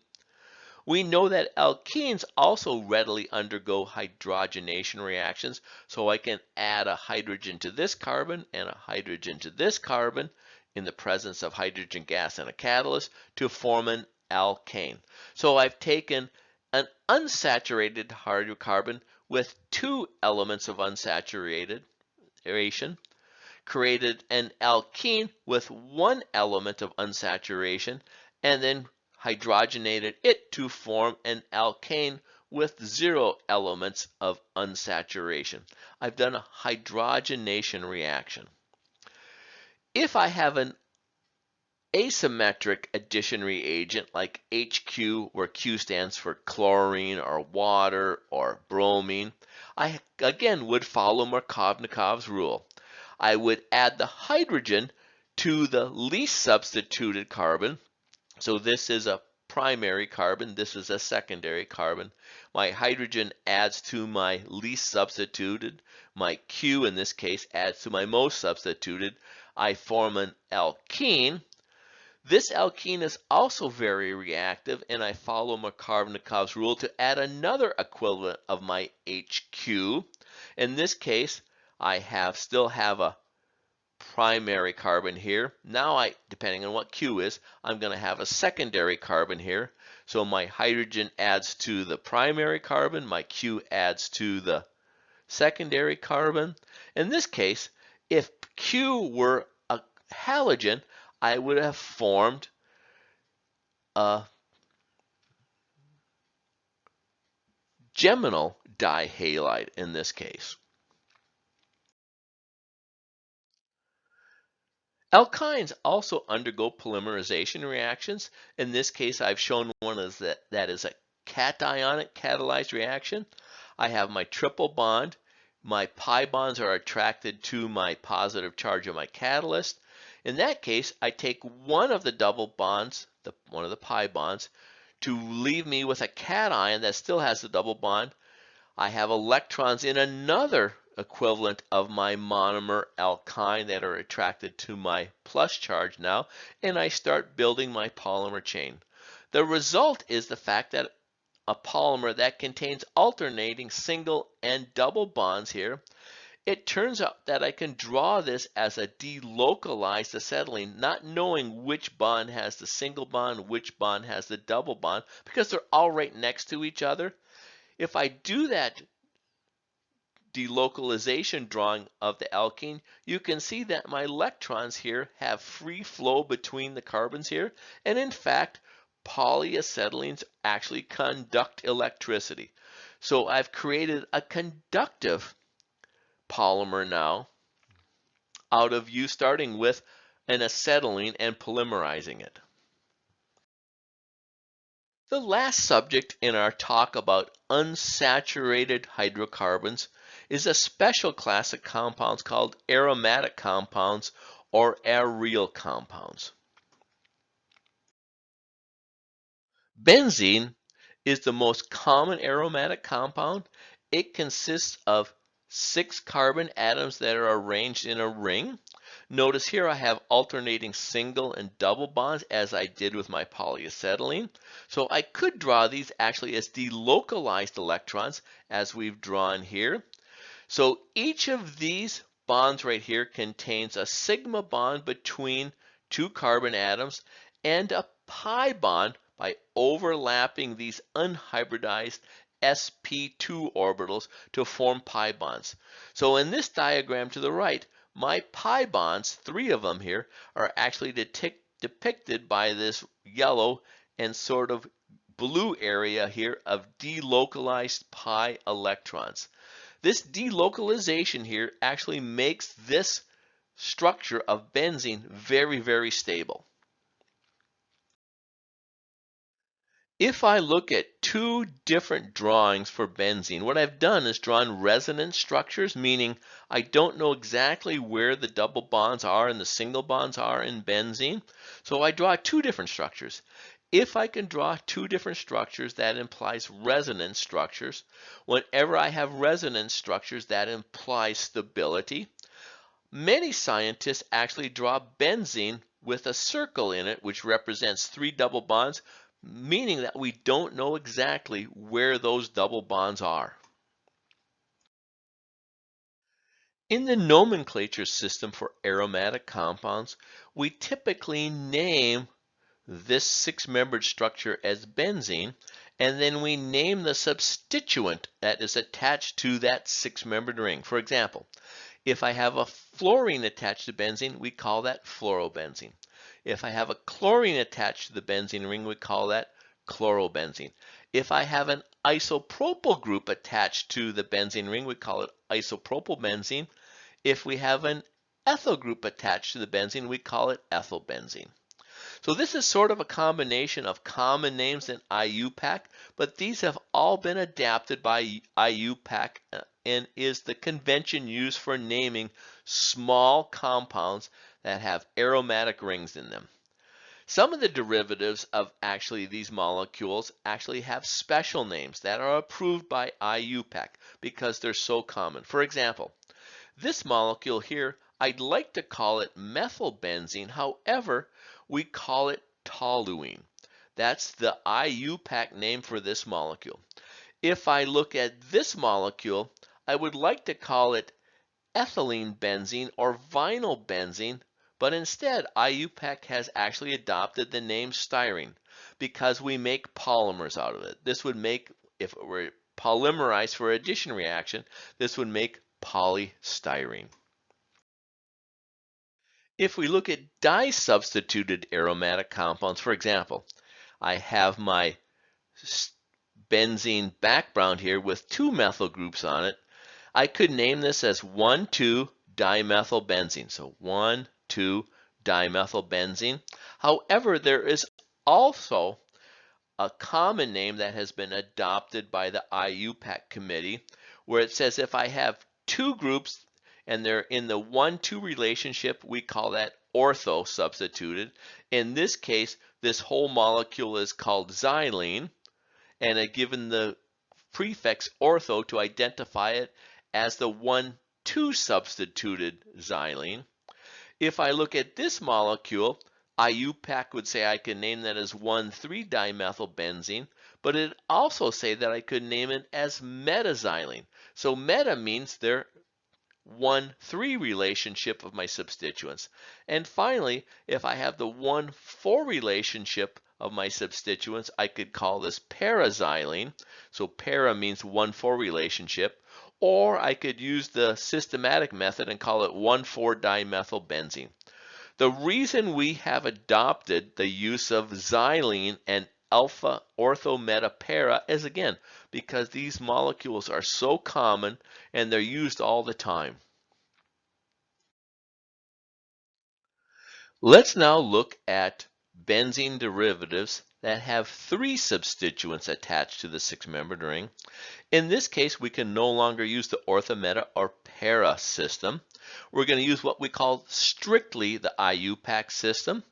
We know that alkenes also readily undergo hydrogenation reactions, so I can add a hydrogen to this carbon and a hydrogen to this carbon in the presence of hydrogen gas and a catalyst to form an alkane. So I've taken an unsaturated hydrocarbon with two elements of unsaturation, created an alkene with one element of unsaturation, and then hydrogenated it to form an alkane with 0 elements of unsaturation. I've done a hydrogenation reaction. If I have an asymmetric addition reagent like HQ, where Q stands for chlorine or water or bromine, I again would follow Markovnikov's rule. I would add the hydrogen to the least substituted carbon. So this is a primary carbon, this is a secondary carbon. My hydrogen adds to my least substituted. My Q in this case adds to my most substituted. I form an alkene. This alkene is also very reactive, and I follow Markovnikov's rule to add another equivalent of my HQ. In this case, I still have a primary carbon here. Now depending on what Q is, I'm going to have a secondary carbon here. So my hydrogen adds to the primary carbon, my Q adds to the secondary carbon. In this case, if Q were a halogen, I would have formed a geminal dihalide in this case. Alkynes also undergo polymerization reactions. In this case, I've shown one that is a cationic catalyzed reaction. I have my triple bond. My pi bonds are attracted to my positive charge of my catalyst. In that case, I take one of the double bonds, one of the pi bonds, to leave me with a cation that still has the double bond. I have electrons in another equivalent of my monomer alkyne that are attracted to my plus charge now, and I start building my polymer chain. The result is the fact that a polymer that contains alternating single and double bonds here. It turns out that I can draw this as a delocalized acetylene, not knowing which bond has the single bond, which bond has the double bond, because they're all right next to each other. If I do that delocalization drawing of the alkene, you can see that my electrons here have free flow between the carbons here, and in fact, polyacetylenes actually conduct electricity. So I've created a conductive polymer now out of you starting with an acetylene and polymerizing it. The last subject in our talk about unsaturated hydrocarbons is a special class of compounds called aromatic compounds or aryl compounds. Benzene is the most common aromatic compound. It consists of 6 carbon atoms that are arranged in a ring. Notice here I have alternating single and double bonds as I did with my polyacetylene. So I could draw these actually as delocalized electrons as we've drawn here. So each of these bonds right here contains a sigma bond between 2 carbon atoms and a pi bond by overlapping these unhybridized sp2 orbitals to form pi bonds. So in this diagram to the right, my pi bonds, 3 of them here, are actually depicted by this yellow and sort of blue area here of delocalized pi electrons. This delocalization here actually makes this structure of benzene very, very stable. If I look at 2 different drawings for benzene, what I've done is drawn resonance structures, meaning I don't know exactly where the double bonds are and the single bonds are in benzene. So I draw 2 different structures. If I can draw two different structures, that implies resonance structures. Whenever I have resonance structures, that implies stability. Many scientists actually draw benzene with a circle in it, which represents 3 double bonds, meaning that we don't know exactly where those double bonds are. In the nomenclature system for aromatic compounds, we typically name this 6-membered structure as benzene, and then we name the substituent that is attached to that 6-membered ring. For example, if I have a fluorine attached to benzene, we call that fluorobenzene. If I have a chlorine attached to the benzene ring, we call that chlorobenzene. If I have an isopropyl group attached to the benzene ring, we call it isopropylbenzene. If we have an ethyl group attached to the benzene, we call it ethylbenzene. So this is sort of a combination of common names in Iupac, but these have all been adapted by Iupac and is the convention used for naming small compounds that have aromatic rings in them. Some of the derivatives of actually these molecules actually have special names that are approved by Iupac because they're so common. For example, this molecule here, I'd like to call it methylbenzene. However, we call it toluene. That's the Iupac name for this molecule. If I look at this molecule, I would like to call it ethylene benzene or vinyl benzene, but instead Iupac has actually adopted the name styrene because we make polymers out of it. This would make, if it were polymerized for addition reaction, this would make polystyrene. If we look at di-substituted aromatic compounds, for example, I have my benzene background here with 2 methyl groups on it. I could name this as 1,2-dimethylbenzene. So 1,2-dimethylbenzene. However, there is also a common name that has been adopted by the Iupac committee, where it says if I have 2 groups and they're in the 1,2 relationship, we call that ortho-substituted. In this case, this whole molecule is called xylene, and I've given the prefix ortho to identify it as the 1,2 substituted xylene. If I look at this molecule, Iupac would say I can name that as 1,3-dimethylbenzene, but it also say that I could name it as metaxylene. So meta means they're 1,3 relationship of my substituents. And finally, if I have the 1,4 relationship of my substituents, I could call this paraxylene. So para means 1,4 relationship. Or I could use the systematic method and call it 1,4-dimethylbenzene. The reason we have adopted the use of xylene and alpha ortho-meta-para is, again, because these molecules are so common and they're used all the time. Let's now look at benzene derivatives that have 3 substituents attached to the 6-membered ring. In this case, we can no longer use the ortho-meta or para system. We're going to use what we call strictly the Iupac system.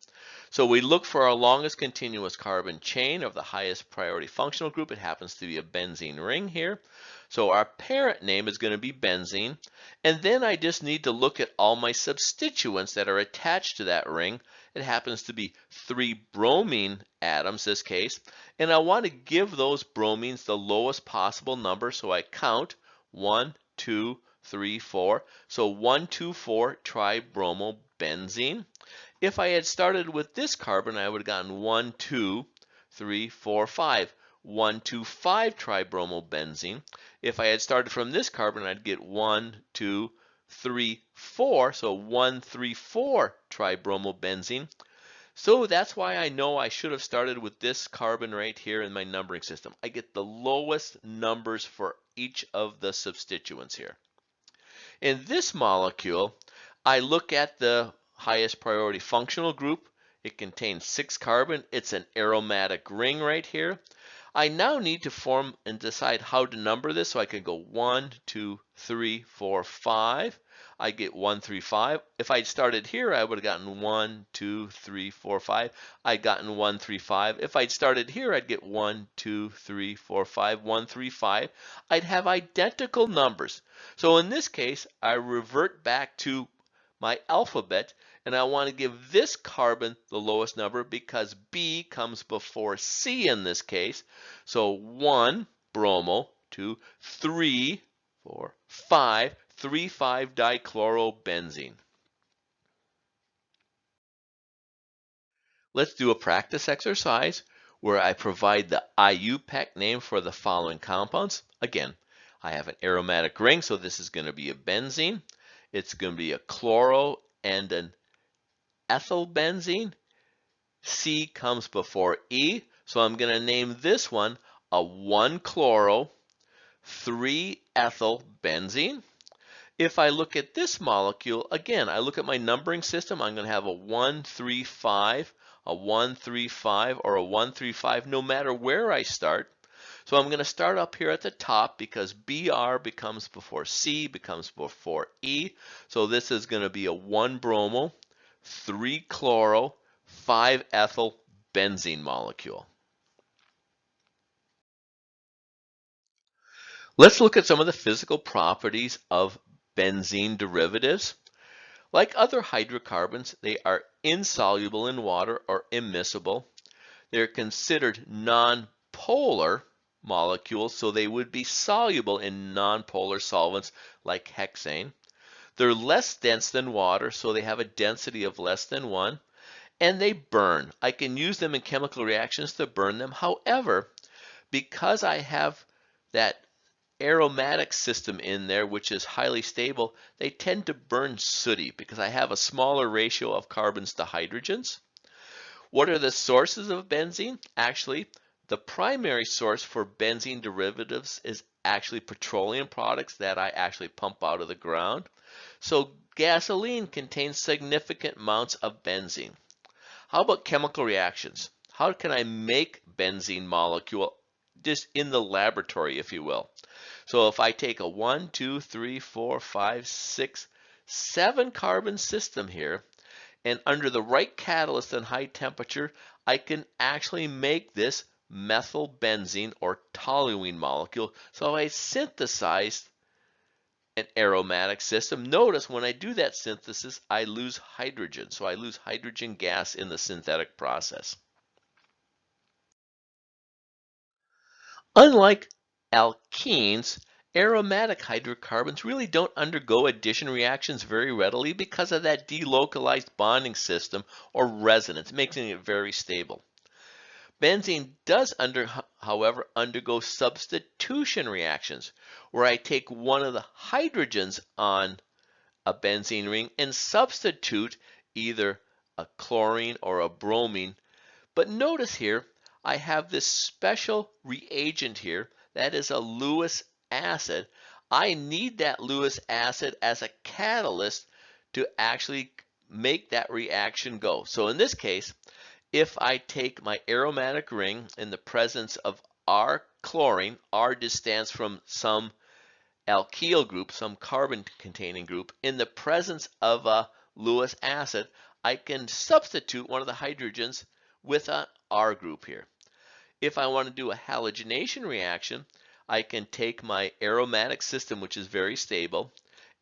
So we look for our longest continuous carbon chain of the highest priority functional group. It happens to be a benzene ring here. So our parent name is going to be benzene. And then I just need to look at all my substituents that are attached to that ring. It happens to be 3 bromine atoms in this case. And I want to give those bromines the lowest possible number. So I count 1, 2, 3, 4. So 1, 2, 4 tribromobenzene. If I had started with this carbon, I would have gotten 1, 2, 3, 4, 5. 1, 2, 5 tribromobenzene. If I had started from this carbon, I'd get 1, 2, 3, 4. So 1, 3, 4 tribromobenzene. So that's why I know I should have started with this carbon right here in my numbering system. I get the lowest numbers for each of the substituents here. In this molecule, I look at the highest priority functional group. It contains 6 carbon. It's an aromatic ring right here. I now need to form and decide how to number this. So I can go 1, 2, 3, 4, 5. I get 1, 3, 5. If I'd started here, I would have gotten 1, 2, 3, 4, 5. I'd gotten 1, 3, 5. If I'd started here, I'd get 1, 2, 3, 4, 5, 1, 3, 5. I'd have identical numbers. So in this case, I revert back to my alphabet, and I want to give this carbon the lowest number because B comes before C in this case. So 1 bromo, 2, 3, 4, 5, 3,5-dichlorobenzene. Let's do a practice exercise where I provide the Iupac name for the following compounds. Again, I have an aromatic ring, so this is going to be a benzene. It's going to be a chloro and an ethylbenzene. C comes before E, so I'm going to name this one a 1-chloro, 3-ethylbenzene. If I look at this molecule, again, I look at my numbering system, I'm going to have a 1, 3, 5, a 1, 3, 5, or a 1, 3, 5, no matter where I start. So I'm going to start up here at the top because Br becomes before C, becomes before E. So this is going to be a 1-bromo, 3-chloro, 5-ethyl benzene molecule. Let's look at some of the physical properties of benzene derivatives. Like other hydrocarbons, they are insoluble in water or immiscible. They're considered nonpolar molecules, so they would be soluble in nonpolar solvents like hexane. They're less dense than water, so they have a density of less than 1. And they burn. I can use them in chemical reactions to burn them. However, because I have that aromatic system in there, which is highly stable, they tend to burn sooty because I have a smaller ratio of carbons to hydrogens. What are the sources of benzene? Actually, the primary source for benzene derivatives is actually petroleum products that I actually pump out of the ground. So gasoline contains significant amounts of benzene. How about chemical reactions? How can I make benzene molecule just in the laboratory, if you will? So if I take a 1, 2, 3, 4, 5, 6, 7 carbon system here, and under the right catalyst and high temperature, I can actually make this methylbenzene or toluene molecule. So I synthesized an aromatic system. Notice when I do that synthesis, I lose hydrogen. So I lose hydrogen gas in the synthetic process. Unlike alkenes, aromatic hydrocarbons really don't undergo addition reactions very readily because of that delocalized bonding system or resonance, making it very stable. Benzene does, however, undergo substitution reactions, where I take one of the hydrogens on a benzene ring and substitute either a chlorine or a bromine. But notice here, I have this special reagent here that is a Lewis acid. I need that Lewis acid as a catalyst to actually make that reaction go. So in this case, if I take my aromatic ring in the presence of R chlorine, R just stands from some alkyl group, some carbon-containing group, in the presence of a Lewis acid, I can substitute one of the hydrogens with an R group here. If I want to do a halogenation reaction, I can take my aromatic system, which is very stable,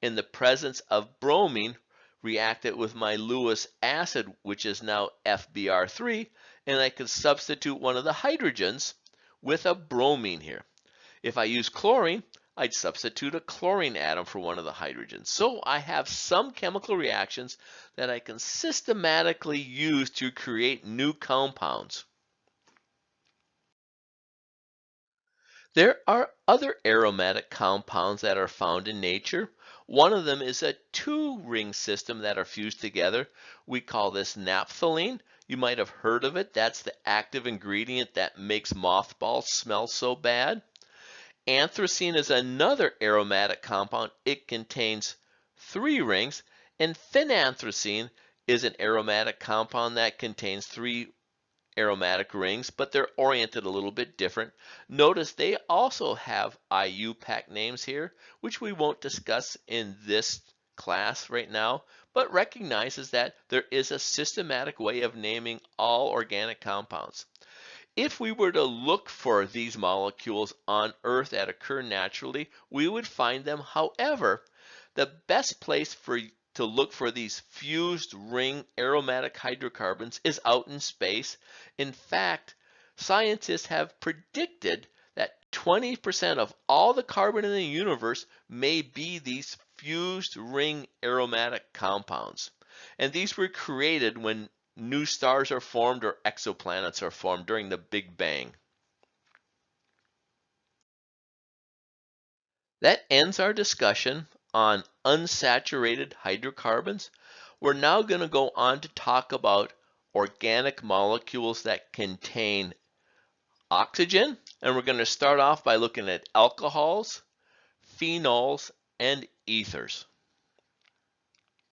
in the presence of bromine, react it with my Lewis acid, which is now FBr3, and I can substitute one of the hydrogens with a bromine here. If I use chlorine, I'd substitute a chlorine atom for one of the hydrogens. So I have some chemical reactions that I can systematically use to create new compounds. There are other aromatic compounds that are found in nature. One of them is a 2-ring system that are fused together. We call this naphthalene. You might have heard of it. That's the active ingredient that makes mothballs smell so bad. Anthracene is another aromatic compound. It contains 3 rings, and phenanthracene is an aromatic compound that contains 3 aromatic rings, but they're oriented a little bit different. Notice they also have Iupac names here, which we won't discuss in this class right now, but recognizes that there is a systematic way of naming all organic compounds. If we were to look for these molecules on Earth that occur naturally, we would find them. However, the best place to look for these fused ring aromatic hydrocarbons is out in space. In fact, scientists have predicted that 20% of all the carbon in the universe may be these fused ring aromatic compounds. And these were created when new stars are formed or exoplanets are formed during the Big Bang. That ends our discussion on unsaturated hydrocarbons. We're now going to go on to talk about organic molecules that contain oxygen, and we're going to start off by looking at alcohols, phenols, and ethers.